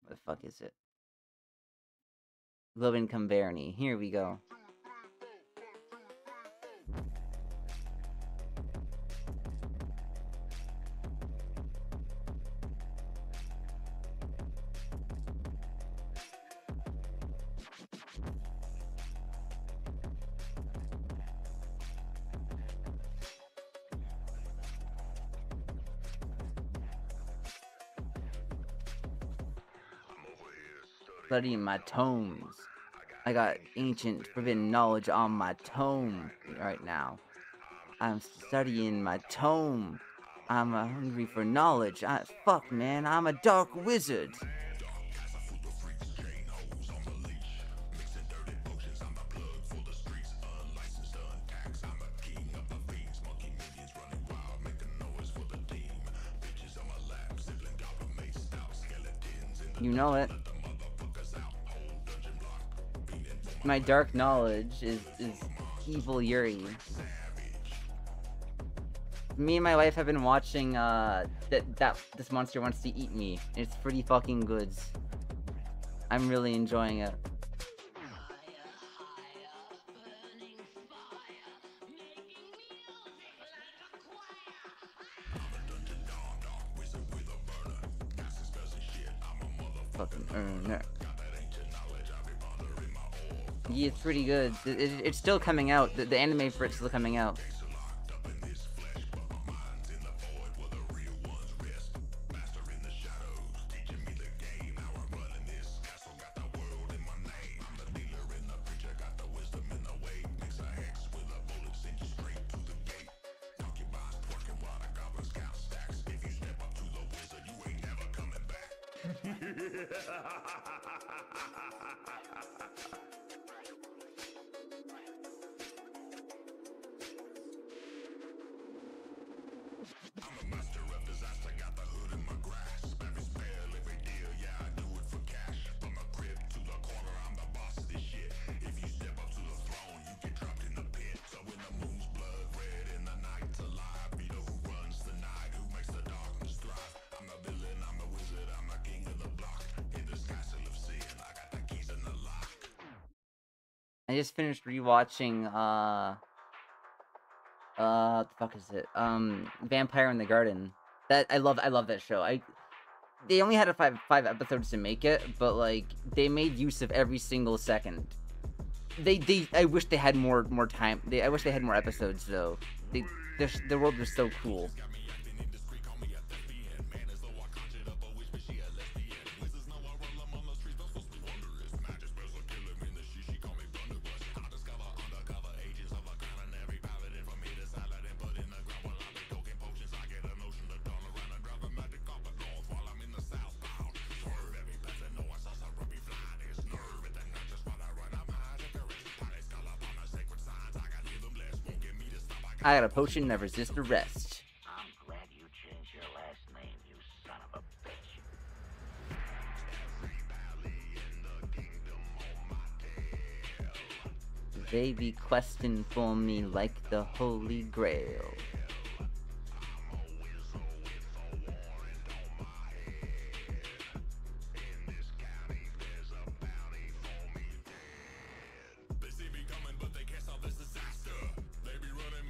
the fuck is it? Glowing Cumberni. Here we go. Studying my tomes. I got ancient forbidden knowledge on my tome right now. I'm studying my tome. I'm hungry for knowledge. Fuck, man, I'm a dark wizard. You know it. My dark knowledge is evil Yuri. Me and my wife have been watching this monster wants to eat me. It's pretty fucking good. I'm really enjoying it. Fucking earner. Yeah, it's pretty good. It's still coming out. The anime for it's still coming out. I just finished rewatching what the fuck is it? Vampire in the Garden. That I love that show. They only had five episodes to make it, but like they made use of every single second. I wish they had more time. I wish they had more episodes though. The world was so cool. I got a potion that resists arrest. I'm glad you changed your last name, you son of a bitch. They be questing for me like the Holy Grail.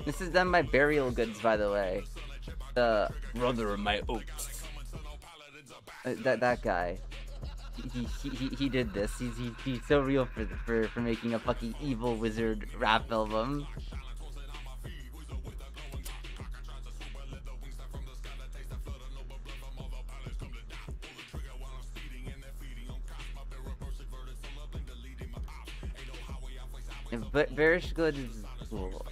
This is done by Burial Goods, by the way. The brother of my oats. That guy. He did this. He's so real for making a fucking evil wizard rap album. But Burial Goods is cool.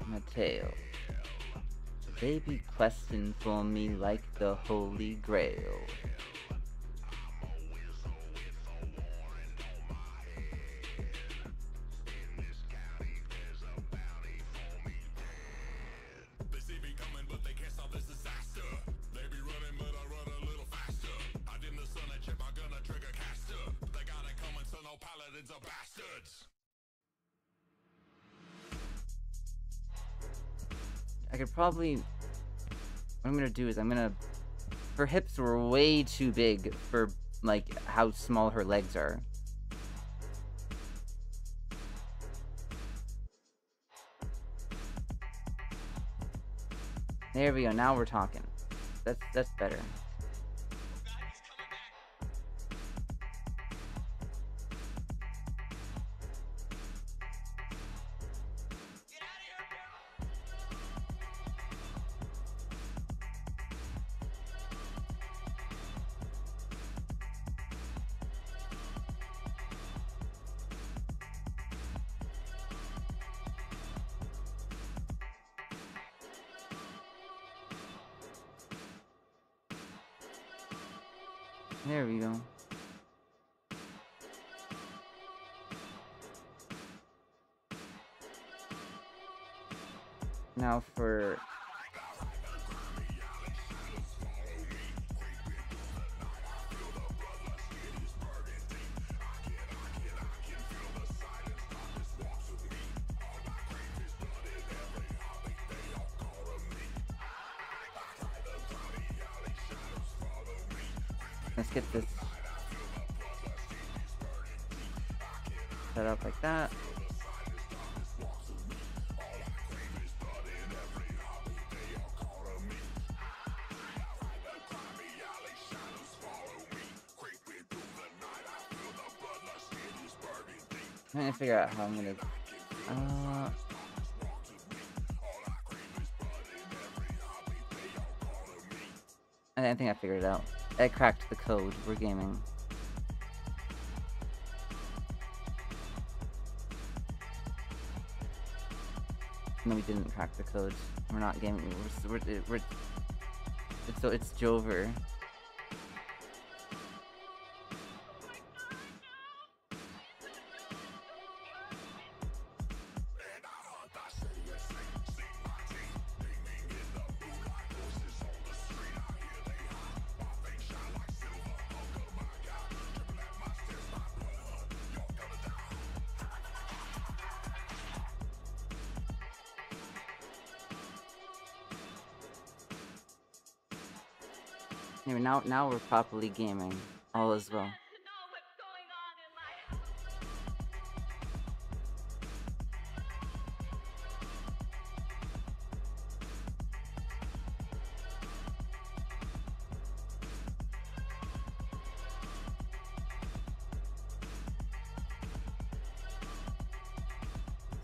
Mateo. They be questing for me like the Holy Grail. I could probably... What I'm gonna do is her hips were way too big for, like, how small her legs are. There we go, now we're talking. That's better. There we go. Now for... Let's get this set up like that. I'm trying to figure out how I'm gonna... I think I figured it out. I cracked the code. We're gaming. No, we didn't crack the code. We're not gaming. It's Jover. Anyway, now we're properly gaming. All is well.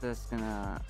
Just gonna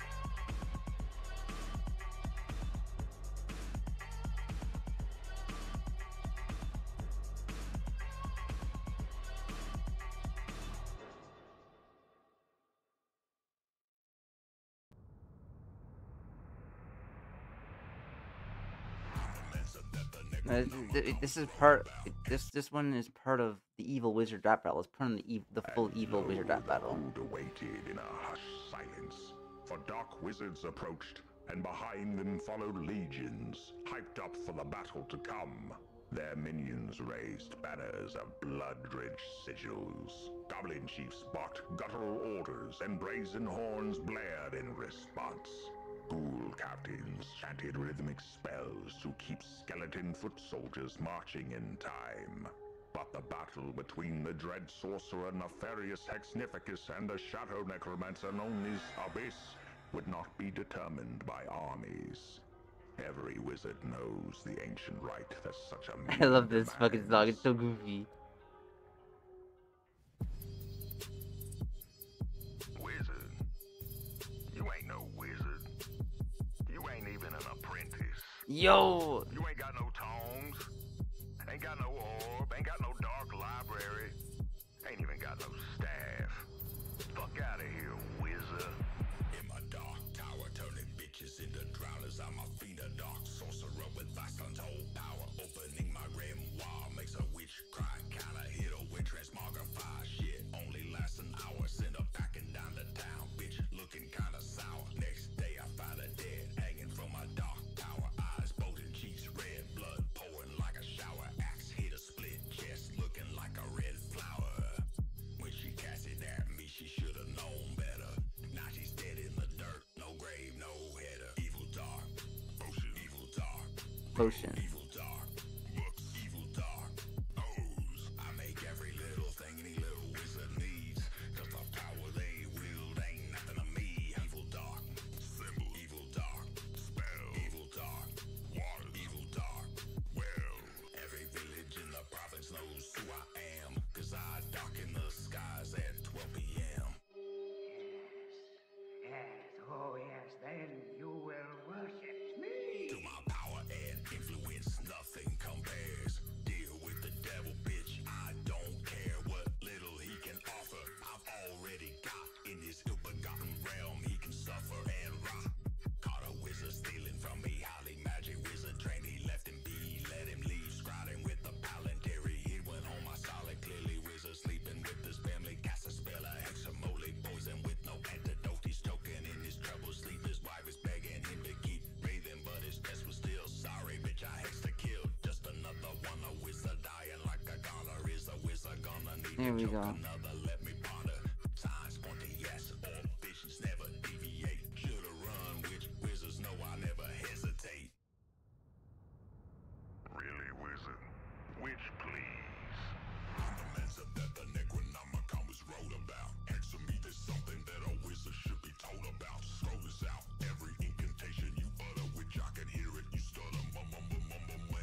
this is part. This one is part of the evil wizard rap battle. It's part of the full evil wizard rap battle. Mood awaited in a hushed silence, for dark wizards approached, and behind them followed legions, hyped up for the battle to come. Their minions raised banners of blood-drenched sigils. Goblin chiefs barked guttural orders, and brazen horns blared in response. Ghoul captains chanted rhythmic spells to keep skeleton foot soldiers marching in time. But the battle between the dread sorcerer Nefarious Hexnificus and the shadow necromancer known as Abyss would not be determined by armies. Every wizard knows the ancient rite that such a I love this fucking song. It's so goofy. Wizard? You ain't no wizard. You ain't even an apprentice. Yo! You ain't got no tomes. Ain't got no orb. Ain't got no dark library. Ain't even got no staff. Fuck out of here, wizard. In my dark tower, turning bitches into drowners. I'm a fiend, a dark sorcerer with vast untold power. Opening my grimoire makes a witch cry. Kinda hit her with transmogrify. Shit only lasts an hour. Send her packing down the town. Bitch looking kinda sour. Next day I find her dead, hanging from my dark tower. Eyes bulging, cheeks red, blood pouring like a shower. Axe hit a split chest, looking like a red flower. When she cast it at me, she should've known better. Now she's dead in the dirt, no grave, no header. Evil dark, potion, evil dark, Potion. evil dark, books, evil dark. O's, I make every little thing any little wizard needs. Cause the power they wield ain't nothing to me. Evil dark, symbol, evil dark, spell, evil dark, water, evil dark. Well, every village in the province knows who I am. Cause I darken the skies at 12 p.m. Yes, oh yes, then you will worship me. To my power and influence, nothing compares. Deal with the devil, bitch. I don't care what little he can offer. I've already got in this ill-begotten realm. He can suffer and rot. Caught a wizard stealing from me. Highly magic wizard trained. He left him be. Let him leave. Scrying with the palantary. He went home. I solid clearly. Wizard sleeping with his family. Cast a spell. A hexamole poison with no antidote. He's choking in his trouble sleep. His wife is begging him to keep breathing, but his chest was still sorry. Bitch, I hexed to kill. Just another one. A wizard dying like a goner. Is a wizard gonna need There to we choke go. another? Let me ponder. Signs point to yes, or visions never deviate. Should've run, which wizards know I never hesitate. Really, wizard? Which, please? I'm the mentor that the Necronomicon was wrote about. Answer me, there's something that a wizard should be told about. Scroll this out. Every incantation you utter, which I can hear it, you stutter. Mumble,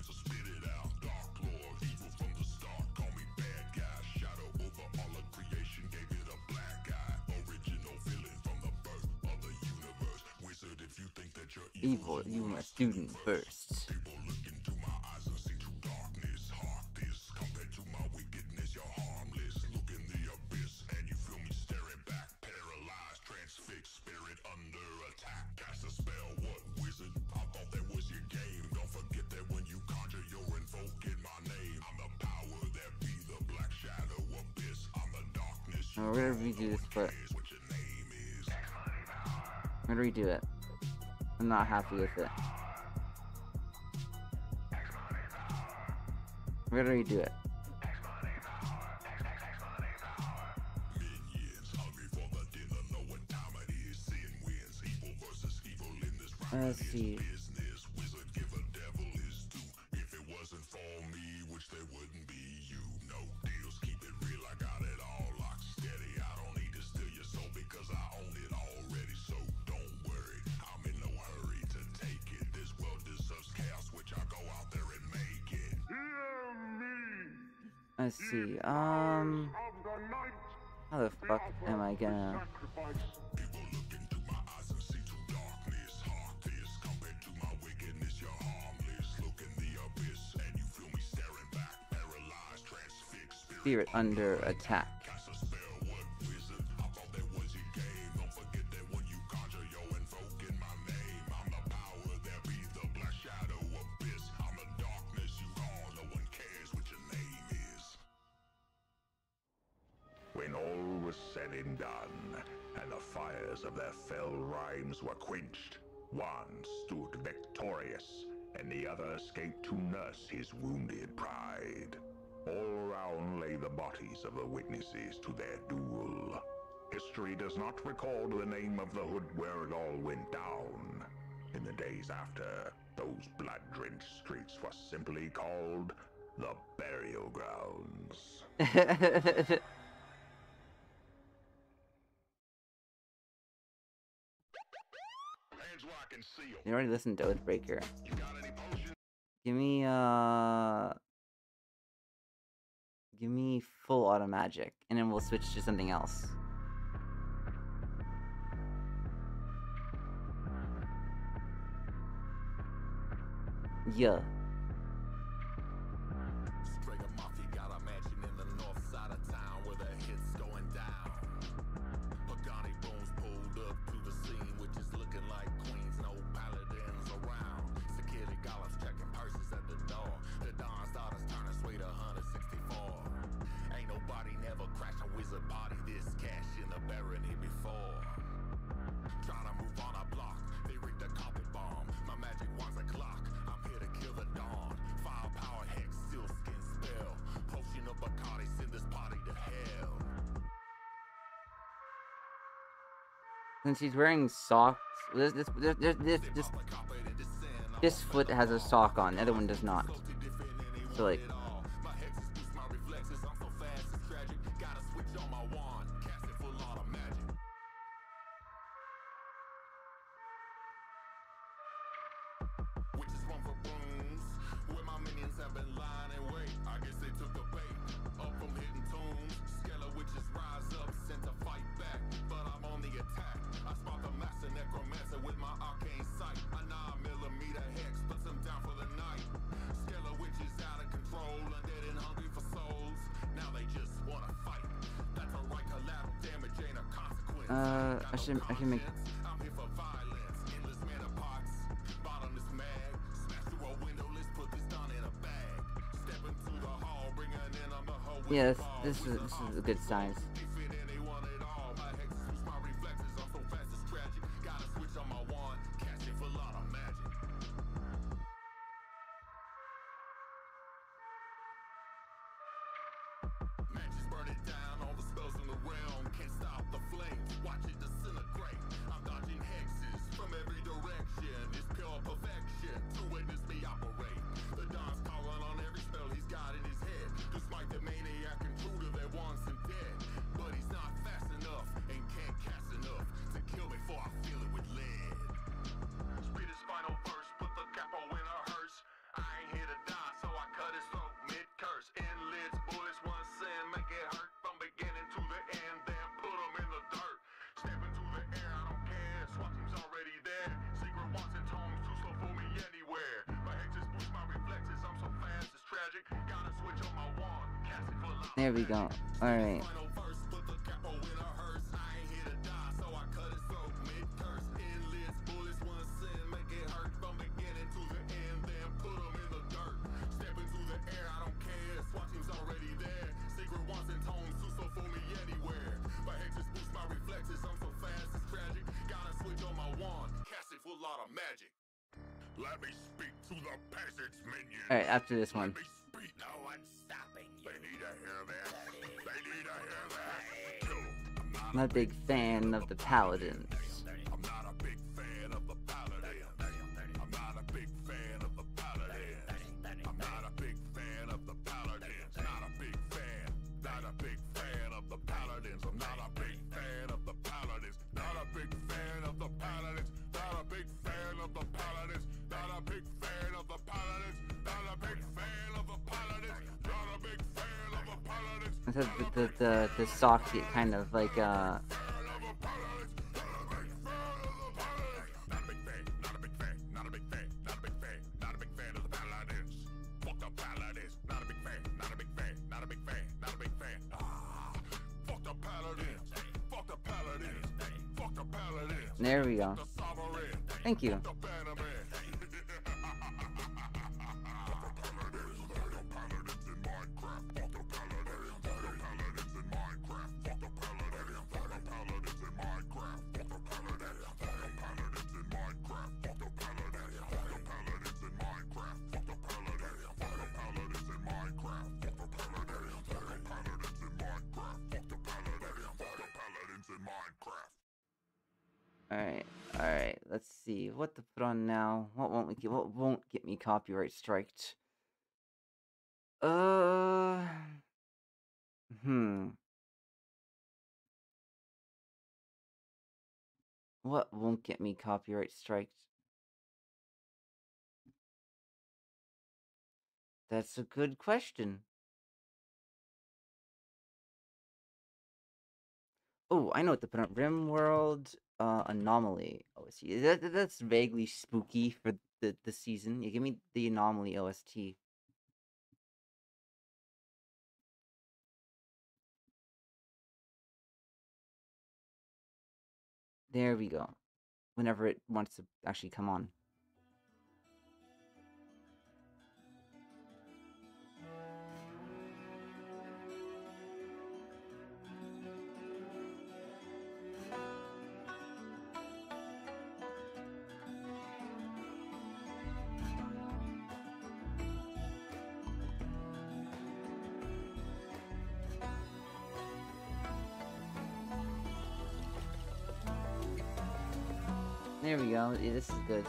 so spit it out. Dark Lord, evil from the start. Call me bad guy. Shadow over all of creation, gave it a black eye. Original villain from the birth of the universe. Wizard, if you think that you're Evil, you my student first. people look into my eyes and see true darkness. Heart this, compared to my wickedness, you're harmless. Look in the abyss, and you feel me staring back. Paralyzed, transfixed, spirit under attack. Cast a spell, what wizard? I thought that was your game. Don't forget that when you conjure, you're invoking my name. I'm the power that be the black shadow abyss. I'm the darkness. Now we're gonna redo this, but What your name is. I'm gonna redo it. I'm not happy with it. We're gonna redo it. Minions hungry for the dinner, know what time it is. Sin wins, evil versus evil in this round. Let's see. Business, wizard give a devil his due. If it wasn't for me, there wouldn't be you. No deals, keep it real, I got it all locked steady. I don't need to steal your soul because I own it already. So don't worry, I'm in no hurry to take it. This world deserves chaos, which I go out there and make it. Hear me! Let's see. How the fuck am I gonna? People look into my eyes and see true darkness. Heartless, compared to my wickedness, you're harmless. Look in the abyss and you feel me staring back. Paralyzed, transfixed, Spirit under attack. cast a spell, what wizard? I thought that was your game. Don't forget that when you conjure, you're invoking my name. I'm the power, there be the black shadow abyss. I'm the darkness you call, no one cares what your name is. When all was said and done, and the fires of their fell rhymes were quenched, one stood victorious, and the other escaped to nurse his wounded pride. All around lay the bodies of the witnesses to their duel. History does not record the name of the hood where it all went down. In the days after, those blood-drenched streets were simply called the burial grounds. Hands lock and seal. You already listened to Oathbreaker. You got any potions? Give me full auto magic, and then we'll switch to something else. Yeah. Straight up mafia got a mansion in the north side of town where the hits going down. Pagani booms pulled up to the scene, which is looking like queens, no paladins around. Security golfs checking purses at the door. The Don's daughters turning sweet 164. Ain't nobody never crashed a wizard party this cash in the barony before. Trying to move on a block, they rigged a carpet bomb. My magic wand's a clock. I'm here to kill the dawn. Firepower, hex, seal skin spell. Potion of Bacardi, send this party to hell. Since he's wearing socks, this foot has a sock on, the other one does not. So like, My hexes boost my reflexes. I'm so fast, it's tragic. Gotta switch on my wand, cast it full auto magic. Witches run for brooms, where my minions have been lying in wait. I guess they took the bait, up from hidden tombs. Scalar witches rise up, sent to fight back, but I'm on the attack. I spot the master necromancer with my arcane sight. A 9mm hex puts him down for the night. Scalar witches out of control, undead and hungry for souls. Now they just wanna fight. That's a right collateral damage, ain't a consequence. I can make. I'm here for violence, endless mana pots. Bottomless mag, smash through a window, let's put this down in a bag. Step into the hall, bring an in on the hoe. Yeah, this is a good sign. Defeat anyone at all. My hexes boost my reflexes, I'm so fast it's tragic. Gotta switch on my wand, cast it for a lot of magic. Matches burn it down, all the spells in the realm can't stop the flames. Watch it disintegrate. I'm dodging hexes from every direction. It's pure perfection to witness me operate. The Don's calling on every spell he's got in his head. Despite the maniac intruder that wants him dead. But he's not fast enough and can't cast enough to kill me before I feel it with lead. Spit his final verse, put the capo in a hearse. I ain't here to die, so I cut his throat mid-curse. Inlets, bullets, one sin, make it hurt from beginning to the end, then put him in the dirt. Step into the air, I don't care, SWAT team's already there. Secret wants and tones, too slow for me anywhere. My hexes boost my reflexes, I'm so fast, it's tragic. Gotta switch on my wand, cast it for life. There we go. All right. Final verse, put the capo in a hearse. I ain't here to die, so I cut his throat mid-curse. Inlets, bullets, one sin, make it hurt from beginning to the end, then put him in the dirt. Step into the air, I don't care, SWAT team's already there. Secret wants and tones, too slow for me anywhere. My hexes boost my reflexes, I'm so fast, it's tragic. Gotta switch on my wand, cast it full lot of magic. Let me speak to the peasants, minions. All right, after this one. Let me speak. No one's stopping you. They need to hear this. They need to hear this. Kill 'em. I'm not a big fan of the paladins. I'm not a big fan of the paladins. I'm not a big fan of the paladins. I'm not a big fan of the paladins. Instead of the sock kind of like There we go. Thank you. Alright, let's see. What to put on now? What won't get me copyright striked? Hmm. What won't get me copyright striked? That's a good question. Oh, I know what to put on. Rimworld, Anomaly OST. That's vaguely spooky for the season. You give me the Anomaly OST. There we go. Whenever it wants to actually come on. There we go. Yeah, this is good.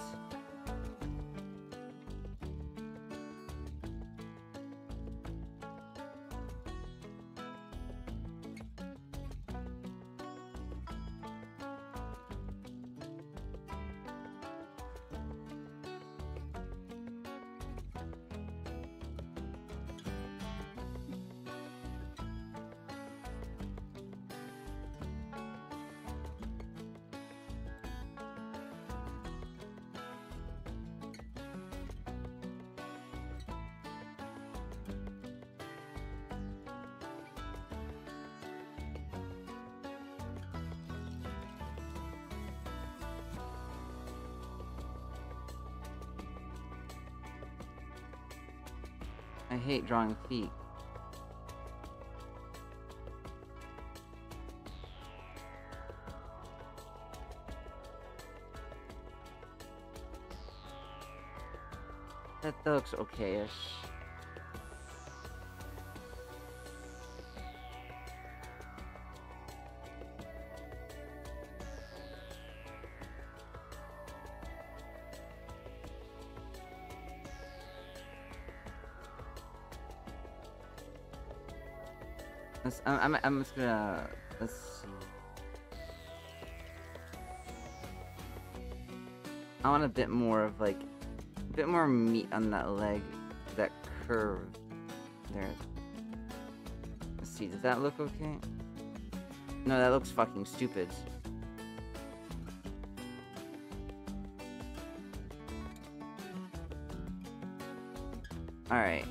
I hate drawing feet. That looks okay-ish. I'm just gonna, let's see. I want a bit more of like, a bit more meat on that leg, that curve. There. Let's see, does that look okay? No, that looks fucking stupid. Alright.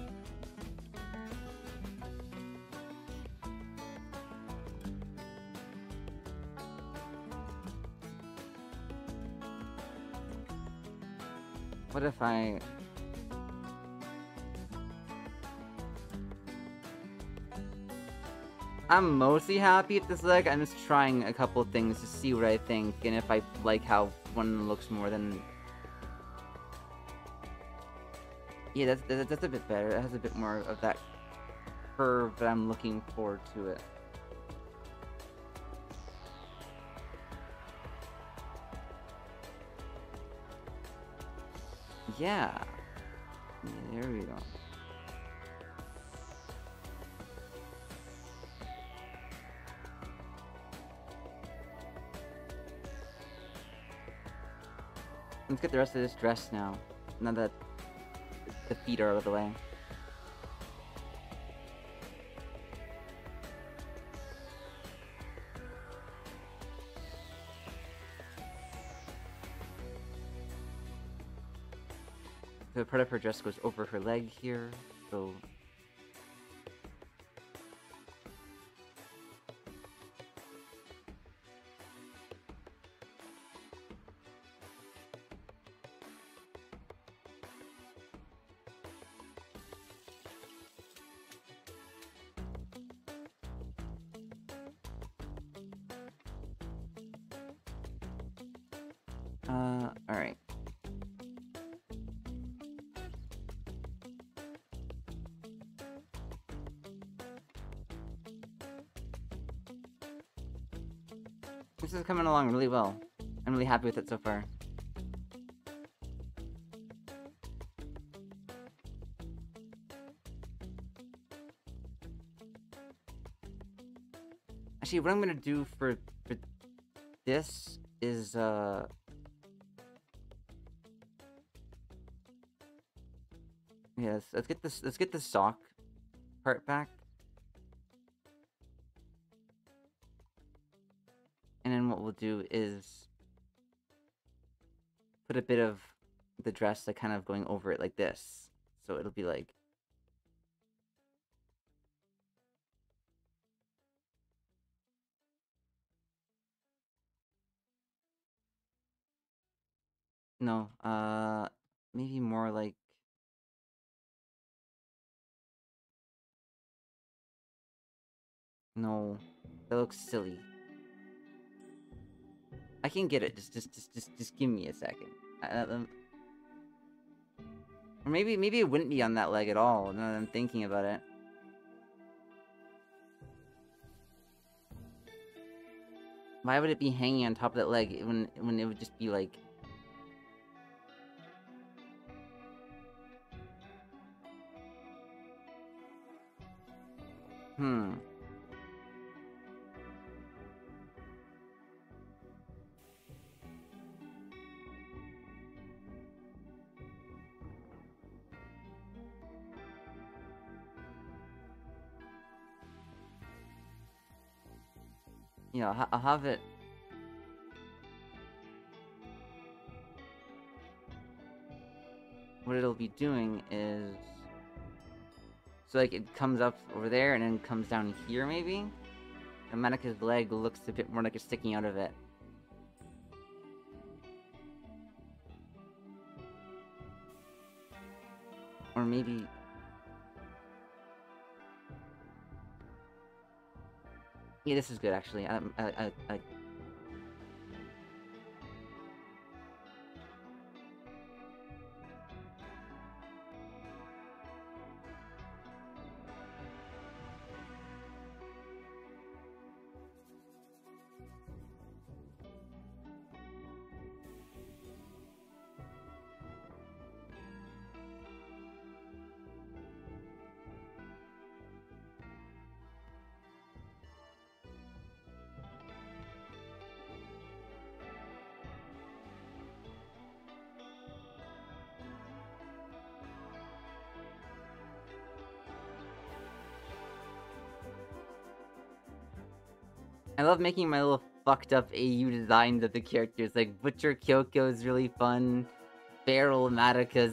What if I'm mostly happy with this leg. I'm just trying a couple things to see what I think, and if I like how one looks more than... Yeah, that's a bit better. It has a bit more of that curve that I'm looking forward to it. Yeah. There we go. Let's get the rest of this dress now. Now that the feet are out of the way. So part of her dress goes over her leg here, so... Alright. This is coming along really well. I'm really happy with it so far. Actually, what I'm gonna do for this is yes, let's get the sock part back. And then what we'll do is put a bit of the dress like kind of going over it like this. So it'll be like no, maybe more like no, that looks silly. I can get it. Just give me a second. Or maybe it wouldn't be on that leg at all. Now that I'm thinking about it. Why would it be hanging on top of that leg when it would just be like? Yeah, I'll have it. What it'll be doing is... So, like, it comes up over there and then comes down here, maybe? And Madoka's leg looks a bit more like it's sticking out of it. Or maybe... Yeah, this is good, actually. I love making my little fucked up AU designs of the characters. Like, Butcher Kyoko is really fun. Feral Madoka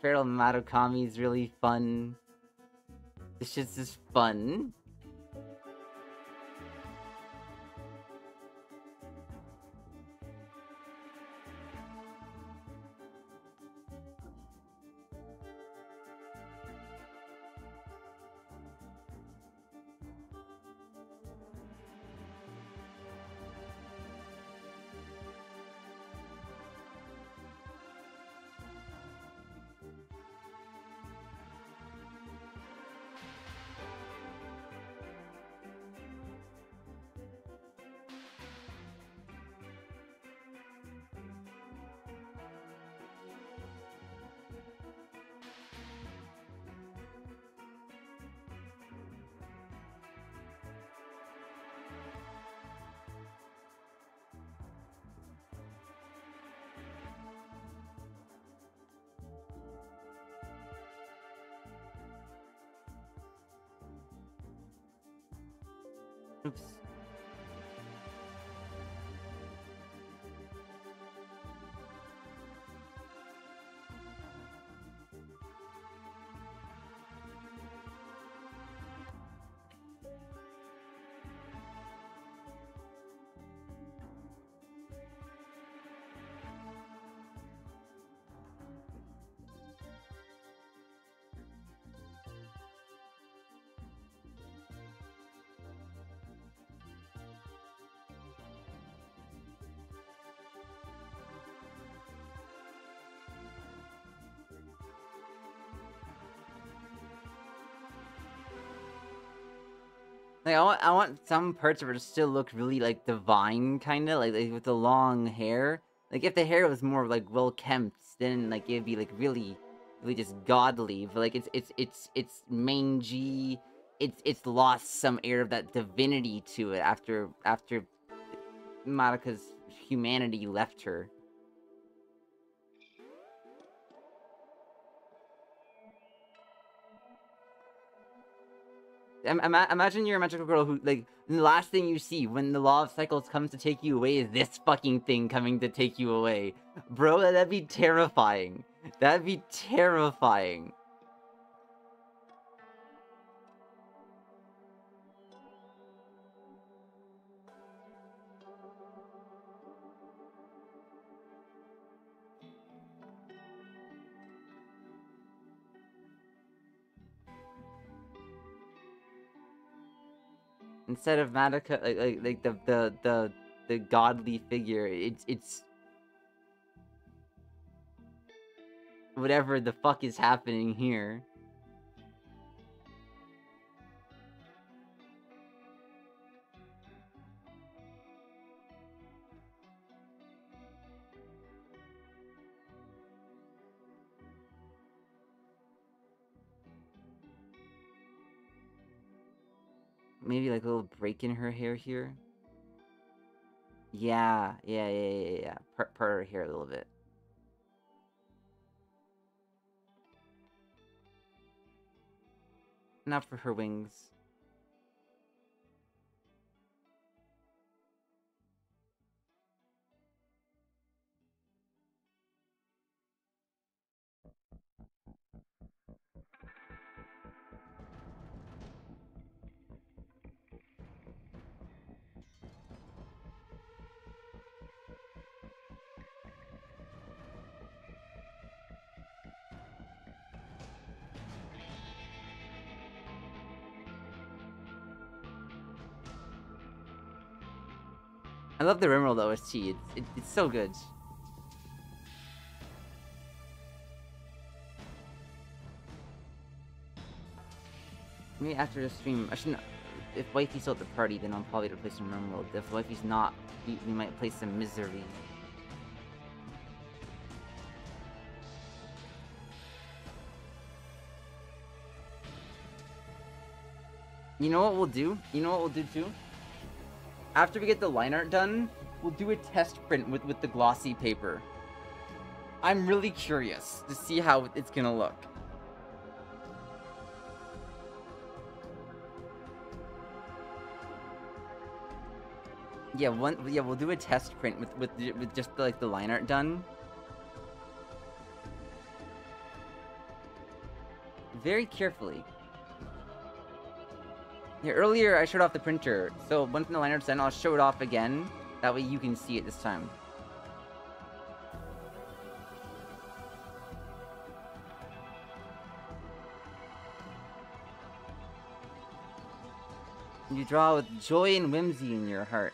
Madokami is really fun. This shit's just fun. Oops. Like, I want some parts of her to still look really, like, divine, kinda, like with the long hair. Like, if the hair was more, like, well-kempt, then, like, it'd be, like, really, really just godly. But, like, it's mangy. It's lost some air of that divinity to it after Madoka's humanity left her. Imagine you're a magical girl who, like, the last thing you see when the law of cycles comes to take you away is this fucking thing coming to take you away. Bro, that'd be terrifying. That'd be terrifying. Instead of Madoka, like the godly figure, it's whatever the fuck is happening here. Maybe like a little break in her hair here. Yeah. Part her hair a little bit. Not for her wings. I love the Rimworld OST. It's so good. Maybe after the stream, I shouldn't. If Wifey's still at the party, then I'll probably play some Rimworld. If Wifey's not, we might play some Misery. You know what we'll do? You know what we'll do too? After we get the line art done, we'll do a test print with the glossy paper. I'm really curious to see how it's gonna look. Yeah, we'll do a test print with just like the line art done. Very carefully. Yeah, earlier I showed off the printer, so once the line art's done, I'll show it off again. That way you can see it this time. You draw with joy and whimsy in your heart.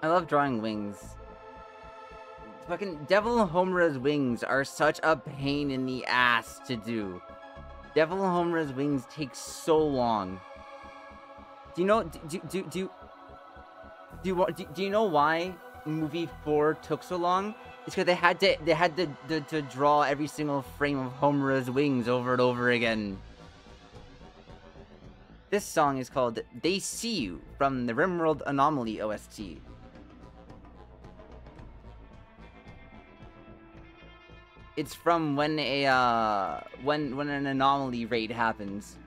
I love drawing wings. Fucking Devil Homura's wings are such a pain in the ass to do. Devil Homura's wings take so long. Do you know? Do you know why movie 4 took so long? It's because they had to draw every single frame of Homura's wings over and over again. This song is called "They See You" from the Rimworld Anomaly OST. It's from when a when an anomaly raid happens.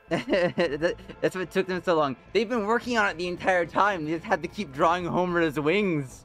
That's what took them so long. They've been working on it the entire time. They just had to keep drawing Homer's wings.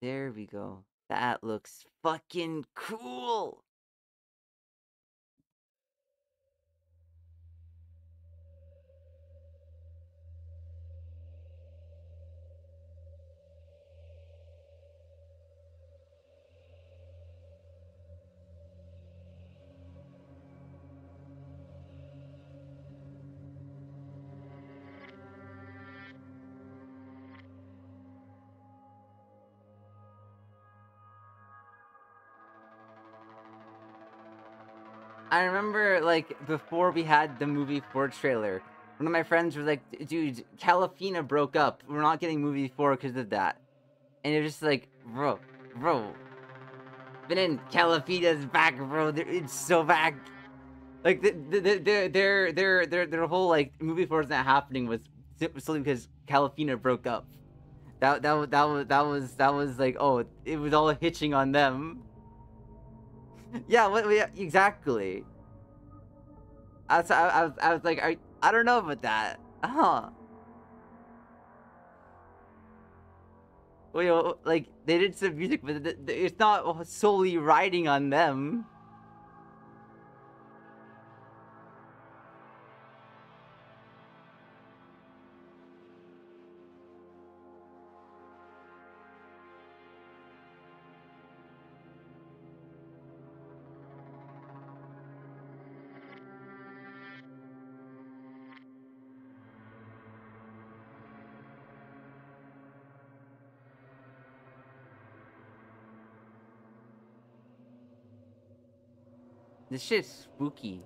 There we go. That looks fucking cool. I remember, like, before we had the movie 4 trailer, one of my friends was like, dude, Calafina broke up. We're not getting movie 4 because of that. And it was just like, bro. But then Calafina's back, bro. It's so back. Like, their whole, like, movie 4 is not happening was simply because Calafina broke up. That was like, oh, it was all hitching on them. Yeah, exactly. I was like, I don't know about that. Huh. Well, like, they did some music, but it's not solely riding on them. This shit's spooky.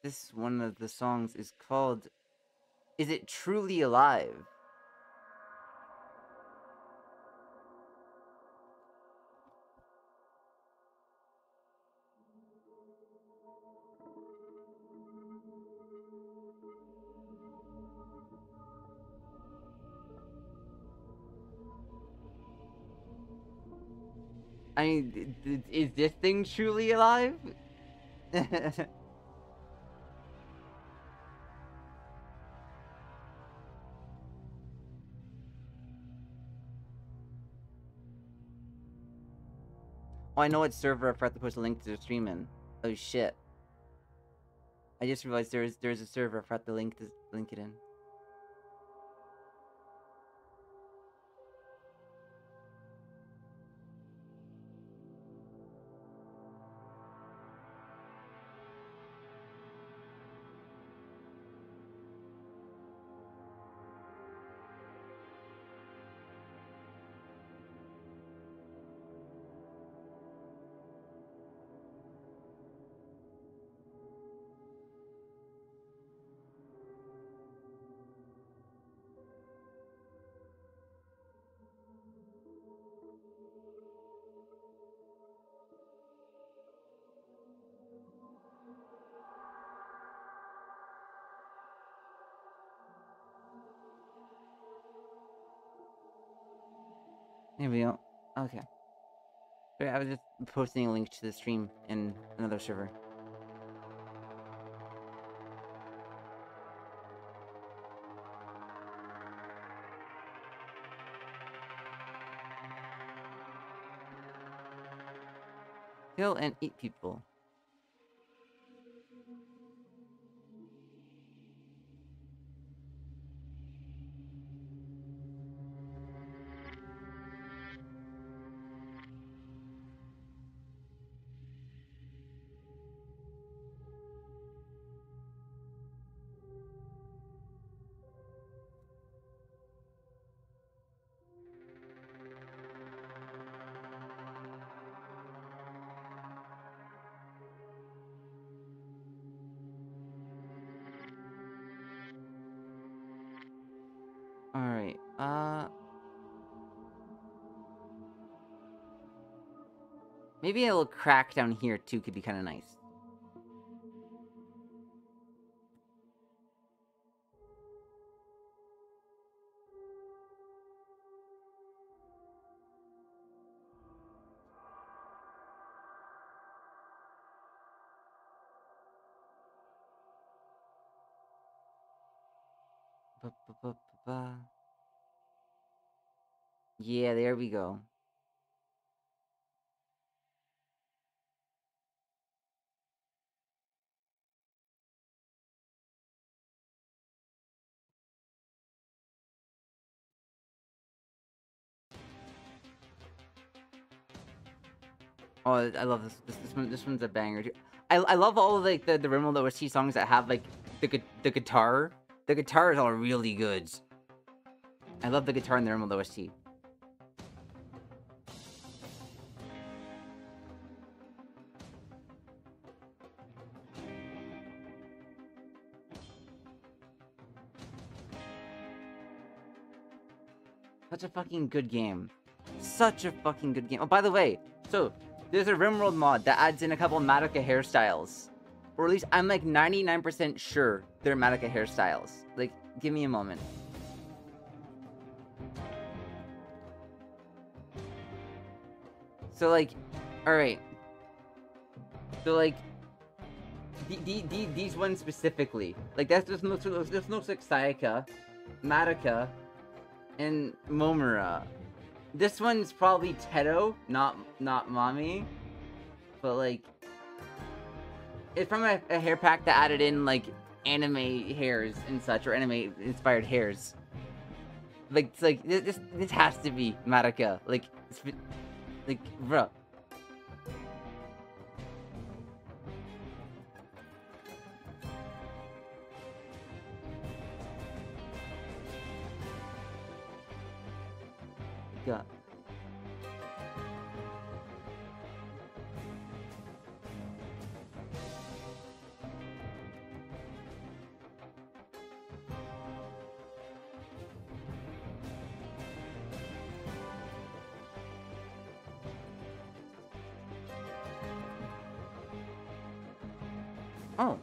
This one of the songs is called Is It Truly Alive? I mean, is this thing truly alive? Oh, I know what server I forgot to post a link to the stream in. Oh shit. I just realized there's a server I forgot to link it in. Here we go. Okay. Wait, I was just posting a link to the stream in another server. Kill and eat people. Alright, maybe a little crack down here, too, could be kind of nice. Ba-ba-ba-ba-ba. Yeah, there we go. Oh, I love this. This one's a banger too. I love all of, like the Rimworld OST songs that have like the guitar. The guitar is all really good. I love the guitar in the Rimworld OST. Such a fucking good game. Such a fucking good game. Oh, by the way, so there's a Rimworld mod that adds in a couple of Madoka hairstyles. Or at least I'm like 99% sure they're Madoka hairstyles. Like, give me a moment. So like, alright. So like, these ones specifically. Like, this looks like Sayaka, Madoka, and Momura. This one's probably Teto, not Mami. But like, it's from a hair pack that added in like anime hairs and such, or anime inspired hairs. Like, it's like this has to be Madoka. Like, bro. God. Oh.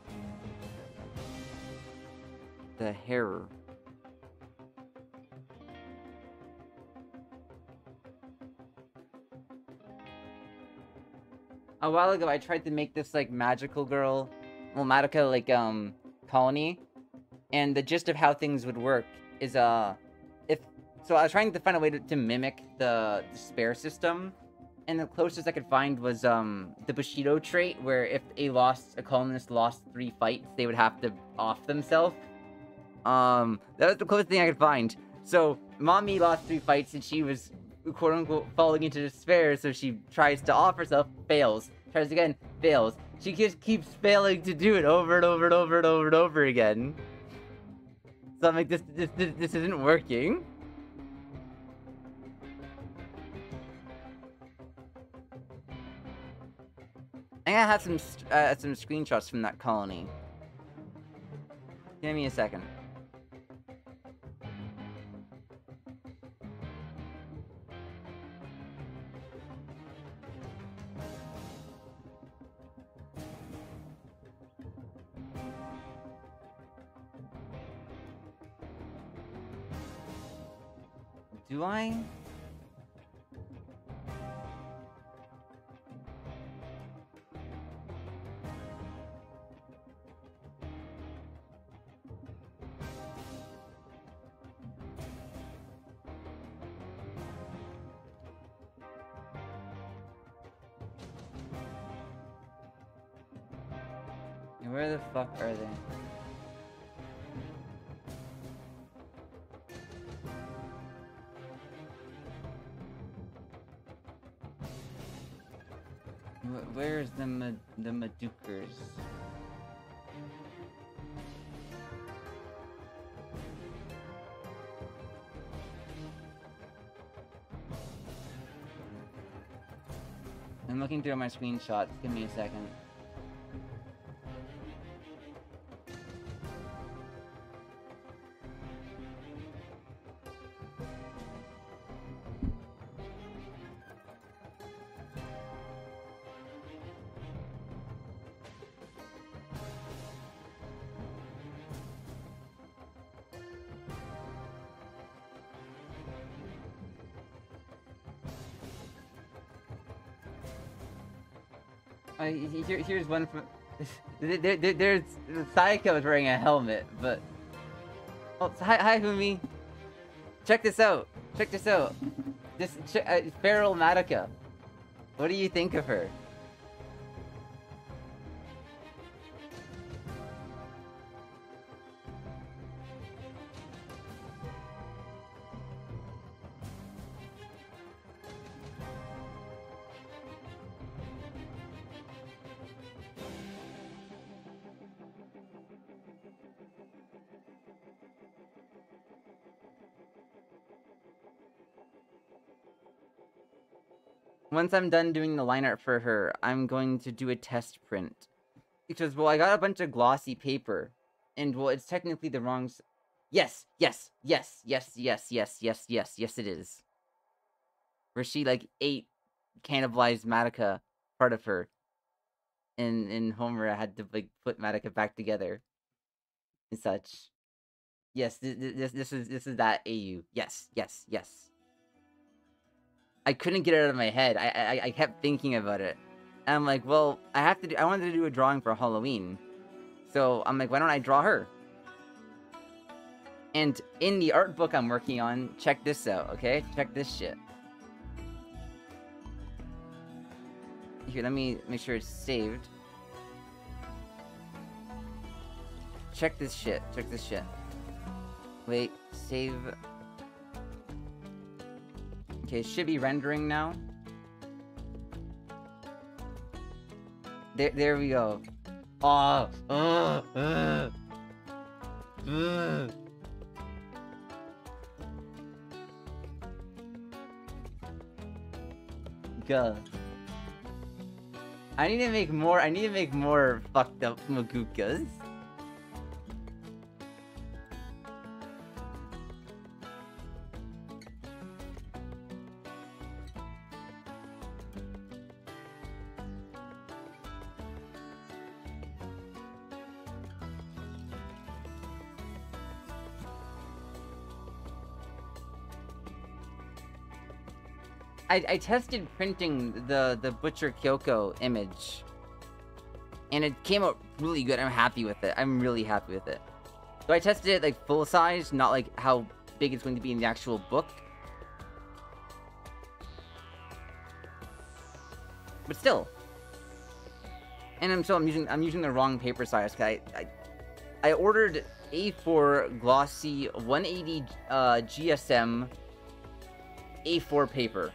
The hair. A while ago, I tried to make this, like, magical girl, well, Madoka, like, colony, and the gist of how things would work is, so I was trying to find a way to mimic the despair system, and the closest I could find was, the Bushido trait, where if a colonist lost 3 fights, they would have to off themselves. That was the closest thing I could find. So, Mommy lost 3 fights, and she was quote-unquote falling into despair, so she tries to off herself, fails. Tries again, fails. She just keeps failing to do it over and over and over and over and over again. So I'm like, this isn't working. I gotta have some screenshots from that colony. Give me a second. Do I? Where the fuck are they? Where's the Madukers? I'm looking through my screenshots. Give me a second. Here's one from. There's Saiko is wearing a helmet, but. Oh, hi, Fumi. Check this out. Check this out. This Feral Madoka. What do you think of her? Once I'm done doing the line art for her, I'm going to do a test print. Because, well, I got a bunch of glossy paper. And, well, it's technically the wrong... Yes, yes, yes, yes, yes, yes, yes, yes, yes, it is. Where she, like, ate cannibalized Madoka, part of her. In Homer, I had to, like, put Madoka back together. And such. Yes, this is that AU. Yes, yes, yes. I couldn't get it out of my head. I kept thinking about it. And I'm like, well, I wanted to do a drawing for Halloween. So I'm like, why don't I draw her? And in the art book I'm working on, check this out, okay? Check this shit. Here, let me make sure it's saved. Check this shit. Check this shit. Wait, save... Okay, it should be rendering now. There we go. Oh, Go. I need to make more fucked up Magukas. I tested printing the Butcher Kyoko image, and it came out really good. I'm happy with it. I'm really happy with it. So I tested it like full size, not like how big it's going to be in the actual book. But still. And I'm using the wrong paper size. I ordered A4 glossy 180 GSM A4 paper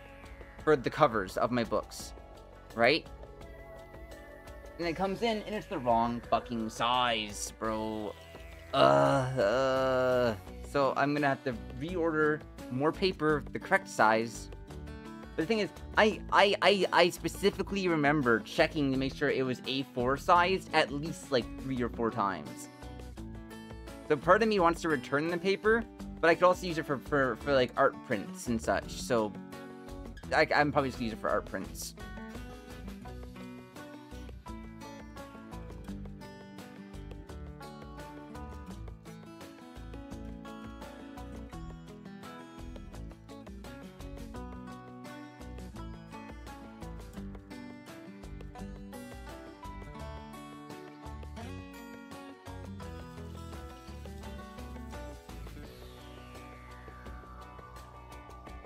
for the covers of my books, right? And it comes in and it's the wrong fucking size, bro. So I'm gonna have to reorder more paper, the correct size. But the thing is, I specifically remember checking to make sure it was A4 sized at least like 3 or 4 times. So part of me wants to return the paper, but I could also use it for like art prints and such. So I'm probably just gonna use it for art prints.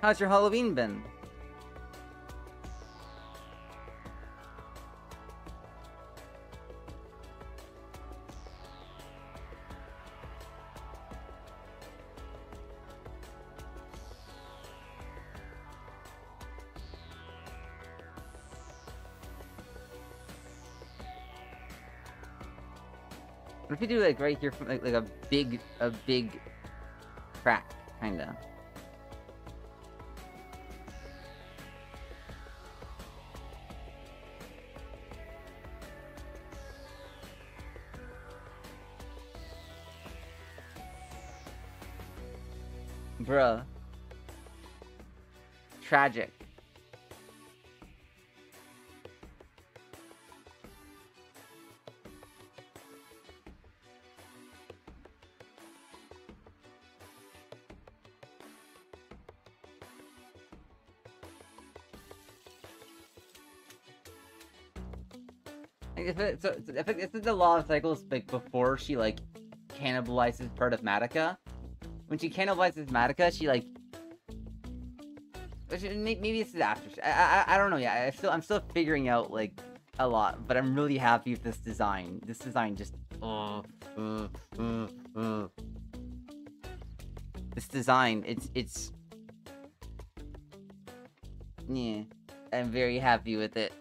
How's your Halloween been? What if we do like right here from like a big crack, kinda? Bruh. Tragic. If this is the law of cycles, like before she like cannibalizes part of Madoka. When she cannibalizes Madoka, she like maybe this is after. I don't know. Yeah, I'm still figuring out like a lot, but I'm really happy with this design. This design just this design. It's yeah. I'm very happy with it.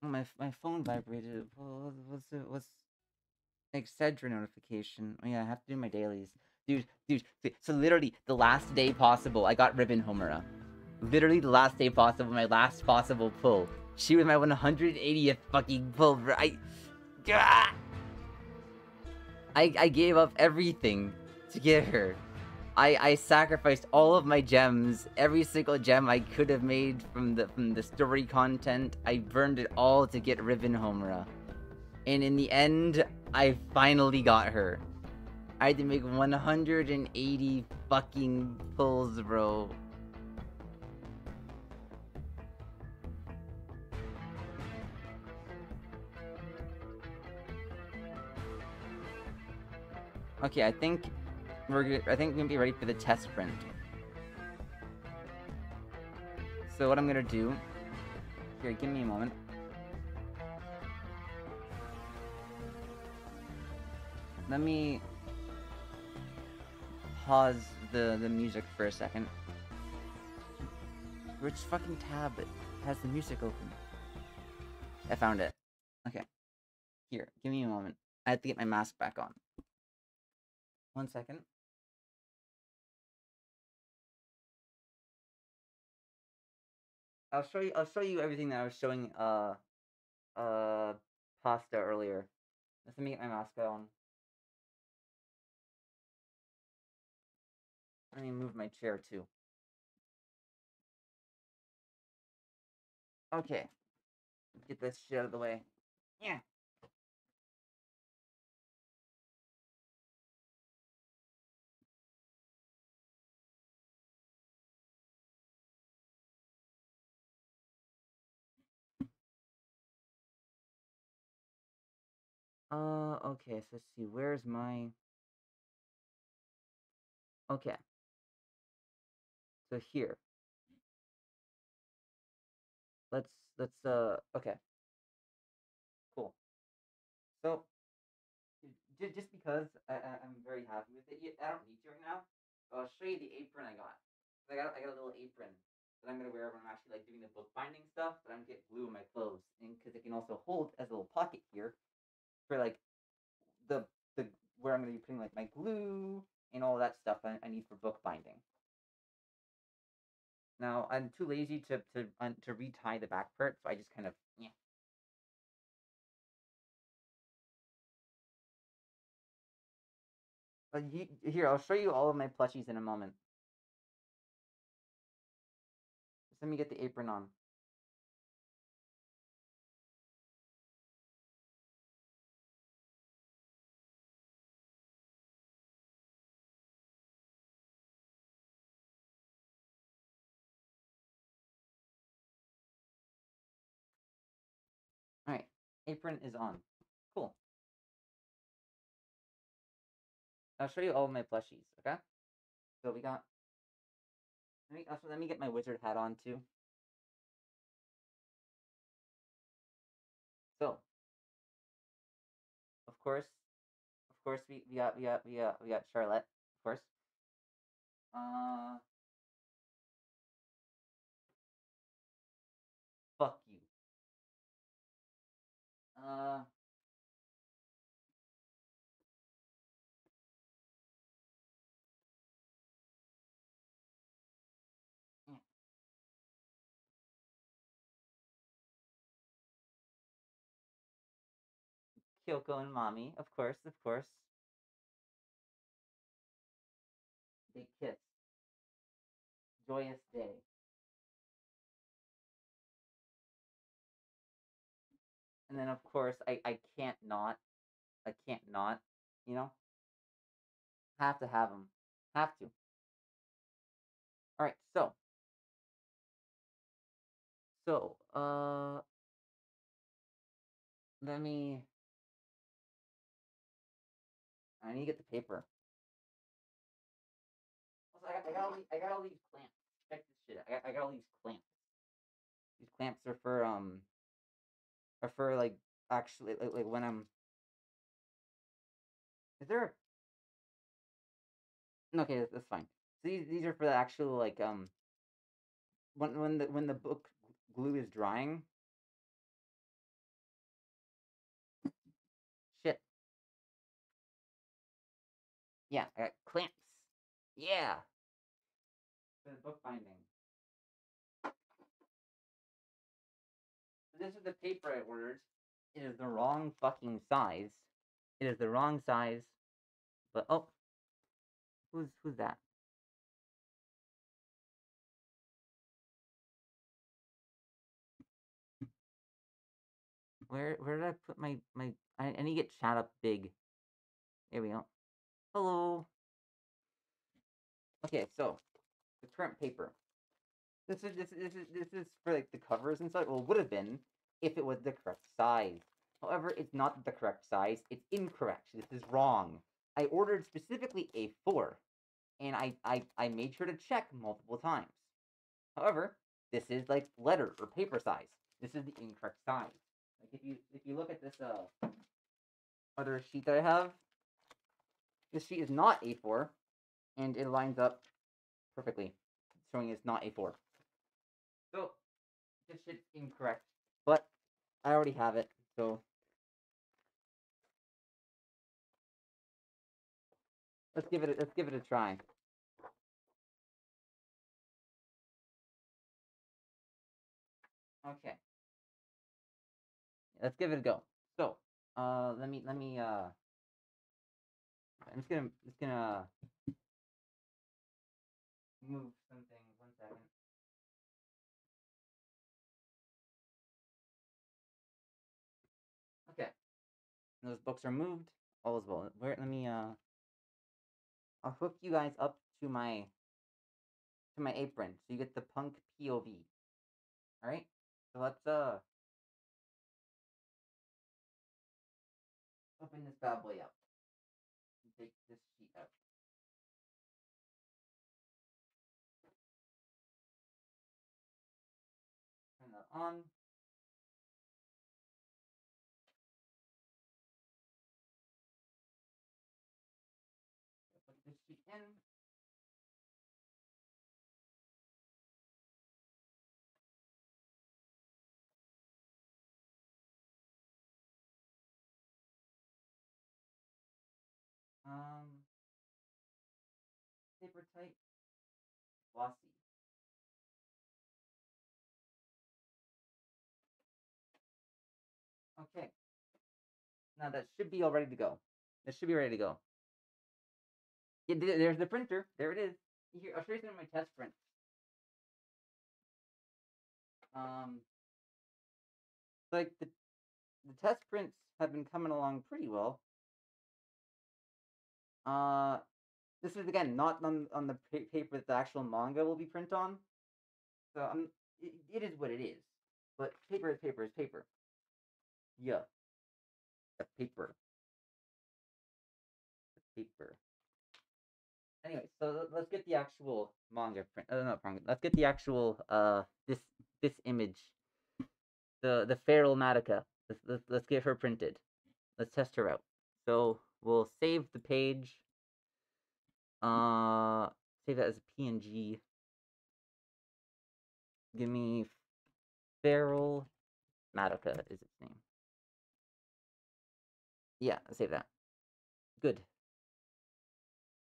My phone vibrated. What's Excedra notification? Oh yeah, I have to do my dailies. Dude. So literally the last day possible, I got Ribbon Homura. Literally the last day possible, my last possible pull. She was my 180th fucking pull, bro. I gave up everything to get her. I sacrificed all of my gems, every single gem I could have made from the story content. I burned it all to get Ribbon Homura. And in the end, I finally got her. I had to make 180 fucking pulls, bro. Okay, I think we're gonna be ready for the test sprint. So what I'm gonna do here, give me a moment. Let me pause the music for a second. Which fucking tab has the music open? I found it. Okay. Here, give me a moment. I have to get my mask back on. 1 second. I'll show you everything that I was showing Pasta earlier. Let me get my mask on. Let me move my chair too. Okay. Get this shit out of the way. Yeah. Okay, so let's see, where's my... Okay. So here. Let's, okay. Cool. So, just because I'm very happy with it, I don't need to right now. I'll show you the apron I got. I got a little apron that I'm gonna wear when I'm actually like doing the bookbinding stuff, but I'm gonna get glue in my clothes, and because it can also hold as a little pocket here for like the where I'm gonna be putting like my glue and all that stuff I need for bookbinding. Now I'm too lazy to retie the back part, so I just kind of yeah. But here, I'll show you all of my plushies in a moment. Just let me get the apron on. Apron is on. Cool. I'll show you all of my plushies, okay? So we got... let me get my wizard hat on, too. So, of course, we got Charlotte, of course. Fuck you. Yeah. Kyoko and Mommy, of course. They kiss. Joyous day. And then, of course, I can't not. You know? Have to have them. Have to. Alright, so. Let me... I need to get the paper. Also, I got all these clamps. Check this shit. I got all these clamps. These clamps are for like actually like when I'm. Is there? Okay, that's fine. So these are for the actual like when the book glue is drying. Shit. Yeah, I got clamps. Yeah. For the book binding. So this is the paper I ordered. It is the wrong fucking size. It is the wrong size. But oh, who's that? Where did I put my I need to get chat up big. There we go. Hello. Okay, so the current paper. This is for like the covers and stuff. Well, it would have been if it was the correct size. However, it's not the correct size. It's incorrect. This is wrong. I ordered specifically A4, and I made sure to check multiple times. However, this is like letter or paper size. This is the incorrect size. Like if you look at this other sheet that I have, this sheet is not A4, and it lines up perfectly, showing it's not A4. So this shit's incorrect, but I already have it, so let's give it a try. Okay, let's give it a go. So, let me I'm just gonna move something. 1 second. Okay, those books are moved. All is well. Where? Let me I'll hook you guys up to my apron, so you get the punk POV. All right. So let's open this bad boy up and take this sheet out. Turn that on. Put this sheet in. Paper type, glossy. Okay. Now that should be all ready to go. This should be ready to go. Yeah, there's the printer. There it is. Here, I'll show you some of my test prints. Like the test prints have been coming along pretty well. This is again not on the paper that the actual manga will be print on. So it is what it is. But paper is paper is paper. Yeah. The paper. The paper. Anyway, so let's get the actual manga print. Not manga. Let's get the actual this image. The feral Madoka. Let's get her printed. Let's test her out. So we'll save the page. Save that as a PNG. Give me feral Madoka is its name. Yeah, save that. Good.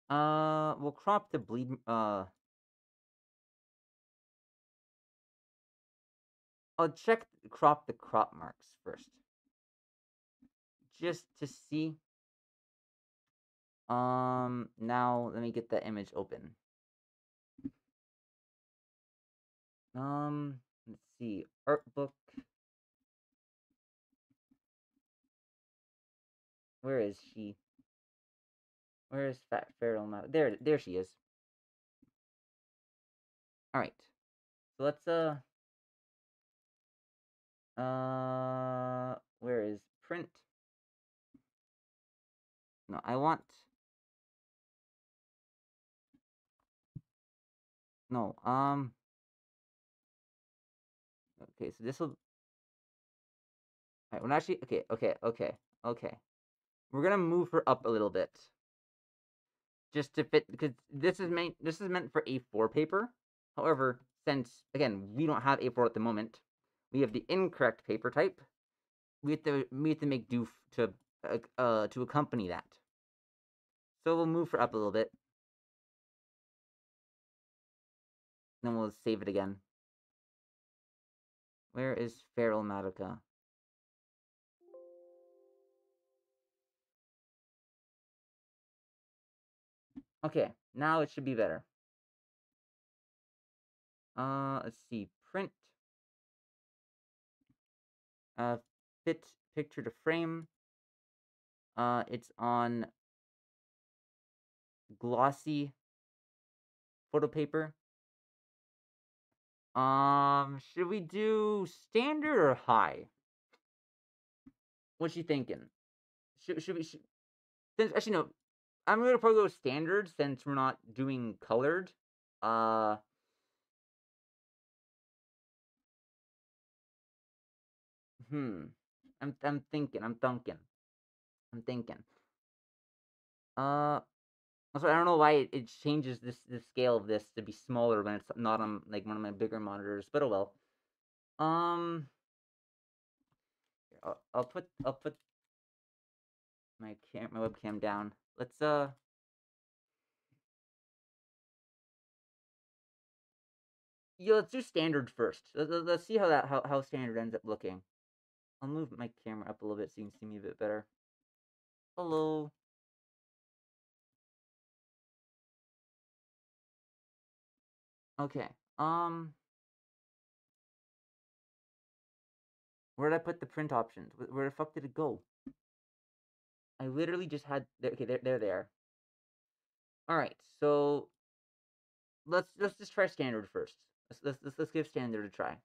We'll crop the bleed. I'll check crop the crop marks first, just to see. Now let me get that image open. Let's see, art book. Where is she? Where is Fat Feral Madoka? There she is. All right. So let's where is print? No, I want. No, okay, so this will. Alright, well, actually, okay. We're gonna move her up a little bit, just to fit, because this is meant for A4 paper. However, since again we don't have A4 at the moment, we have the incorrect paper type. We have to make do to accompany that. So we'll move her up a little bit. Then we'll save it again. Where is Feral Madoka? Okay, now it should be better. Let's see. Print. Fit picture to frame. It's on glossy photo paper. Should we do standard or high? What's she thinking? Should we? Since actually no, I'm gonna probably go standard since we're not doing colored. Uh, hmm. I'm thinking. I'm thinking. Also, I don't know why it changes the scale of this to be smaller when it's not on like one of my bigger monitors, but oh well. Um, I'll put my webcam down. Let's yeah, let's do standard first. Let's see how standard ends up looking. I'll move my camera up a little bit so you can see me a bit better. Hello. Okay. Where did I put the print options? Where the fuck did it go? I literally just had. Okay, they're there. All right. So let's just try standard first. Let's give standard a try.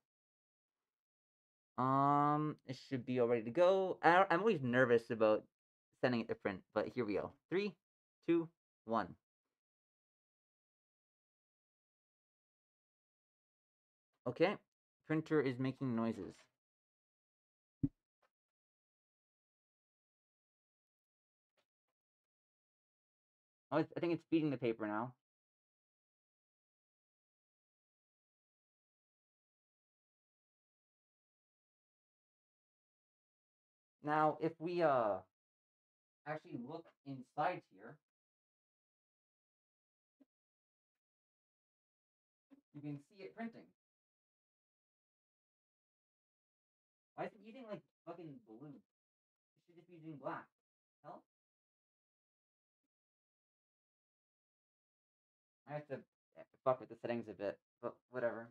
It should be all ready to go. I'm always nervous about sending it to print, but here we go. 3, 2, 1. Okay, printer is making noises. Oh, I think it's feeding the paper now. Now, if we actually look inside here, you can see it printing. Why is it using like fucking blue? It should just be using black. Hell? I have to fuck with the settings a bit, but whatever.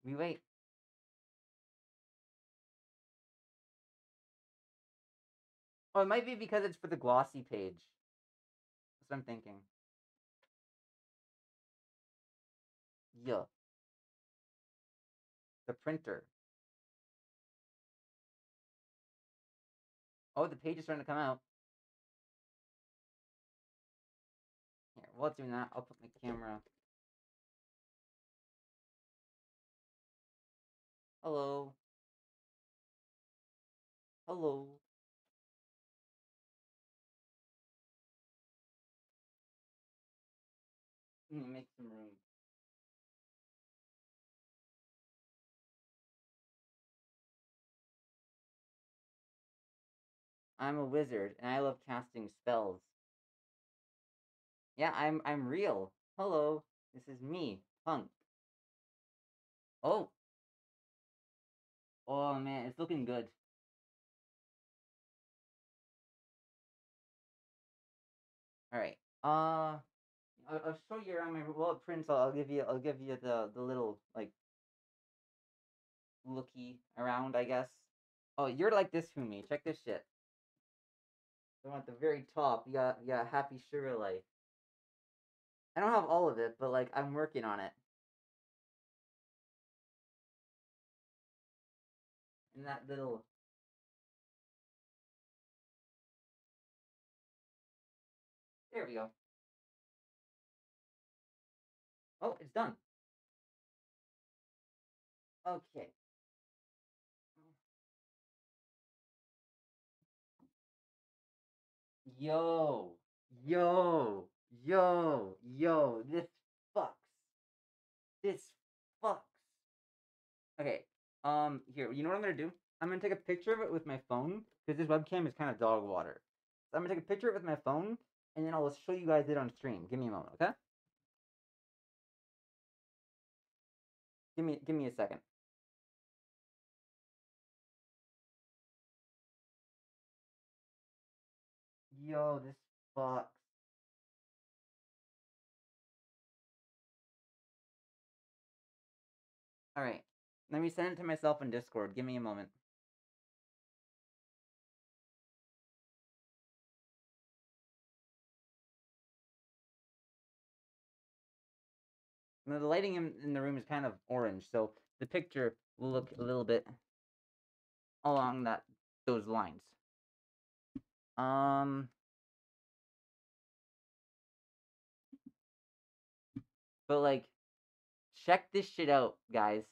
We wait. Oh, it might be because it's for the glossy page. That's what I'm thinking. Yeah. The printer. Oh, the page is starting to come out. Here, while it's doing that, I'll put my camera. Hello. Hello. Let me make some room. I'm a wizard and I love casting spells. Yeah, I'm real. Hello. This is me, Punk. Oh. Oh man, it's looking good. All right. I'll show you around my well it prints. I'll give you the little like looky around, I guess. Oh, you're like this, Fumi. Check this shit. So at the very top, you got Happy Sugar Life. I don't have all of it, but like I'm working on it. And that little there we go. Oh, it's done. Okay. Yo, yo. This fucks. This fucks. Okay. Here. You know what I'm gonna do? I'm gonna take a picture of it with my phone because this webcam is kind of dog water. So I'm gonna take a picture of it with my phone, and then I'll show you guys it on stream. Give me a moment, okay? Give me a second. Yo, this fucks. All right. Let me send it to myself in Discord. Give me a moment. Now, the lighting in the room is kind of orange, so the picture will look a little bit along those lines. Um, but like, check this shit out, guys.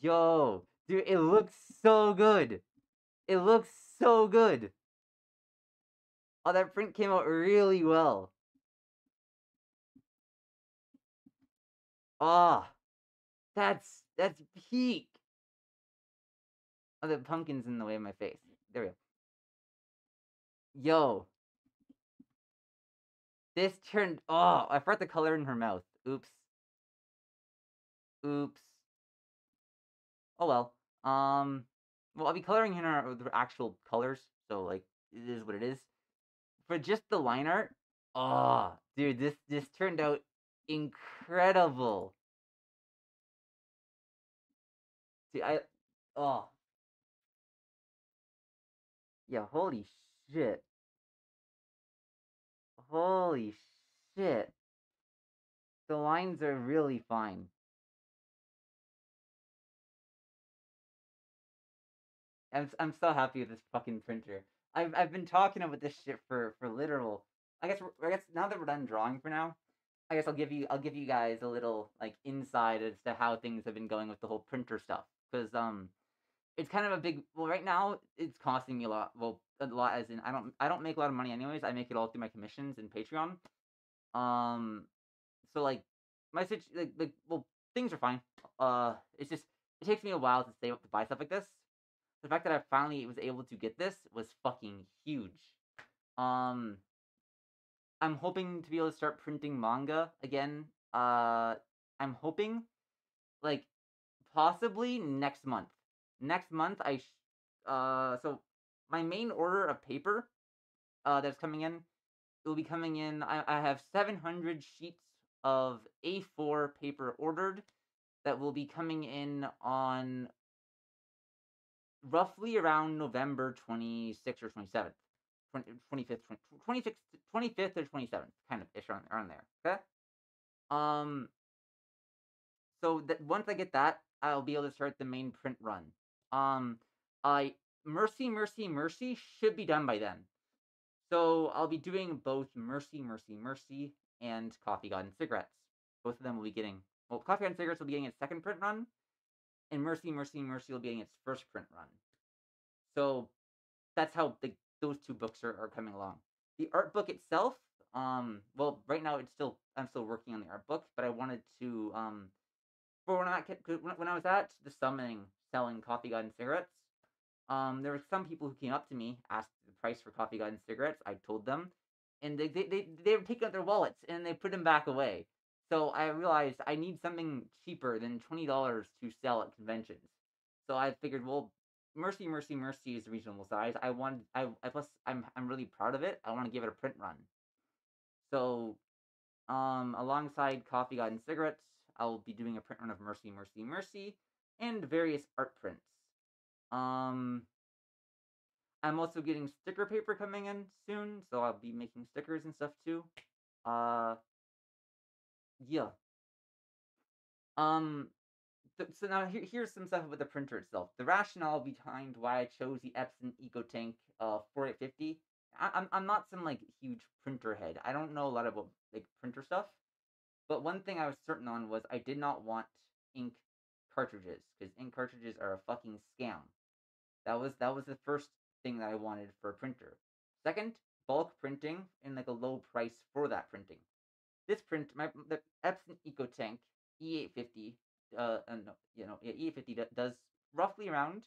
Yo, dude, it looks so good. It looks so good. Oh, that print came out really well. Ah, that's peak. Oh, the pumpkin's in the way of my face. There we go. Yo, this turned. Oh, I forgot the color in her mouth. Oops. Oops. Oh well. Well, I'll be coloring in the actual colors, so like it is what it is. For just the line art, oh, dude, this turned out incredible. See, oh, yeah, holy shit. The lines are really fine. I'm so happy with this fucking printer. I've been talking about this shit for literal. I guess now that we're done drawing for now, I guess I'll give you guys a little like insight as to how things have been going with the whole printer stuff because it's kind of a big well right now it's costing me a lot as in I don't make a lot of money anyways. I make it all through my commissions and Patreon. Um so like like well things are fine. It's just it takes me a while to save up to buy stuff like this. The fact that I finally was able to get this was fucking huge. Um, I'm hoping to be able to start printing manga again. I'm hoping, like, possibly next month. Next month, so my main order of paper, that's coming in, it will be coming in. I have 700 sheets of A4 paper ordered that will be coming in on roughly around November 26th or 27th. 25th, 26th, 25th or 27th, kind of ish around there. Okay? Um, so that once I get that, I'll be able to start the main print run. Um, I Mercy, Mercy, Mercy should be done by then. So I'll be doing both Mercy, Mercy, Mercy, and Coffee God and Cigarettes. Both of them will be getting Coffee God and Cigarettes will be getting its second print run, and Mercy, Mercy, Mercy will be getting its first print run. So that's how those two books are coming along. The art book itself, well, right now I'm still working on the art book, but I wanted to for when I was at the summoning selling Coffee God and Cigarettes, there were some people who came up to me, asked the price for Coffee God and Cigarettes. I told them, and they were taking out their wallets and they put them back away. So I realized I need something cheaper than $20 to sell at conventions. So I figured, well, Mercy, Mercy, Mercy is a reasonable size. Plus I'm really proud of it. I want to give it a print run. So alongside Coffee God and Cigarettes, I'll be doing a print run of Mercy, Mercy, Mercy, and various art prints. Um, I'm also getting sticker paper coming in soon, so I'll be making stickers and stuff too. Uh, yeah. Um, so now here's some stuff about the printer itself. The rationale behind why I chose the Epson EcoTank 4850. I'm not some like huge printer head. I don't know a lot about like printer stuff. But one thing I was certain on was I did not want ink cartridges because ink cartridges are a fucking scam. That was the first thing that I wanted for a printer. Second, bulk printing and like a low price for that printing. This print, the Epson EcoTank E850, no, E850 does roughly around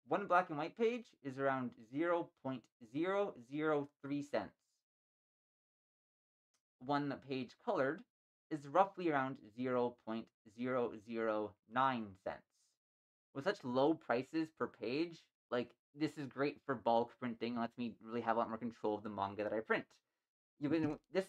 one black and white page is around 0.003 cents. One page colored is roughly around 0.009 cents. With such low prices per page, like this is great for bulk printing. It lets me really have a lot more control of the manga that I print. This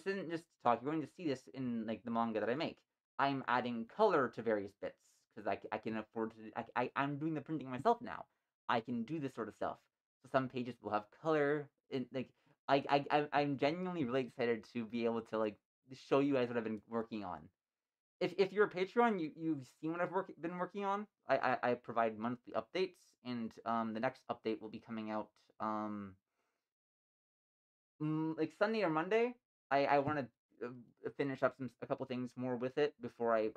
isn't just talk. You're going to see this in like the manga that I make. I'm adding color to various bits because I can afford to. I'm doing the printing myself now. I can do this sort of stuff. So some pages will have color. In like I'm genuinely really excited to be able to like show you guys what I've been working on. If you're a Patreon, you've seen what been working on. I provide monthly updates, and the next update will be coming out like Sunday or Monday. I want to finish up a couple things more with it before I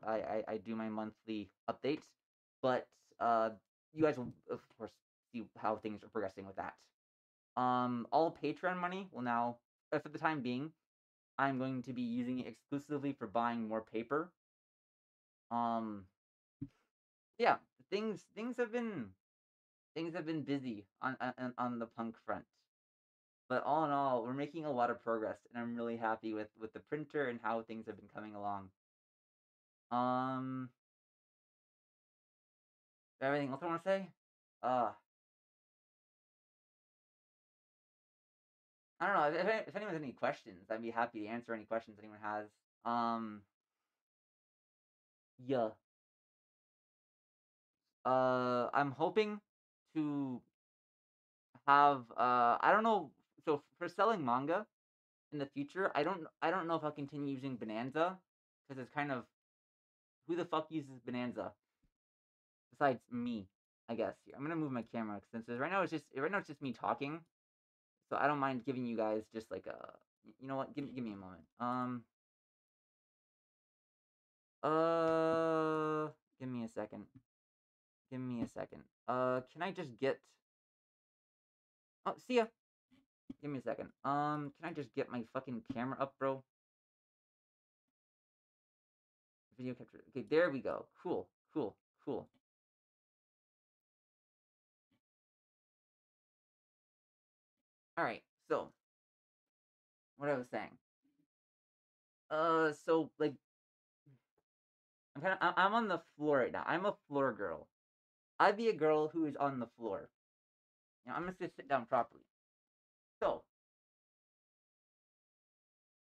do my monthly updates. But you guys will of course see how things are progressing with that. All Patreon money will now, for the time being, I'm going to be using it exclusively for buying more paper. Um, yeah, things have been busy on the punk front. But all in all, we're making a lot of progress, and I'm really happy with the printer and how things have been coming along. Um, everything else I want to say? Uh, I don't know. If anyone has any questions, I'd be happy to answer any questions anyone has. Um, yeah. I'm hoping to have I don't know. So for selling manga in the future, I don't know if I'll continue using Bonanza because it's kind of who the fuck uses Bonanza besides me, I guess. Here, I'm gonna move my camera since right now it's just me talking, so I don't mind giving you guys just like a you know what? Give me a moment. Uh, give me a second. Give me a second. Can I just get? Oh, see ya. Give me a second. Can I just get my fucking camera up, bro? Video capture. Okay, there we go. Cool, cool, cool. All right. So, what I was saying. So like, I'm on the floor right now. I'm a floor girl. I'd be a girl who is on the floor. You know, I'm just gonna sit down properly. So,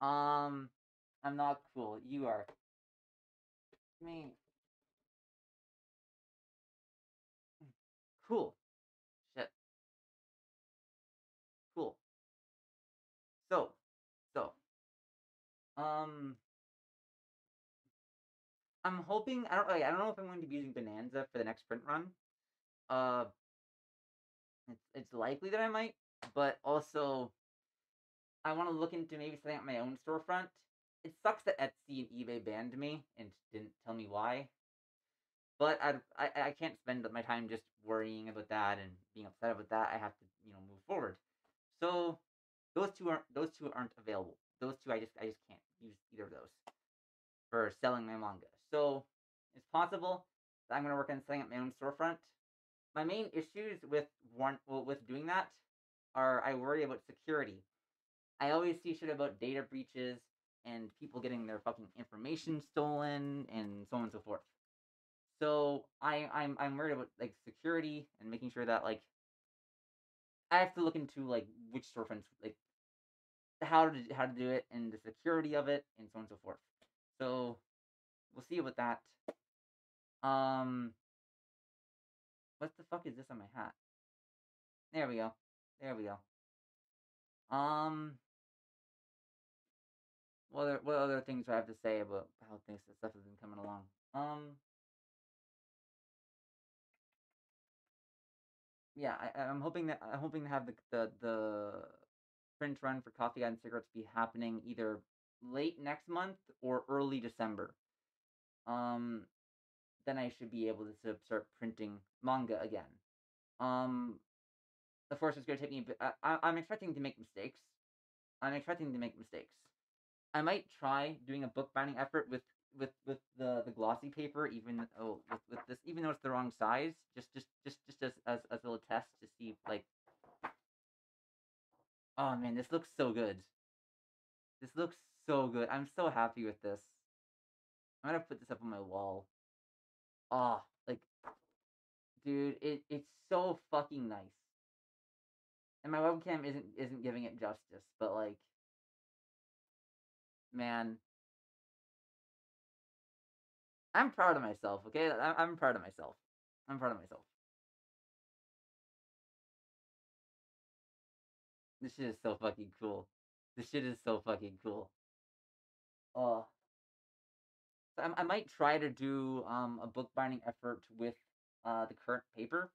um, I'm not cool. You are. Me. Cool. Shit. Cool. So, so, um, I'm hoping I don't know if I'm going to be using Bonanza for the next print run. Uh, it's likely that I might, but also I want to look into maybe setting up my own storefront. It sucks that Etsy and eBay banned me and didn't tell me why. But I can't spend my time just worrying about that and being upset about that. I have to move forward. So those two aren't available. Those two I just can't use either of those for selling my manga. So it's possible that I'm gonna work on setting up my own storefront. My main issues with doing that are I worry about security. I always see shit about data breaches and people getting their fucking information stolen and so on and so forth. So I'm worried about like security and making sure that like I have to look into like which storefronts like how to do it and the security of it and so on and so forth. So we'll see about that. Um, what the fuck is this on my hat? There we go. There we go. What other things do I have to say about how things stuff has been coming along? Yeah, I'm hoping to have the print run for Coffee and Cigarettes be happening either late next month or early December. Um, then I should be able to start printing manga again. Um, of course, it's going to take me. I'm expecting to make mistakes. I'm expecting to make mistakes. I might try doing a bookbinding effort with the glossy paper, even with this, even though it's the wrong size, just as a little test to see like, oh man, this looks so good. This looks so good. I'm so happy with this. I'm gonna put this up on my wall. Ah, like, dude, it's so fucking nice. And my webcam isn't giving it justice, but like, man, I'm proud of myself. Okay, I'm proud of myself. I'm proud of myself. This shit is so fucking cool. This shit is so fucking cool. Oh, so I might try to do a bookbinding effort with the current paper,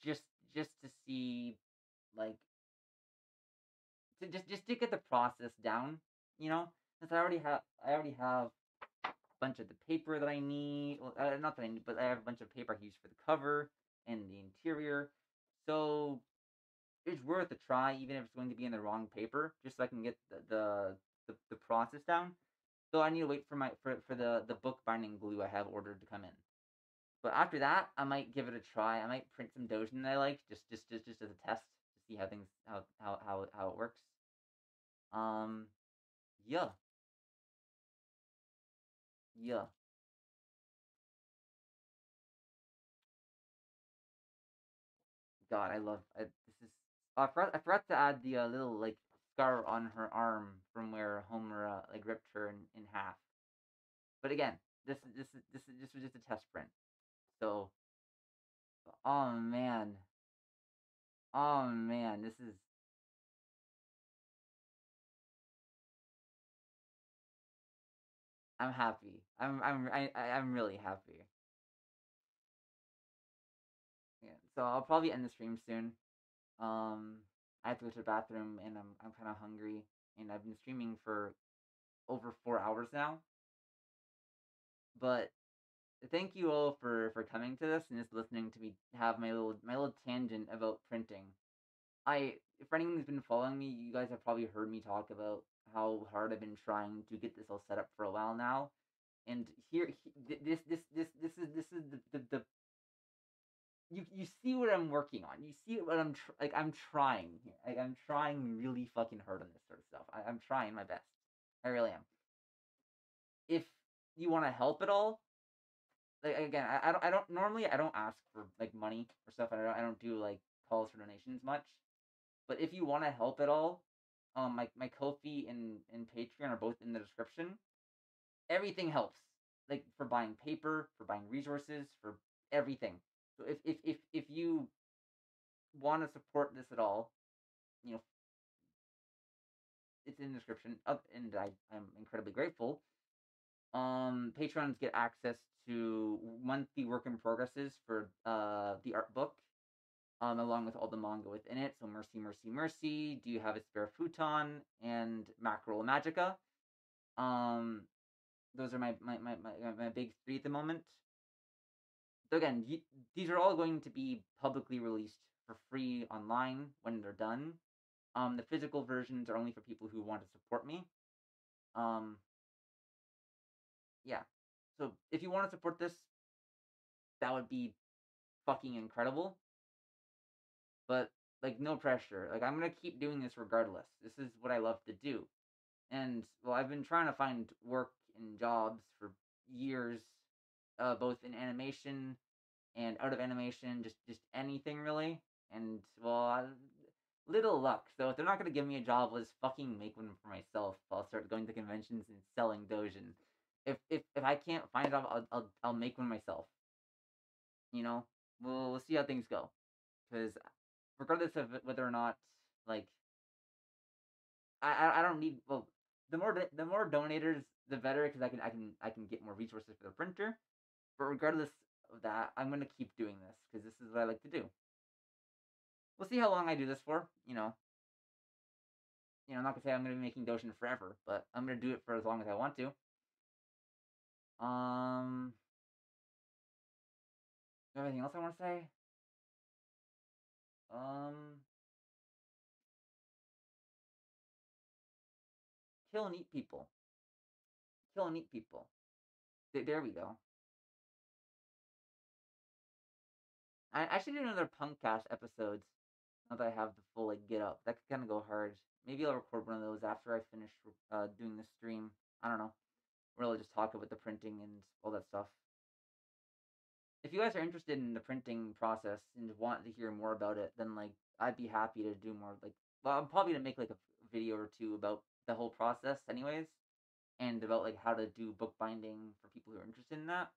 just just to see like just to get the process down, you know, since I already have a bunch of the paper that I need. Well, not that I need, but I have a bunch of paper I can use for the cover and the interior. So it's worth a try, even if it's going to be in the wrong paper, just so I can get the process down. So I need to wait for the book binding glue I have ordered to come in. But after that, I might give it a try. I might print some Dojin that I like, just as a test to see how things how it works. Um, yeah, yeah. God, I love this is. I forgot to add the little like scar on her arm from where Homer like ripped her in half. But again, this was just a test print. So, oh man, oh man, this is. I'm happy. I'm really happy. Yeah. So I'll probably end the stream soon. I have to go to the bathroom and I'm kind of hungry and I've been streaming for over 4 hours now. But thank you all for coming to this and just listening to me have my little tangent about printing. For anyone who's been following me, you guys have probably heard me talk about how hard I've been trying to get this all set up for a while now. And this is the you see what I'm working on. You see what like I'm trying here. Like I'm trying really fucking hard on this sort of stuff. I'm trying my best. I really am. If you want to help at all, like again, I don't normally I don't ask for like money or stuff. I don't do like calls for donations much. But if you want to help at all, my Ko-fi and Patreon are both in the description. Everything helps. Like for buying paper, for buying resources, for everything. So if you want to support this at all, you know, it's in the description. And I'm incredibly grateful. Patrons get access to monthly work in progresses for the art book, along with all the manga within it. So Mercy, Mercy, Mercy. Do you have a spare futon and Mackerel Magica? Um, those are my big three at the moment. So again, these are all going to be publicly released for free online when they're done. The physical versions are only for people who want to support me. Um, yeah. So if you want to support this, that would be fucking incredible. But like, no pressure. Like, I'm gonna keep doing this regardless. This is what I love to do. And well, I've been trying to find work and jobs for years, both in animation and out of animation, just anything really. And well, little luck. So if they're not gonna give me a job, let's fucking make one for myself. I'll start going to conventions and selling dojin. If I can't find a job, I'll make one myself. You know, we'll see how things go. Because regardless of whether or not, like, I don't need, well, the more donators the better, because I can get more resources for the printer. But regardless of that, I'm gonna keep doing this because this is what I like to do. We'll see how long I do this for. I'm not gonna say I'm gonna be making Doshin forever, but I'm gonna do it for as long as I want to. Um, anything else I want to say? Um, kill and eat people. Kill and eat people. There we go. I should do another Punkcast episodes now that I have the full like get up. That could kind of go hard. Maybe I'll record one of those after I finish doing the stream. I don't know. Where I'll just talk about the printing and all that stuff. If you guys are interested in the printing process and want to hear more about it, then like I'd be happy to do more. Like, well, I'm probably gonna make like a video or two about the whole process, anyways, and about like how to do bookbinding for people who are interested in that.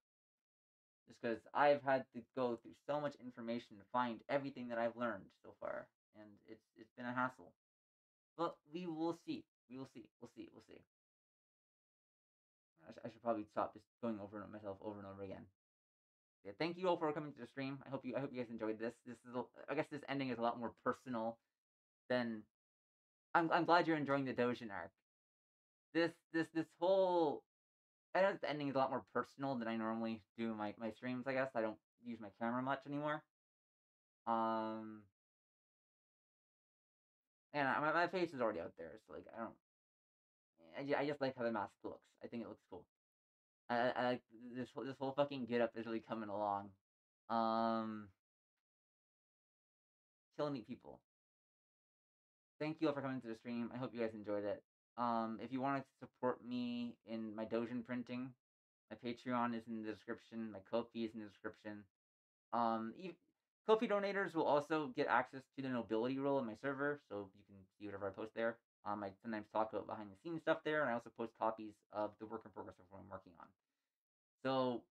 Just because I've had to go through so much information to find everything that I've learned so far, and it's been a hassle. But we will see. We will see. We'll see. We'll see. I should probably stop just going over myself over and over again. Yeah, thank you all for coming to the stream. I hope you guys enjoyed this. I guess this ending is a lot more personal than. I'm glad you're enjoying the Dojin arc. This whole. I know the ending is a lot more personal than I normally do my streams. I guess I don't use my camera much anymore. Um, and my face is already out there, so like I don't. I just like how the mask looks. I think it looks cool. I like this whole fucking get up is really coming along. Um, killing neat people. Thank you all for coming to the stream. I hope you guys enjoyed it. If you want to support me in my Dojin printing, my Patreon is in the description. My Ko-fi is in the description. Ko-fi donators will also get access to the nobility role in my server, so you can see whatever I post there. I sometimes talk about behind the scenes stuff there, and I also post copies of the work in progress of what I'm working on. So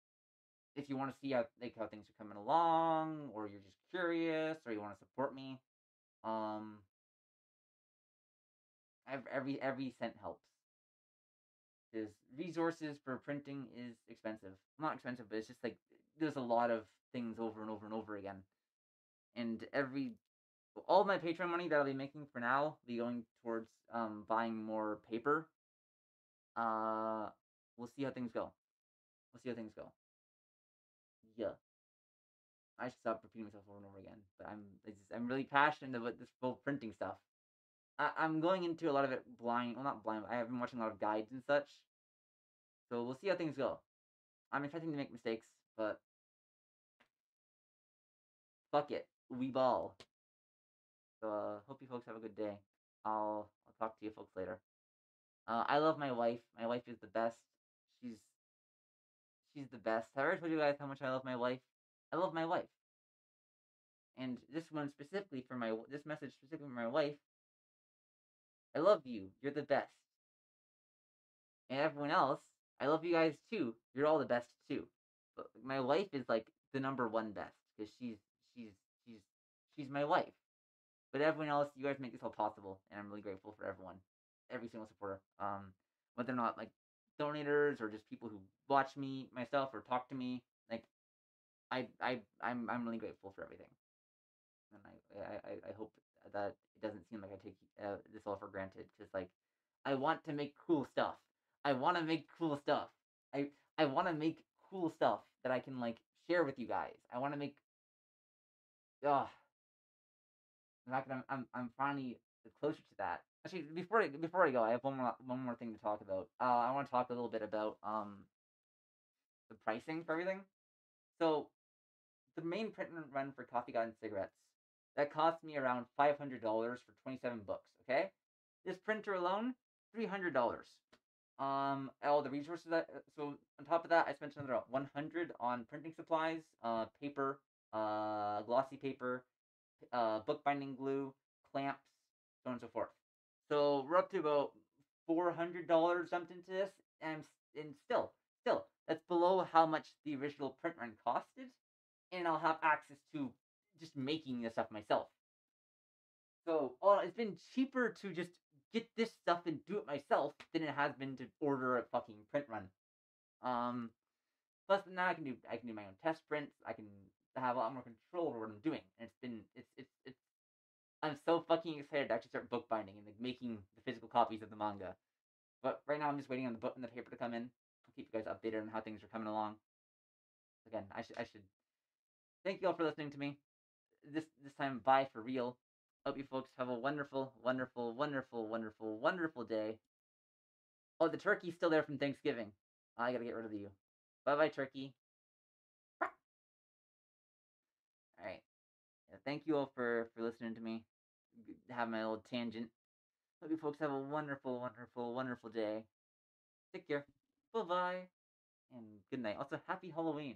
if you want to see how things are coming along, or you're just curious, or you want to support me, every cent helps. Because resources for printing is expensive. Not expensive, but it's just like there's a lot of things over and over and over again. And all my Patreon money that I'll be making for now will be going towards buying more paper. We'll see how things go. Yeah. I should stop repeating myself over and over again. But I'm really passionate about this whole printing stuff. I'm going into a lot of it blind. Well, not blind. I have been watching a lot of guides and such. So we'll see how things go. I'm expecting to make mistakes, but fuck it. We ball. So hope you folks have a good day. I'll talk to you folks later. I love my wife. My wife is the best. She's the best. Have I ever told you guys how much I love my wife? I love my wife. And this message specifically for my wife. I love you. You're the best. And everyone else, I love you guys too. You're all the best too. But my wife is like the number one best because she's my wife. But everyone else, you guys make this all possible, and I'm really grateful for everyone, every single supporter. Whether or not like donators or just people who watch me myself or talk to me. Like I'm really grateful for everything, and I hope that it doesn't seem like I take this all for granted. Because like I want to make cool stuff. I want to make cool stuff. I I want to make cool stuff that I can like share with you guys. I want to make. Ugh, I'm not gonna. I'm finally closer to that. Actually, before I go, I have one more thing to talk about. I want to talk a little bit about the pricing for everything. So the main print run for Coffee God and cigarettes that cost me around $500 for 27 books. Okay, this printer alone, $300. All the resources that so on top of that, I spent another 100 on printing supplies, paper, glossy paper, bookbinding glue, clamps, so on and so forth. So we're up to about $400 something to this, and still that's below how much the original print run costed, and I'll have access to just making this stuff myself. So it's been cheaper to just get this stuff and do it myself than it has been to order a fucking print run. Plus now I can do my own test prints. I can have a lot more control over what I'm doing, and it's I'm so fucking excited to actually start bookbinding and like making the physical copies of the manga. But right now I'm just waiting on the book and the paper to come in. I'll keep you guys updated on how things are coming along. Again, I should thank you all for listening to me. This time, bye for real. Hope you folks have a wonderful, wonderful, wonderful, wonderful, wonderful day. Oh, the turkey's still there from Thanksgiving. I gotta get rid of you. Bye bye, turkey. All right. Yeah, thank you all for listening to me. Have my little tangent. Hope you folks have a wonderful, wonderful, wonderful day. Take care. Bye bye. And good night. Also, happy Halloween.